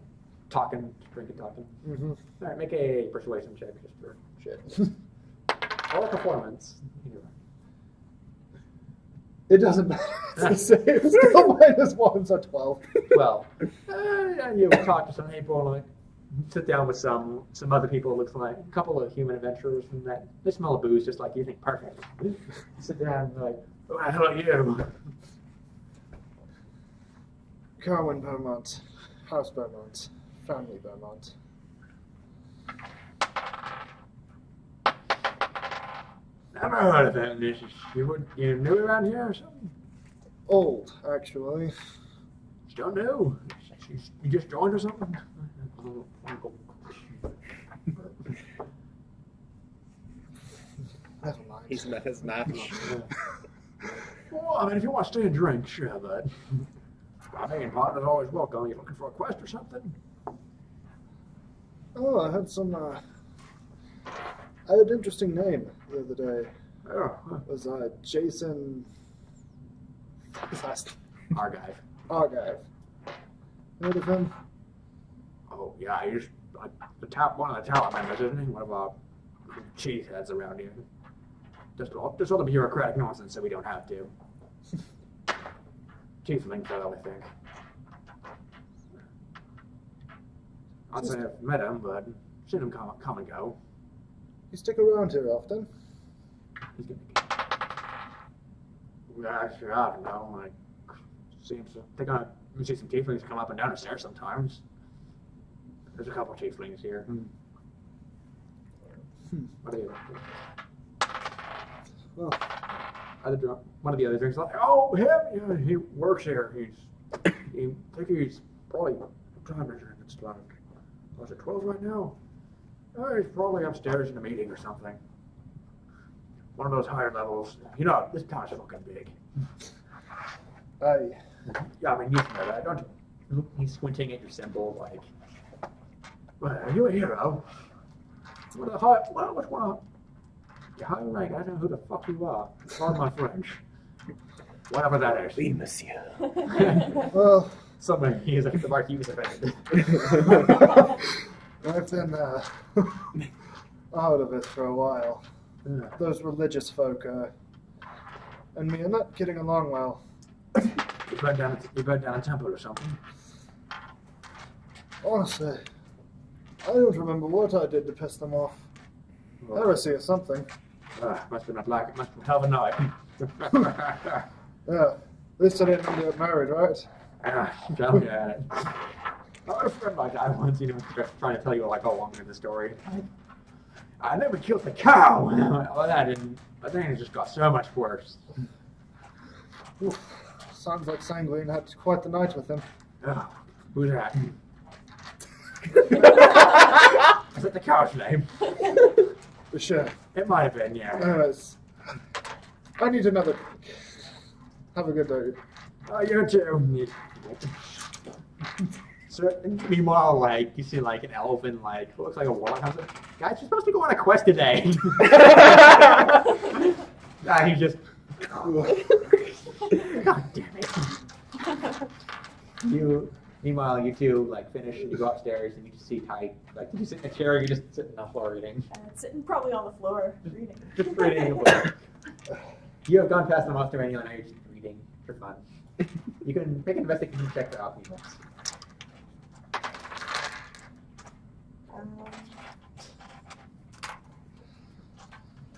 talking, drinking, talking. Mm-hmm. All right, make a persuasion check just for Shit. or performance. It doesn't matter. It's the same. Still -1, so 12. Well, you talk to some people, like sit down with some other people. It looks like a couple of human adventurers, and that they smell of booze just like you. Think perfect. Sit down and like, who the hell are you? Carwin Beaumont, House Beaumont, Family Beaumont. Never heard of it. You new around here or something? Old, actually. Still new. You just joined or something? Never mind. He's met his match. Well, I mean, if you want to stay and drink, sure, but I mean, partner's always welcome. You looking for a quest or something? Oh, I had some. I had an interesting name the other day. Oh, It was Jason. His last Argive. Argive. Heard of him? Oh, yeah, he's one of the talent members, isn't he? One of our cheese heads around here. Just all the bureaucratic nonsense so we don't have to. Tiefling fellow, I think. I'd say I've met him, but seen him come and go. You stick around here often? He's gonna be... Yeah, actually, I don't know. Like, seems to... We see some tieflings come up and down the stairs sometimes. There's a couple tieflings here. What are you up to? Well, One of the other drinks like, oh, him? Yeah, he works here. I think he's probably... I'm trying to drink. It's like... Was it 12 right now? Oh, he's probably upstairs in a meeting or something. One of those higher levels. You know, this town's fucking big. Yeah, I mean, you know that. Don't you? He's squinting at your symbol, like, well, are you a hero? What's going on? You're right, I don't know who the fuck you are. Pardon my French. Whatever that is. Oui, monsieur. Well, Someone, he is like the Marquis was offended. I've been out of it for a while. Those religious folk and me are not getting along well. You burned down a temple or something? Honestly, I don't remember what I did to piss them off. Heresy or something. Must be not like it. Must be tough night. Yeah, at least I didn't get married, right? Tell me about it. I had a friend like that once, trying to tell you like how long in the story. I never killed the cow. Well, that didn't. But then it just got so much worse. Oof, sounds like Sanguine had quite the night with him. Oh, who's that? Is that the cow's name? For sure. It might have been, yeah. Anyways, I need another drink. Have a good day. Oh, you too. So, meanwhile, like, you see, like, an elf in, like, what looks like a warlock comes up. Guys, you're supposed to go on a quest today. He just... God damn it. Meanwhile, you two, like, finish and you go upstairs and you just see Ty, like, you sit in a chair and you just sit on the floor reading. Sitting probably on the floor reading. Just reading a book. You have gone past the monster manual and now you're just reading for fun. You can make an investigation check for alchemy books.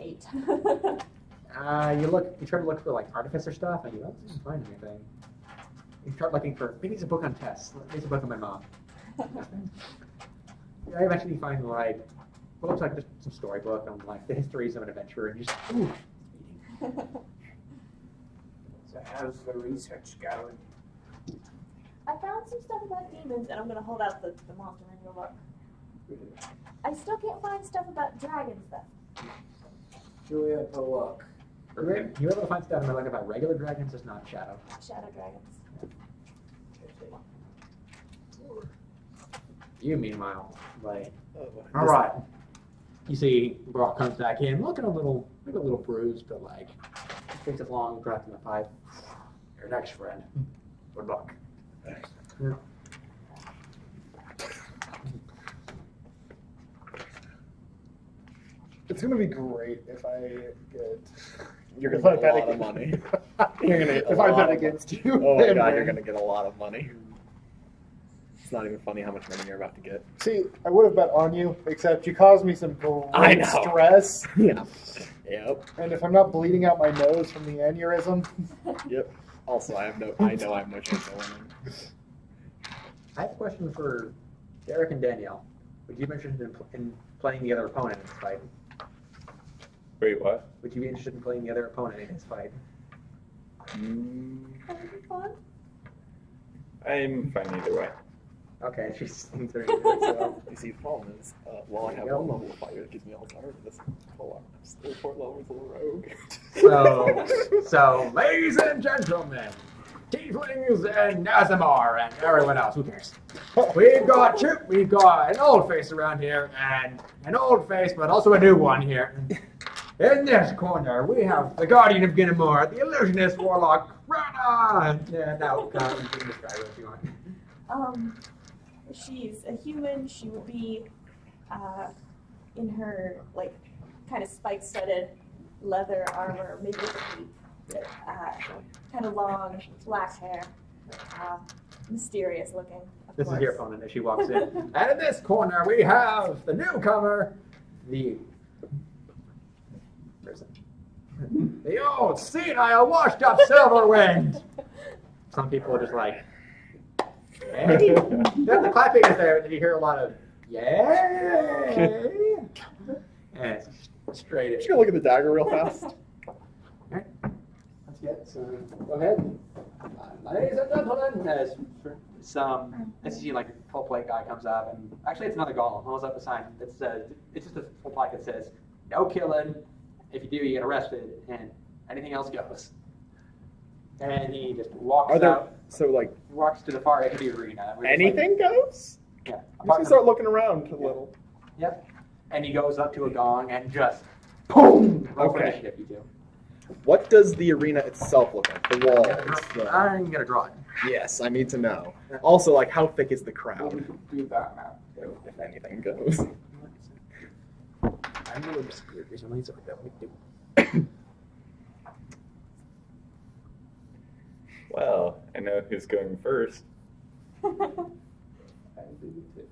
8. You try to look for like artificer stuff, and you don't find anything. You start looking for maybe it's a book on tests. Maybe it's a book on my mom. Yeah, eventually you find like what looks like just some storybook on like the histories of an adventurer, and just reading. So how's the research going? I found some stuff about demons, and I'm going to hold out the monster manual book. I still can't find stuff about dragons, though. Julia, have a look. You were able to find stuff like about regular dragons, just not shadow. Shadow dragons. You, meanwhile, like, all right. You see, Brock comes back in, looking a little bruised, but like, takes a long breath in the pipe. Your next friend. Good luck. Yeah. It's gonna be great if I get. You're if gonna I get a bet lot of against- money. You're gonna get a if I lot bet of against money. you. Oh my and god, win. you're gonna get a lot of money. It's not even funny how much money you're about to get. See, I would have bet on you, except you caused me some I great know. stress. Yeah. Yep. And if I'm not bleeding out my nose from the aneurysm, Yep. Also, I know I have no chance of winning. I have a question for Derek and Danielle. Would you be interested in playing the other opponent in this fight? Wait, what? Would you be interested in playing the other opponent in this fight? That would be fun. I'm fine either way. Okay, she's in 30 minutes, so. You see, the problem is, while I have one level of fire that gives me all power, this whole arm, I'm still 4 levels of rogue. So, ladies and gentlemen, Tieflings and Nazimar and everyone else, who cares? We've got an old face around here, and an old face, but also a new one here. In this corner, we have the Guardian of Ginamor, the Illusionist Warlock, Rana! Yeah, now, you can describe her if you want. She's a human. She would be in her, like, kind of spike-studded leather armor, maybe with a cape. Kind of long, black hair. Mysterious looking, of This course. is your opponent as she walks in. And in this corner, we have the newcomer, the old senile, washed-up Silverwind. Some people are just like, hey. The clapping is there, and you hear a lot of, yay. And it's straight Just gonna look at the dagger real fast. Alright, let's get some. Go ahead. Ladies and gentlemen, as you see, like a full plate guy comes up, and actually it's another golem. Holds up a sign that says, it's just a full plaque that says, no killing. If you do, you get arrested, and anything else goes. And he just walks out. So like Walks to the far edge of the arena. anything goes? Yeah. I'm just gonna start looking around a little. Yep. And he goes up to a gong and just Boom! Roll for Okay. initiative, you two. What does the arena itself look like? The walls. I'm gonna draw it. Yes, I need to know. Also, like, how thick is the Well, we crowd? could do that now. Too. If anything goes. I'm really obscure recently, so that we do. Well, I know who's going first. I do too.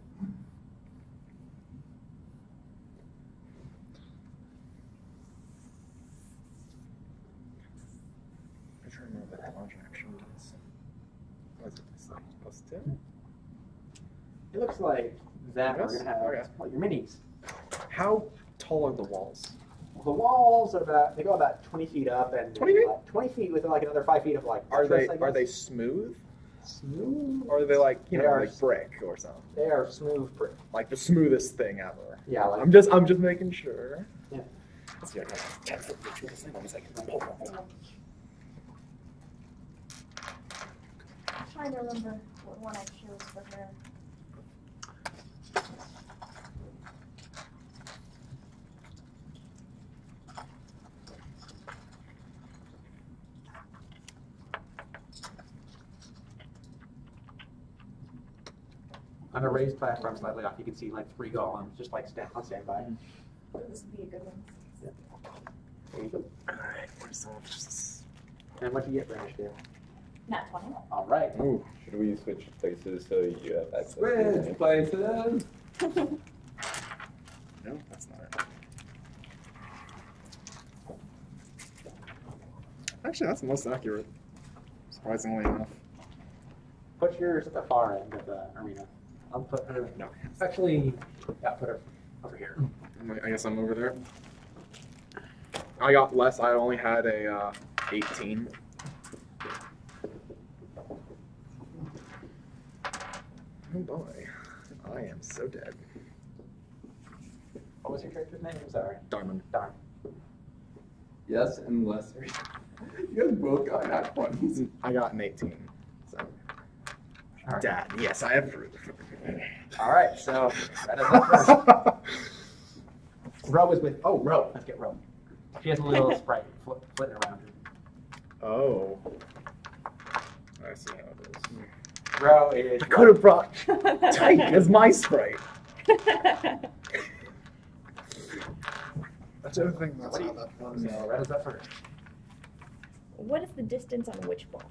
I'm trying to remember what that launch action does. What is it? Plus 2? It looks like that we're gonna have Okay. like your minis. How tall are the walls? Well, the walls are they go about 20 feet up, and 20 feet? Like 20 feet with like another 5 feet of like. Are buttress, I they guess. smooth? Smooth? Or are they like, They are like brick or something? They are smooth brick. Like the smoothest thing ever. Yeah, like I'm just making sure. Yeah. Let's see, I got 10 foot reach with this thing. I was like, pull one. I'm trying to remember what one I chose for her. on a raised platform slightly off, you can see like 3 golems just like on standby. This would be a good one. There you go. Alright, where's the... And what do you get for initiative? Not 20. All right. Ooh, should we switch places so you have access to Switch it? places. No, that's not it. Actually, that's the most accurate, surprisingly enough. Put yours at the far end of the arena. I'll put her. No. Actually, yeah, put her over here. I guess I'm over there. I got less. I only had a 18. Oh boy, I am so dead. What was your character's name? I'm sorry. Darman. Darn. Yes, and lesser. You guys both got nat 20s. I got an 18. So. All right. Dad, yes, I have fruit. All right. So that is up first. Ro is with. Oh, Ro. Let's get Ro. She has a little sprite flitting around her. Oh. I see how it is. Ro is. I could have brought Tyke as my sprite. I don't think that's What do how you- that works. So Red is up first. What is the distance on which bolt?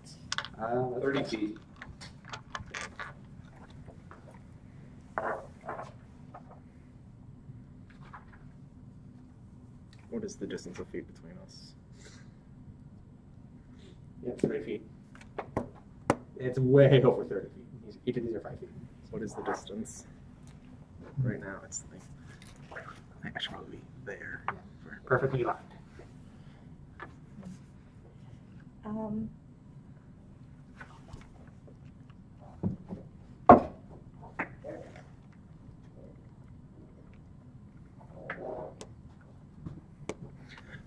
30 feet. What is the distance of feet between us? Yeah, 30 feet. It's way over 30 feet. Each of these are 5 feet. What is the distance? Right now, it's like I should probably be there. Perfectly lined.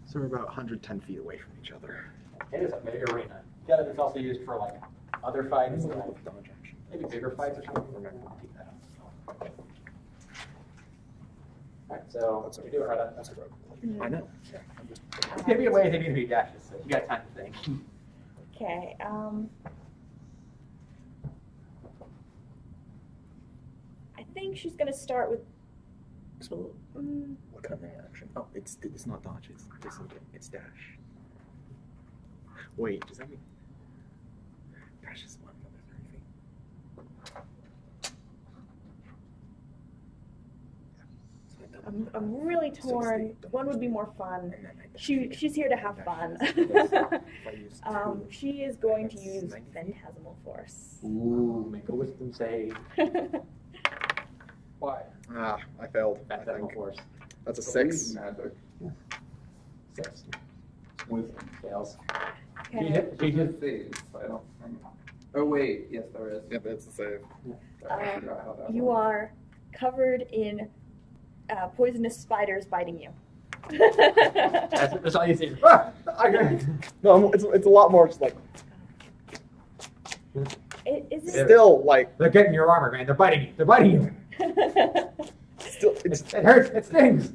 So we're about 110 feet away from each other. It is a big arena. Yeah, it's also used for like other fights, like Dodge action. maybe bigger fights or something. I'll keep that up. Alright, so That's we do it right on. That's a road. I know. It's gonna be a way they need to be dashes, so you got time to think. Okay. I think she's gonna start with. What kind of action? Oh, it's not dodge. It's disengage. It's dash. Wait, does that mean dash is what, another 30 feet? I'm really So torn. it's the- One would be more fun. And then I dash She's here to have dash fun. If I use two, She is going to that's use 90 feet. Phantasmal Force. Ooh, make a wisdom save. Why? Ah, I failed. I Phantasmal think. force. That's a 6. Magic. 6. Wisdom. Fails. Okay. There's no saves, so I don't remember. Oh wait, yes there is. Yep, it's a save. Sorry, I forgot how that You works. are covered in poisonous spiders biting you. That's all you see. Ah, okay. No, it's a lot more just like Is it? still like They're getting your armor, man. They're biting you. They're biting you. still it's It hurts. It stings.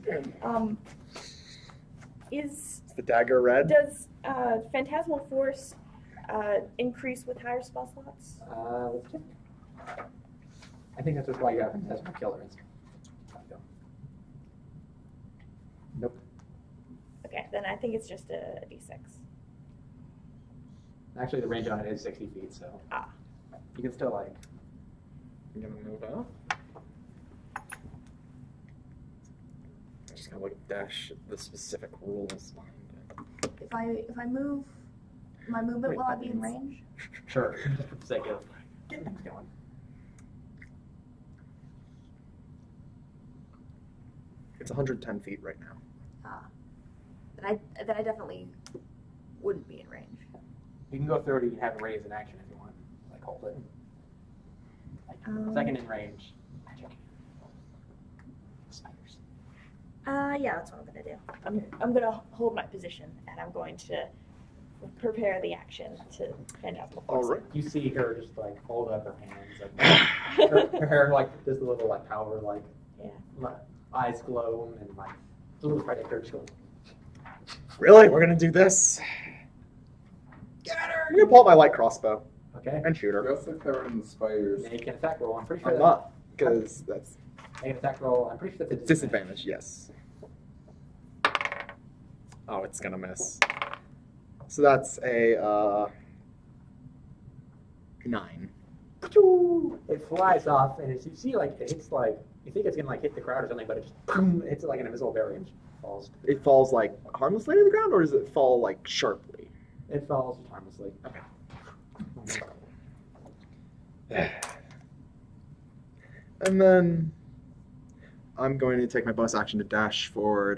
Is the dagger red? Does Phantasmal Force increase with higher spell slots? Let's check. I think that's just why you have Phantasmal Killer. Nope. Okay, then I think it's just a d6. Actually, the range on it is 60 feet, so you can still like. I'm gonna move up. I'm just gonna look at dash the specific rules behind it. If I move my movement, Wait, will I that be in means- range? Sure, just for the sake of getting things going. It's 110 feet right now. Then I definitely wouldn't be in range. You can go 30 and have a raise in action if you want. Like hold it. Like second in range. Magic. Spiders. Yeah, that's what I'm gonna do. I'm gonna hold my position and I'm going to prepare the action to Phantasmal Force. All right. You see her just like hold up her hands, like her hair like this little like powder like eyes glow and like the little predator just going. Really? We're gonna do this? Get her! I'm gonna pull out my light crossbow. Okay. And shoot her. You're also covered in the spiders. Make an attack roll. I'm pretty sure I'm not, because that's make an attack roll. I'm pretty sure that's a disadvantage, yes. Oh, it's gonna miss. So that's a 9. It flies off, and as you see, like it hits like you think it's gonna like hit the crowd or something, but it just boom, hits like an invisible barrier and falls. It falls like harmlessly to the ground, or does it fall like sharply? It falls harmlessly. Okay. And then I'm going to take my bonus action to dash forward.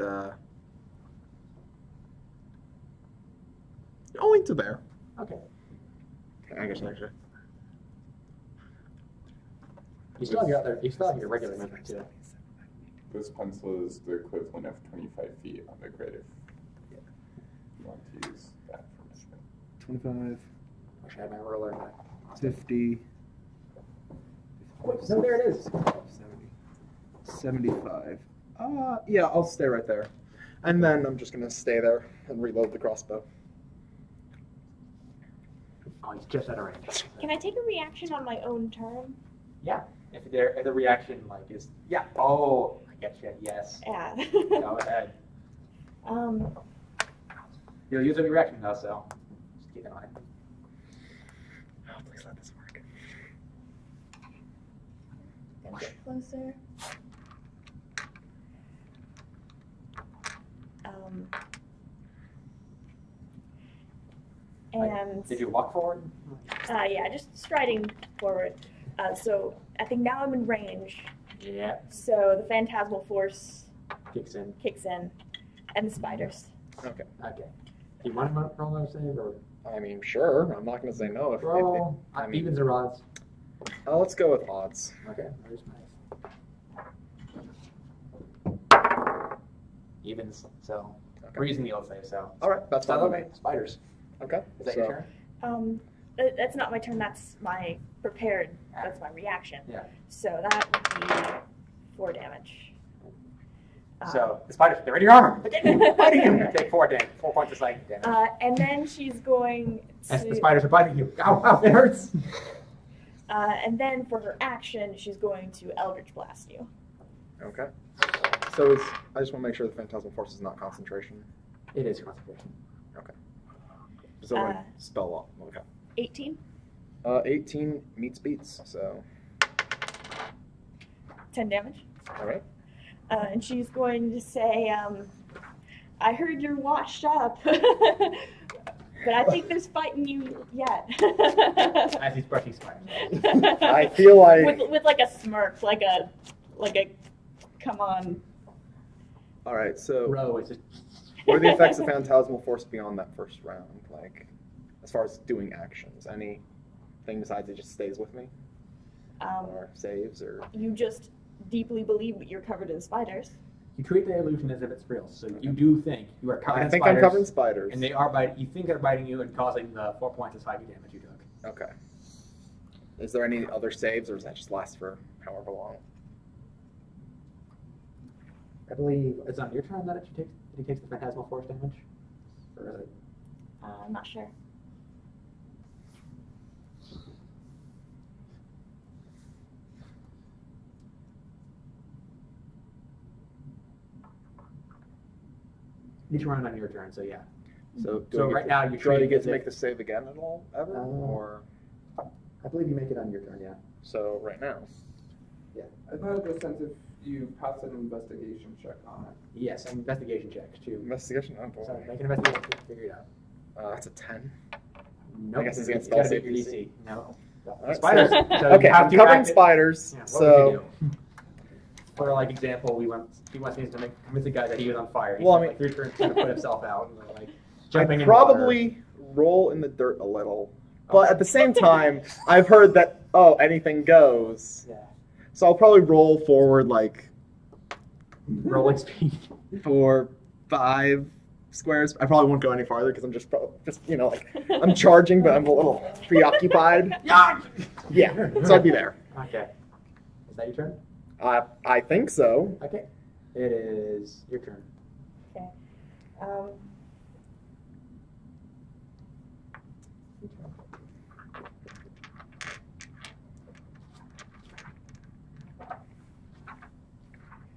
Going to there. Okay. I guess actually. You still have your other. You still have your regular movement too. This pencil is the equivalent of 25 feet on the grid if you want to use that for measurement. 25, Wish I had my ruler. 50, So there it is. 75. Yeah, I'll stay right there. And then I'm just going to stay there and reload the crossbow. Oh, he's just out of range. Can I take a reaction on my own turn? Yeah. If the reaction like is oh I get you, yes. Yeah. Go ahead. You'll use a reaction though, so just keep in mind. Oh, please let this work. Get closer. And Did you walk forward? yeah, just striding forward. So I think now I'm in range. Yeah. So the Phantasmal Force Kicks in. and the spiders. Okay. Okay. Do you want to roll another save or I mean, sure. I'm not going to say no. If roll I mean, evens or odds? let's go with odds. Okay. There's nice. Evens. So we're using the old save. So. All right, that's fine. Okay. Spiders. Okay. Is that your turn? That's not my turn. That's my prepared. That's my reaction. Yeah. So that would be 4 damage. So the spiders, they're in your armor. They're biting you. You take 4 points of psychic damage. And then she's going As the to. spiders are biting you. Ow, ow, it hurts. And then for her action, she's going to Eldritch Blast you. Okay. So I just want to make sure the Phantasmal Force is not concentration. It is concentration. Okay. So spell off. Okay. 18. 18 meets beats. So. 10 damage. All right. And she's going to say, I heard you're washed up, but I think there's fighting you yet. As he's brushing spiders. I feel like. with like a smirk, like a, come on. All right. So. Row is just. What are the effects of Phantasmal Force beyond that first round? Like, as far as doing actions, anything besides it just stays with me, or saves, or You just deeply believe that you're covered in spiders. You treat the illusion as if it's real, so you do think you are covered in I think spiders. I'm covered in spiders. And they are biting. You think they're biting you and causing the 4 points of psychic damage you took. Okay. Is there any other saves, or does that just last for however long? I believe it's on your turn that it takes he takes the phantasmal force damage? Or is it? I'm not sure. Each run on your turn, so yeah. So, So right now you try to treat get it to make the save again at all, ever? Or I believe you make it on your turn, yeah. so right now. I thought it was sense if you pass an investigation check on it. Yes, and investigation checks too. Investigation? Oh boy. So make an investigation check to figure it out. That's a 10. Nope. I guess it's against gotta spell beat your save DC. No. Alright, Spiders. so- So okay, you have I'm to covering act it. spiders. Yeah, what So would you do? For like example, he wants me to convince a guy that he was on fire. He Well, I spent, like 3 turns trying to put himself out, and like jumping I'd in probably roll in the dirt a little. But at the same time, I've heard that, anything goes. Yeah. So I'll probably roll forward like Rolling speed. for 5 squares. I probably won't go any farther because I'm just I'm charging, but I'm a little preoccupied. Yeah. So I'd be there. Okay. Is that your turn? I think so. Okay. It is your turn. Okay.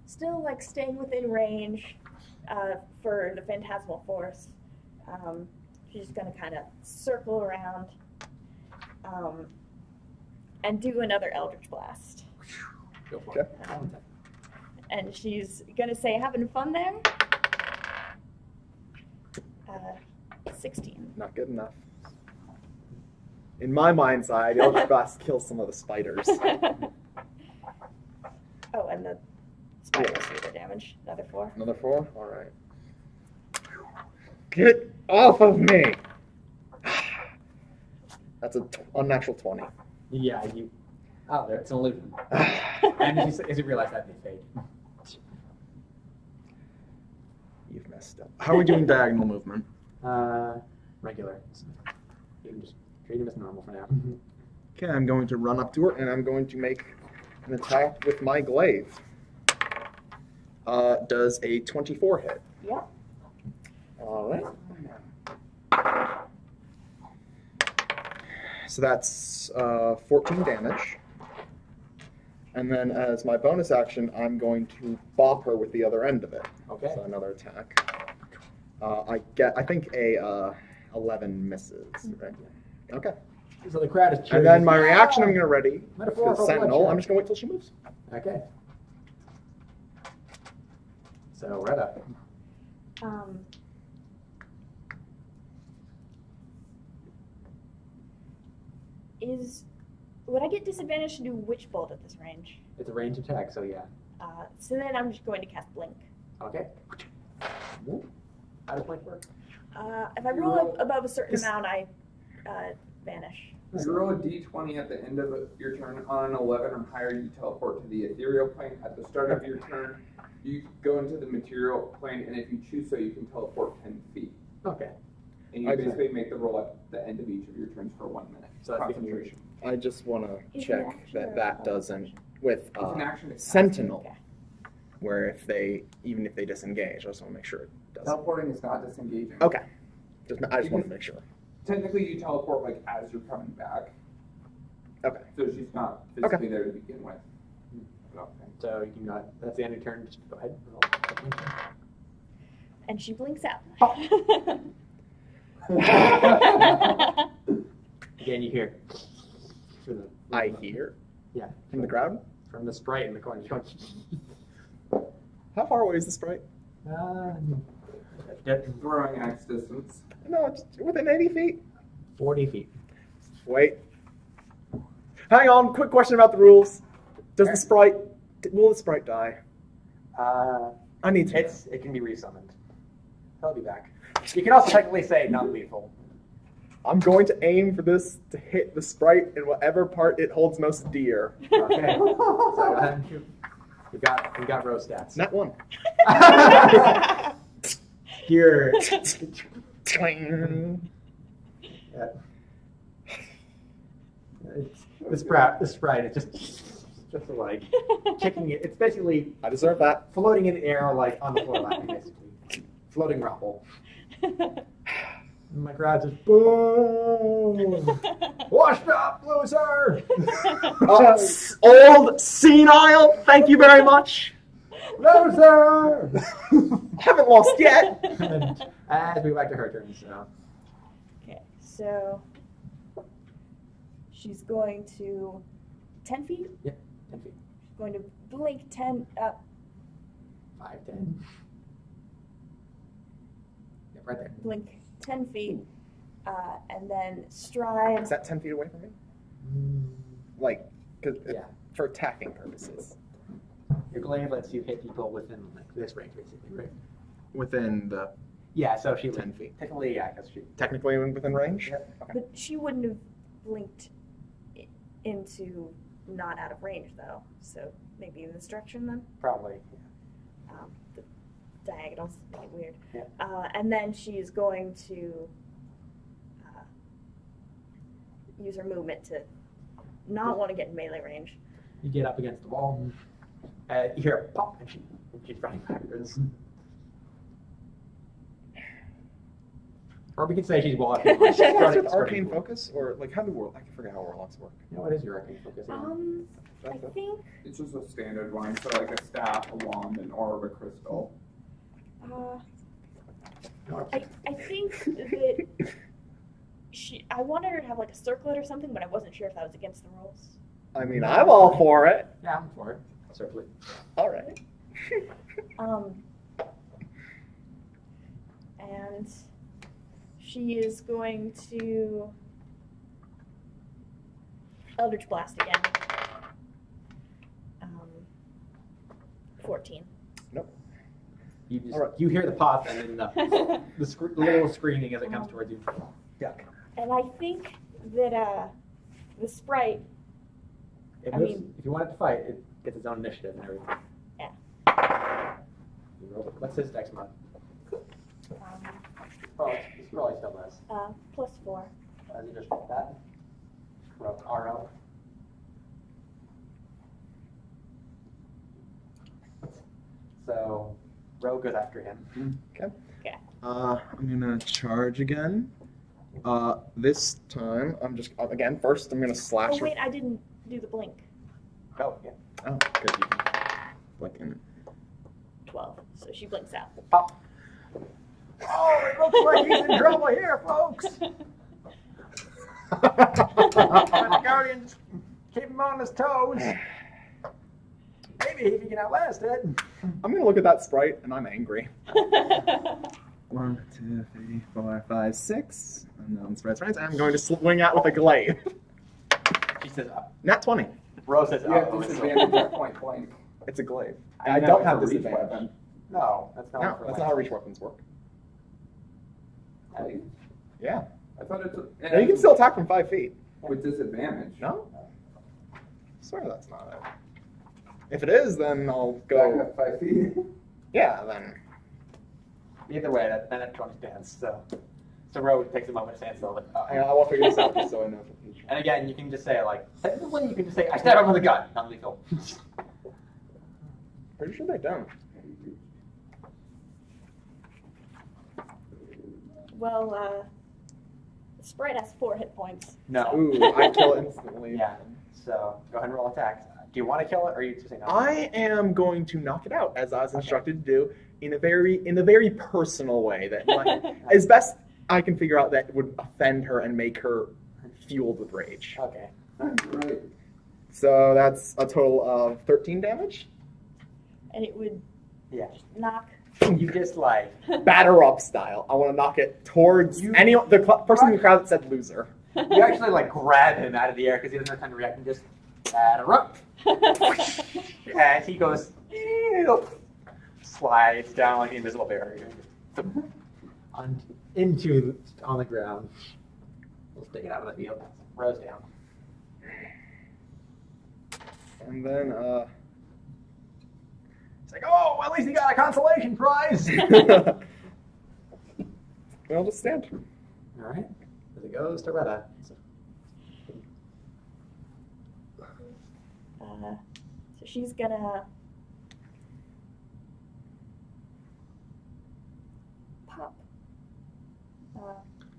Still like staying within range for the phantasmal force. She's gonna kind of circle around and do another Eldritch Blast. Go for it. And she's gonna say, "Having fun there?" 16. Not good enough. In my mind's eye, the Eldritch Blast kills some of the spiders. Oh, and the spiders do their damage. Another 4. Another 4? Alright. Get off of me! That's an unnatural 20. Yeah, you. Oh, there, it's an illusion. And as you realize that, they fade. You've messed up. How are we doing diagonal movement? Regular. You can just treat him as normal for now. Okay, I'm going to run up to her and I'm going to make an attack with my glaive. Does a 24 hit? Yep. Alright. So that's 14 damage. And then as my bonus action, I'm going to bop her with the other end of it. Okay. So another attack. I think a 11 misses, right? Okay. So the crowd is cheering. And then my reaction, I'm going to ready for Metaphorical the Sentinel. bloodshed. I'm just going to wait till she moves. Okay. So, Retta. Would I get disadvantage to do Witch Bolt at this range? It's a range attack, so yeah. So then I'm just going to cast Blink. Okay. How does Blink work? If I roll above a certain amount, I vanish. If you roll a d20 at the end of your turn on an 11 or higher, you teleport to the ethereal plane. At the start of your turn, you go into the material plane, and if you choose so, you can teleport 10 feet. Okay. And you basically make the roll at the end of each of your turns for 1 minute. So that's concentration. I just want to Is it check an action that or that a doesn't with It's an action to cast. Sentinel, Okay. where even if they disengage, I just want to make sure it doesn't. Teleporting is not disengaging. Okay. I just want to make sure. Technically, you teleport like as you're coming back. Okay. So she's not physically there to begin with. Okay. So you can go ahead. That's the end of your turn. Just go ahead. And she blinks out. Again, you hear. I hear Yeah. from the crowd. From the sprite in the corner. How far away is the sprite? Throwing axe distance. No, it's within 80 feet. 40 feet. Wait. Hang on. Quick question about the rules. Will the sprite die? I need to. It can be resummoned. He'll be back. You can also technically say non-lethal. I'm going to aim for this to hit the sprite in whatever part it holds most dear. Okay. So go ahead and shoot. We got row stats. Not one. Here. Yeah. The sprite is just like kicking it. It's basically I deserve that. floating in the air, like on the floor, laughing, basically. floating grapple. My crowd just boom. Washed up, loser. Old senile. Thank you very much. Loser. Haven't lost yet. And as we go back to her turn, so. Okay, so she's going to 10 feet. Yep, 10 feet. She's going to blink 10 up. 5, 10. Yep, right there. Blink 10 feet, and then stride. Is that 10 feet away from me? Like, Yeah. for attacking purposes. Your glaive lets you hit people within like this range, basically, right? Within the Yeah, so she 10 feet. Technically, yeah, because she. Technically within range? Yep. Okay. But she wouldn't have blinked into not out of range, though. So maybe in this direction, then? Probably. The diagonals make it weird. Yeah. And then she's going to use her movement to not want to get in melee range. You get up against the wall, you hear a pop, and she's running backwards. Or we can say she's walking. Is that Starting- with arcane focus? Or, like, how do I can forget how warlocks work. You know, what is your arcane focus? I think It's just a standard one, so like a staff, a wand, an orb, a crystal. I think that I wanted her to have like a circlet or something, but I wasn't sure if that was against the rules. I mean, I'm all for it. Yeah, I'm for it. Certainly. All right. And she is going to Eldritch Blast again. 14. Nope. You just All right. you hear the pop and then the little screaming as it comes towards you. Duck. And I think that the sprite. It I moves, mean- if you want it to fight, it gets its own initiative and everything. Yeah. You roll it. What's his dex mod? Um, Oh, it's probably still less. +4. As you just roll that. Roll RO. So, Ro goes after him. Okay. Okay. I'm gonna charge again. This time I'm just again. First, I'm gonna slash. Oh wait, I didn't do the blink. Oh, yeah. Oh, good. You can blink in. 12. So she blinks out. Pop. Oh, it looks like he's in trouble here, folks. The Guardians keep him on his toes. Maybe if he can outlast it. I'm gonna look at that sprite and I'm angry. 1, 2, 3, 4, 5, 6. Unknown spreads friends. I'm going to swing out with a glaive. She says, Nat 20. Ro says, You have oh, it's disadvantage at point blank. It's a glaive. I I know don't it's have a reach disadvantage. weapon. No, that's not No, for that's life. not how reach weapons work. Hey, Yeah. I thought it's No, you can still attack from 5 feet. with disadvantage. No? I swear that's not it. If it is, then I'll Back go. up 5 feet. Yeah, then. Either way, then that 20 stands. So Ro takes a moment to stand still. Like, Hang on, I will figure this out just so I know. And again, you can just say, like, technically you can just say, I stab him with a gun. Non-lethal. Pretty sure they don't. Well, the sprite has 4 hit points. No. Ooh, I kill it instantly. Yeah. So go ahead and roll attack. Do you want to kill it, or are you just saying no? I am going to knock it out, as I was instructed to do, in a very personal way that, like, as best I can figure out, that would offend her and make her fueled with rage. Okay. Right. So that's a total of 13 damage. And it would Yeah. knock. You just like Batter up style. I want to knock it towards the person in the crowd that said loser. you actually like grab him out of the air because he doesn't have time to react and just batter up. And he goes slides down like the invisible barrier on the ground. We'll stick it out of the field. Rose down. And then, It's like, oh, at least he got a consolation prize. I'll just stand. All right. As it goes to Retta. So she's gonna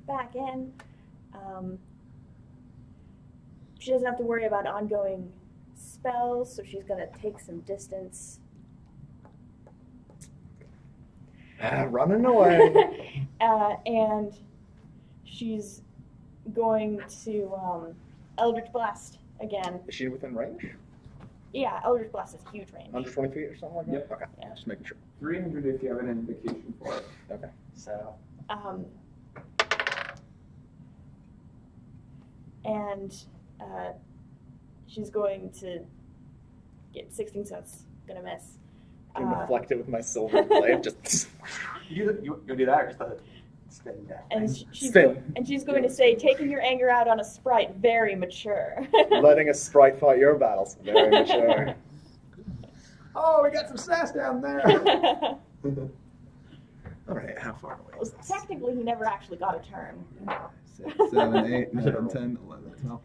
back in. She doesn't have to worry about ongoing spells, so she's gonna take some distance. Running away. And she's going to Eldritch Blast again. Is she within range? Yeah, Eldritch Blast is huge range. 120 feet or something like that? Yep. Okay. Yeah. Just making sure. 300 if you have an invocation for it. Okay. So And she's going to get 16, so it's gonna miss. Can deflect it with my silver blade. Just you do that or just the spin that And thing? she's going to say, taking your anger out on a sprite, very mature. letting a sprite fight your battles. Very mature. Oh, we got some sass down there. All right, how far away is this? Technically, he never actually got a turn. 6, 7, 8, 9, 10, 11, 12,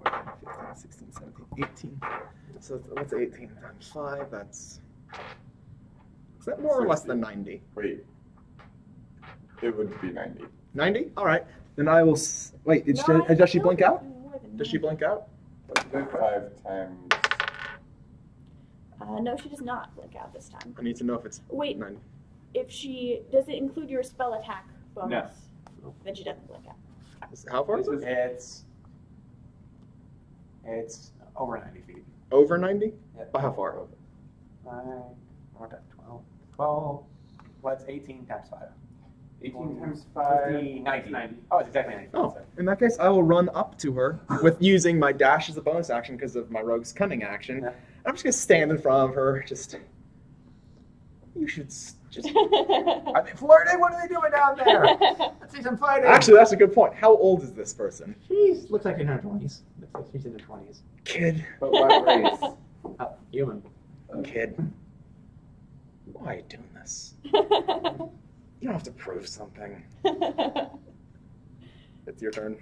14, 15, 16, 17, 18. So what's 18 times 5? That's... Is that more or less than 90? Wait. It would be 90. 90? All right. Then I will... Wait, does she blink out? Does she blink out? 5 times. No, she does not blink out this time. I need to know if it's Wait. 90. If she... Does it include your spell attack bonus? No. Then she doesn't blink out. How far is it? It's over 90 feet. Over 90? Yeah. By how far? 12. 12. What's 18 times 5? 18 times 5. 90. Oh, it's exactly 90 feet. Oh, in that case, I will run up to her with using my dash as a bonus action because of my rogue's cunning action. Yeah. I'm just going to stand in front of her, just... You should just... Are they flirting? What are they doing down there? Let's see some fighting. Actually, that's a good point. How old is this person? She's looks like in her 20s. Looks like she's in her 20s. Kid. But what race? Human. Kid. Why are you doing this? You don't have to prove something. It's your turn.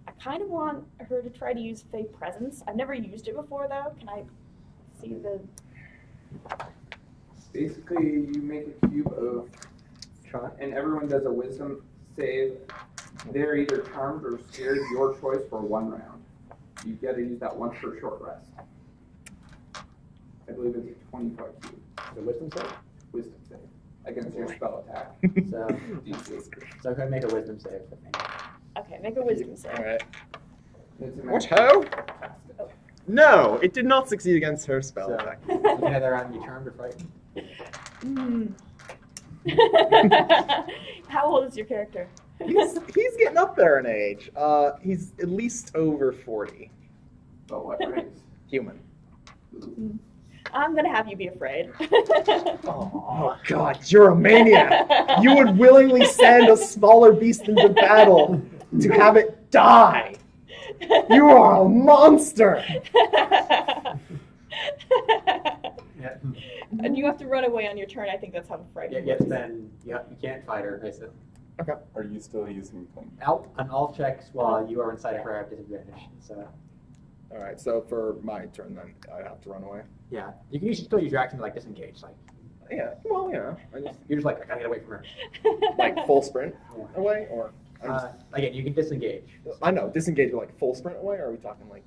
I kind of want her to try to use Fey Presence. I've never used it before, though. Can I see the... Basically, you make a cube of charm, and everyone does a wisdom save. They're either charmed or scared, your choice, for 1 round. You got to use that once per short rest. I believe it's a 20-foot cube. The wisdom save? Wisdom save against your spell attack. So go ahead and make a wisdom save for me. Okay, make a wisdom save. All right. It's a Watch magic- how? No, it did not succeed against her spell So, attack. either on you charmed or frightened. How old is your character? He's getting up there in age. He's at least over 40. But what race? Human. I'm gonna have you be afraid. Oh God, you're a maniac. You would willingly send a smaller beast into battle to have it die. You are a monster. Yeah. And you have to run away on your turn. I think that's how frightened. Yes, then you can't fight her. Is it? Okay. Are you still using them? On all checks while you are inside of her have disadvantage. So All right. So for my turn, then I'd have to run away. yeah, you can still use your action to like disengage. Like Yeah. Well, yeah. you're just like I gotta get away from her. Like full sprint away, or Again, you can disengage. I know disengage with like full sprint away. Or are we talking like?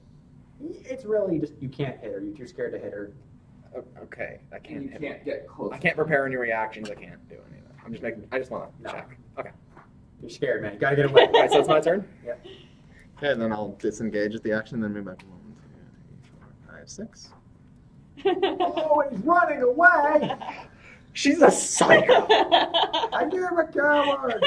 It's really just you can't hit her. You're too scared to hit her. Okay, I can't. You hit can't get close. I can't prepare any reactions. I can't do anything. I'm just making. I just want to No. check. Okay. You're scared, man. You gotta get away. All right. So it's my turn. Yeah. Okay, then I'll disengage at the action, then move back to 1, 2, 3, 4, 5, 6. Oh, he's running away! She's a psycho. I knew a coward.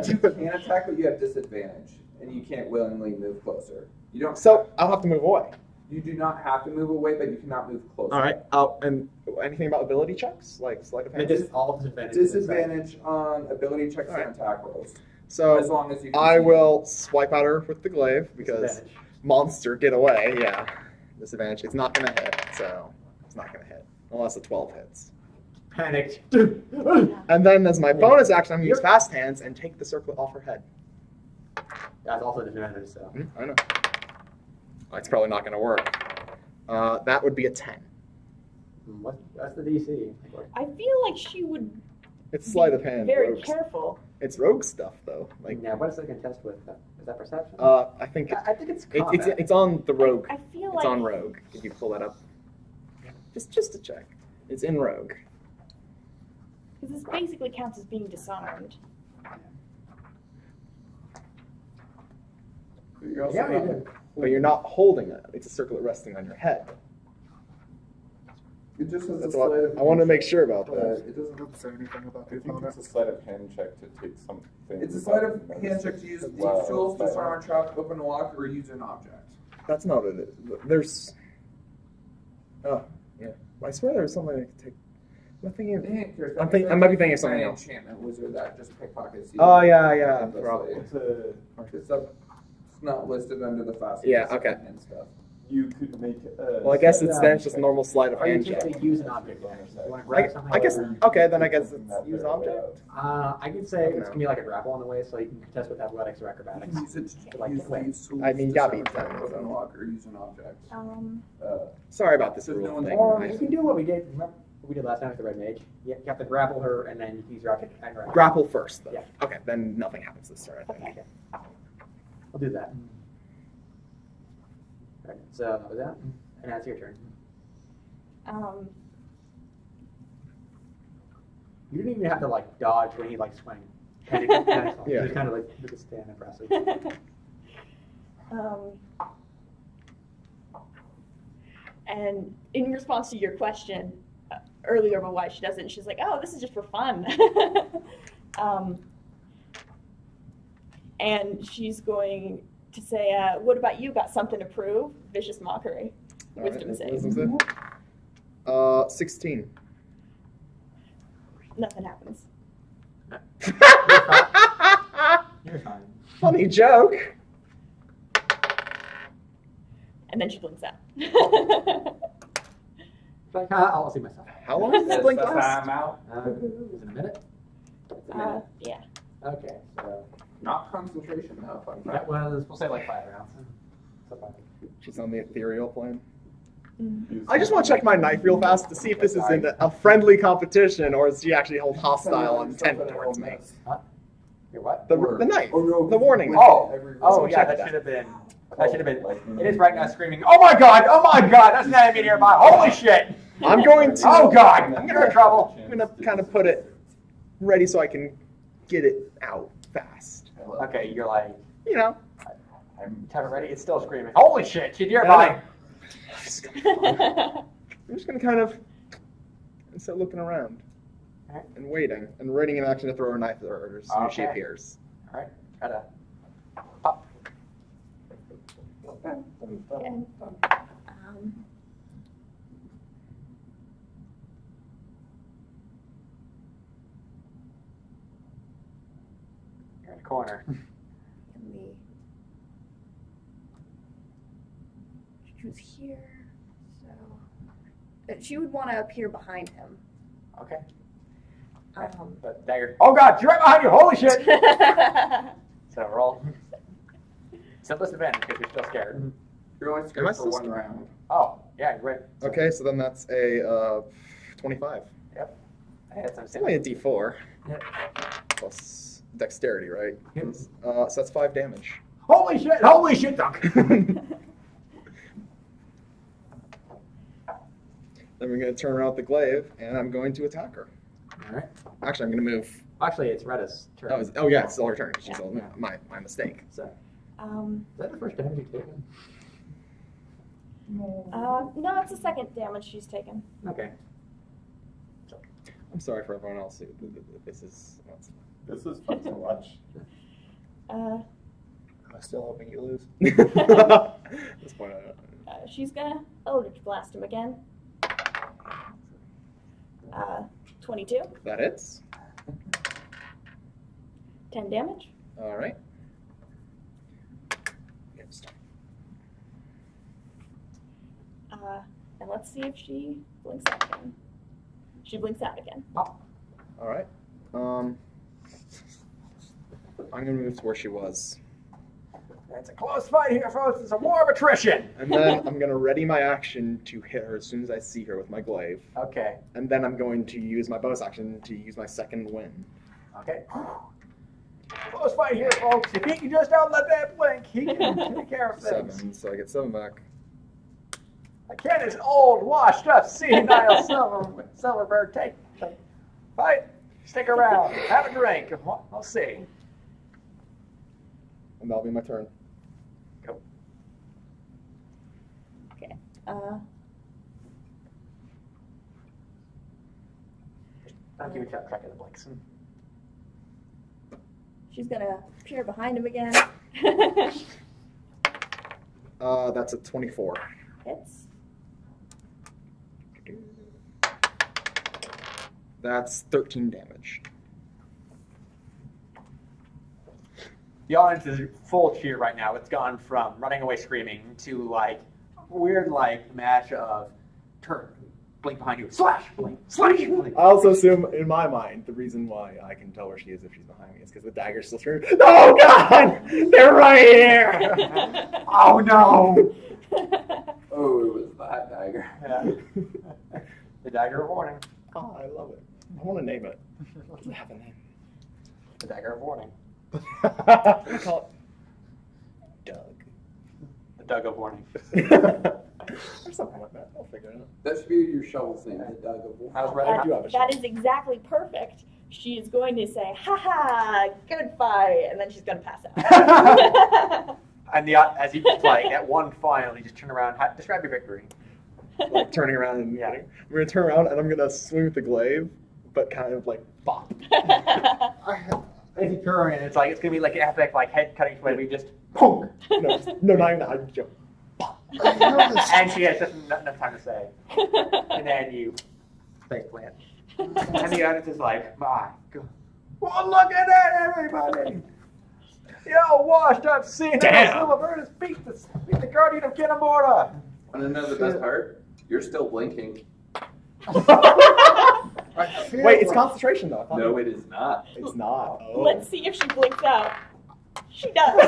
You can attack, but you have disadvantage, and you can't willingly move closer. You don't. So I'll have to move away. You do not have to move away, but you cannot move closer. All right. And anything about ability checks, like sleight of hand? All disadvantage. Disadvantage on ability checks and attack rolls. So as long as you can I see. will swipe at her with the glaive because Disadvantage. monster, get away. Yeah. Disadvantage. It's not gonna hit, so it's not gonna hit unless a 12 hits. Panicked. And then as my bonus action, I'm gonna use fast hands and take the circlet off her head. That's also disadvantage. So I know. It's probably not going to work. That would be a 10. That's the DC. I feel like she would It's sleight of hand. very rogue. careful. It's rogue stuff, though. Like, Now, what is it contest with? Is that perception? I think I think it's combat. it's on the rogue. I feel It's like on rogue. Could you pull that up? Just to check. It's in rogue. because this basically counts as being disarmed. You're also Yeah, you not- did. But you're not holding it. It's a circlet resting on your head. It just has That's a what sleight of I want to hand make check. sure about But that. it doesn't. Doesn't say anything about I the think opponent. it's a sleight of hand check to take something. It's a sleight of without hand check notice to use as these well, tools, but- disarm, trap, open a lock, or use an object. That's not what it is. There's. Oh, yeah. I swear there was something I could take. I'm thinking of. I might be thinking of something else. Enchantment wizard that just pickpockets you. Oh, yeah, That's probably. like- It's not listed under the fast. Yeah, okay. And stuff. You could make. Well, I guess it's then just a normal sleight of Or you hand just check. say use an object. You want to grab something? I guess. Okay, then I guess it's use object. I could say it's gonna be like a grapple on the way, so you can contest with athletics or acrobatics. Use it to Like, use wait. these tools. I mean, you gotta be disarm, done, trap, open so. a lock, or use an object. Sorry about this There's no rule one- thing. Or you can do what we did. Remember what we did last time with the red mage? You have to grapple her, and then you can use your object. Grapple first, though. Yeah. Okay, then nothing happens this turn, I think. Okay. I'll do that. All right. So that was that, and now it's your turn. You didn't even have to like dodge when he like swung. Yeah. You just kind of like took a stand impressive. And in response to your question earlier about why she does it, she's like, "Oh, this is just for fun." And she's going to say, "What about you? Got something to prove?" Vicious mockery. All right, Wisdom save. wisdom save. 16. Nothing happens. You're fine. Funny joke. And then she blinks out. Like, I'll see myself. How long does this blink last? I'm out. Is it a minute? It's a minute. Yeah. Okay, so Not concentration, no. Fun that fact. was we'll say like 5 rounds. So 5. She's on the ethereal plane. Mm. I just want to check my knife real fast to see if this is in a friendly competition or is she actually hold hostile intent towards me. You're what? The knife. Oh, no. The warning. Oh, Oh, yeah, check that that. should have been. That should have been. It is right now screaming. Oh my god! Oh my god! That's an enemy nearby. Holy shit! I'm going to. Oh god! I'm getting in trouble. I'm going to kind of put it ready so I can get it out fast. Okay, you're like. You know. Have it ready. It's still screaming. Holy shit! She's nearby. I'm just going to kind of start looking around and waiting and waiting in action to throw her knife at her as soon as she Okay. appears. All right. Try to pop. And, You're in the corner. Choose here. So she would want to appear behind him. Okay. Um, But now you're. Oh god! She's right behind you. Holy shit! So roll. Simplest advantage because you're still scared. You're only Am I scared for still one scared? round. Oh yeah, you're right. Okay, so then that's a 25. Yep. I had some It's only a D4 Yep. plus dexterity, right? Yep. So that's 5 damage. Holy shit! Holy shit, Dunk! Then we're going to turn around with the glaive, and I'm going to attack her. All right. Actually, I'm going to move. Actually, it's Retta's turn. Oh yeah, it's still her turn. She's Yeah. all, my mistake. So, is um, that the first damage you've taken? no, it's the second damage she's taken. Okay. I'm sorry for everyone else. This is. This is fun to watch. Am I still hoping you lose? At this point, I don't. She's gonna Eldritch Blast him again. 22, That hits. 10 damage. All right. And let's see if she blinks out again. She blinks out again. All right. I'm gonna move to where she was. It's a close fight here, folks. It's a war of attrition. And then I'm going to ready my action to hit her as soon as I see her with my glaive. Okay. And then I'm going to use my bonus action to use my second win. Okay. Close fight here, folks. If he can just outlet that blink, he can take care of things. 7, so I get 7 back. Again, it's old, washed up, senile Silverberg. Take fight. Stick around. Have a drink. I'll see. And that'll be my turn. Go. Okay. I'll give you track of the blinks. She's gonna peer behind him again. That's a 24. Hits. That's 13 damage. The audience is full cheer right now. It's gone from running away screaming to like weird like match of turn, blink behind you, slash, blink, slash, blink. I also assume, in my mind, the reason why I can tell where she is if she's behind me is because the dagger's still screaming, "Oh God! They're right here!" Oh no! Oh, it was that dagger. Yeah. The dagger of warning. Oh, I love it. I want to name it. What does it have a name? The dagger of warning. I call it Doug. The Doug of warning. Or something like that. I'll figure it out. That should be your shovel's name, the Doug of War. How's I do have a That is exactly perfect. She is going to say, "Ha ha, good fight," and then she's going to pass out. And as you like at one final, you just turn around. Describe your victory. Like turning around and Yeah. I'm gonna turn around and I'm gonna swing with the glaive, but kind of like bop. As you turn, and it's gonna be like an epic like head cutting swing. We just punk. No, not even that. I just jump. And she has just enough time to say, and then you face plant. And the audience is like, "My God! Well, look at that, everybody! Yo, washed up, senile Silverberg has beat the guardian of Kinemura." Want to know the best part? You're still blinking. Wait, it's concentration though. No, it is not. It's not. Oh. Let's see if she blinks out. She does.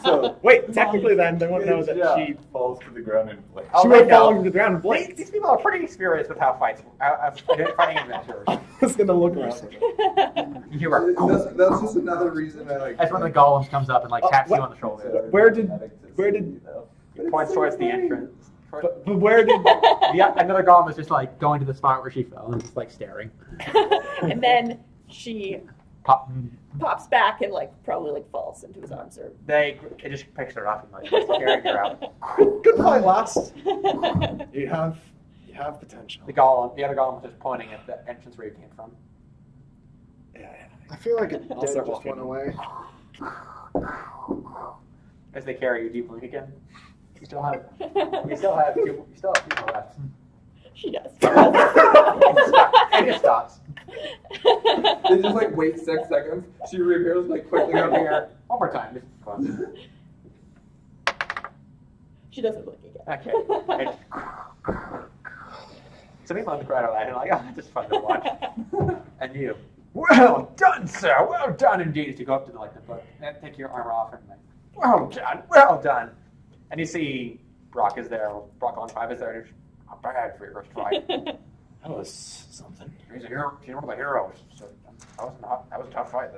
So wait, technically then they won't know that She falls to the ground and blinks. she would fall to the ground and blink. These people are pretty experienced with how fighting adventures. I was gonna look around. You hear her. That's just another reason I like. As one of the golems comes up and like taps you what? on the shoulder. Where did He points towards the entrance. but where did Another golem is just like going to the spot where she fell and just like staring. And then she Pop. pops back and like probably like falls into his arms or. It just picks her up and like carrying her out. good fight, lass? You have potential. The other golem was just pointing at the entrance where he came from. Yeah. I feel like it I'll dead start just walking. went away. As they carry you deeply again. You still have two more left. She does. And it stops. They just like wait 6 seconds. She reappears like quickly over here. One more time. Just fun. She doesn't blink again. Okay. So people in the crowd are laughing like, "Oh, that's just fun to watch." And you, "Well done, sir. Well done indeed." As you go up to the book and take your armor off and like, "Well done. Well done." And you see Brock is there. Brock on 5 is there. And he's not bad for your first fight. That was something. He's a hero. He's one of the heroes. So that was a tough fight.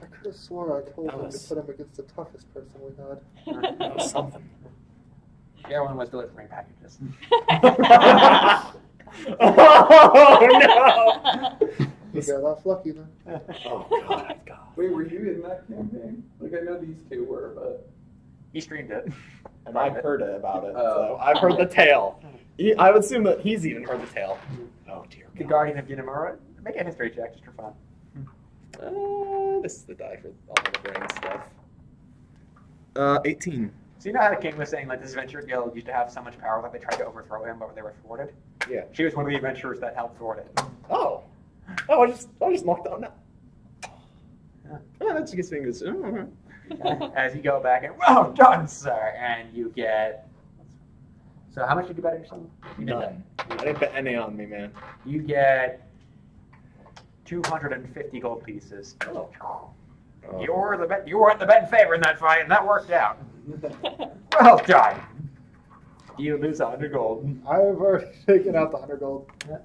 I could have sworn I told That him was- to put him against the toughest person we had. That was something. Everyone was delivering packages. Oh no! You got off lucky then. Oh God. Wait, were you in that campaign? Like I know these two were, but He streamed it. And I've heard about it. Oh. So I've heard the tale. I would assume that he's even heard the tale. Oh dear. The Guardian of Kinemura. Make a history check just for fun. This is the die for all the brain stuff. 18. So you know how the king was saying like this adventure guild used to have so much power that they tried to overthrow him, but they were thwarted? Yeah. She was one of the adventurers that helped thwart it. Oh. Oh, I just knocked out now. Oh, that's just being this. As you go back and well done, sir, and you get. So how much did you bet on yourself? You didn't None. I didn't bet any on me, man. You get 250 gold pieces. Oh. You weren't the bet in favor in that fight, and that worked out. Well done. You lose 100 gold. I've already taken out the 100 gold. Yeah.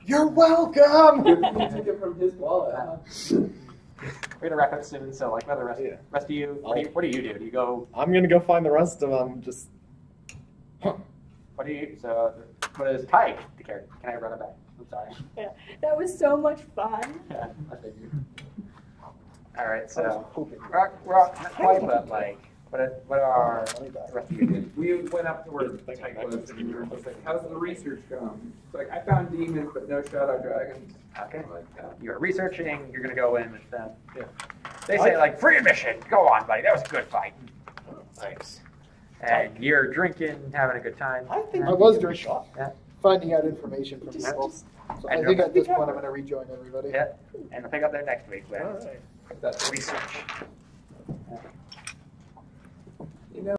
You're welcome! You took it from his wallet. We're gonna wrap up soon, so like, what the rest of you? What do you do? Do you go? I'm gonna go find the rest of them. Just. What do you? So, what is Pike? Can I run it back? I'm sorry. Yeah, that was so much fun. Yeah, I figured. All right, so we're not quite, but like, what are the rest of you do? We went up to where Tyke was, and we were just like, "How's the research going?" It's like, "I found demons, but no shadow dragons." Okay. Like that. You're researching. You're gonna go in with them. Yeah. They say like, free admission. Go on, buddy. That was a good fight. Thanks. And you're drinking, having a good time. I think I was drinking. Yeah. Finding out information from people. So I think at this point I'm going to rejoin everybody. Yeah. And I'll pick up there next week with Alright. that's research.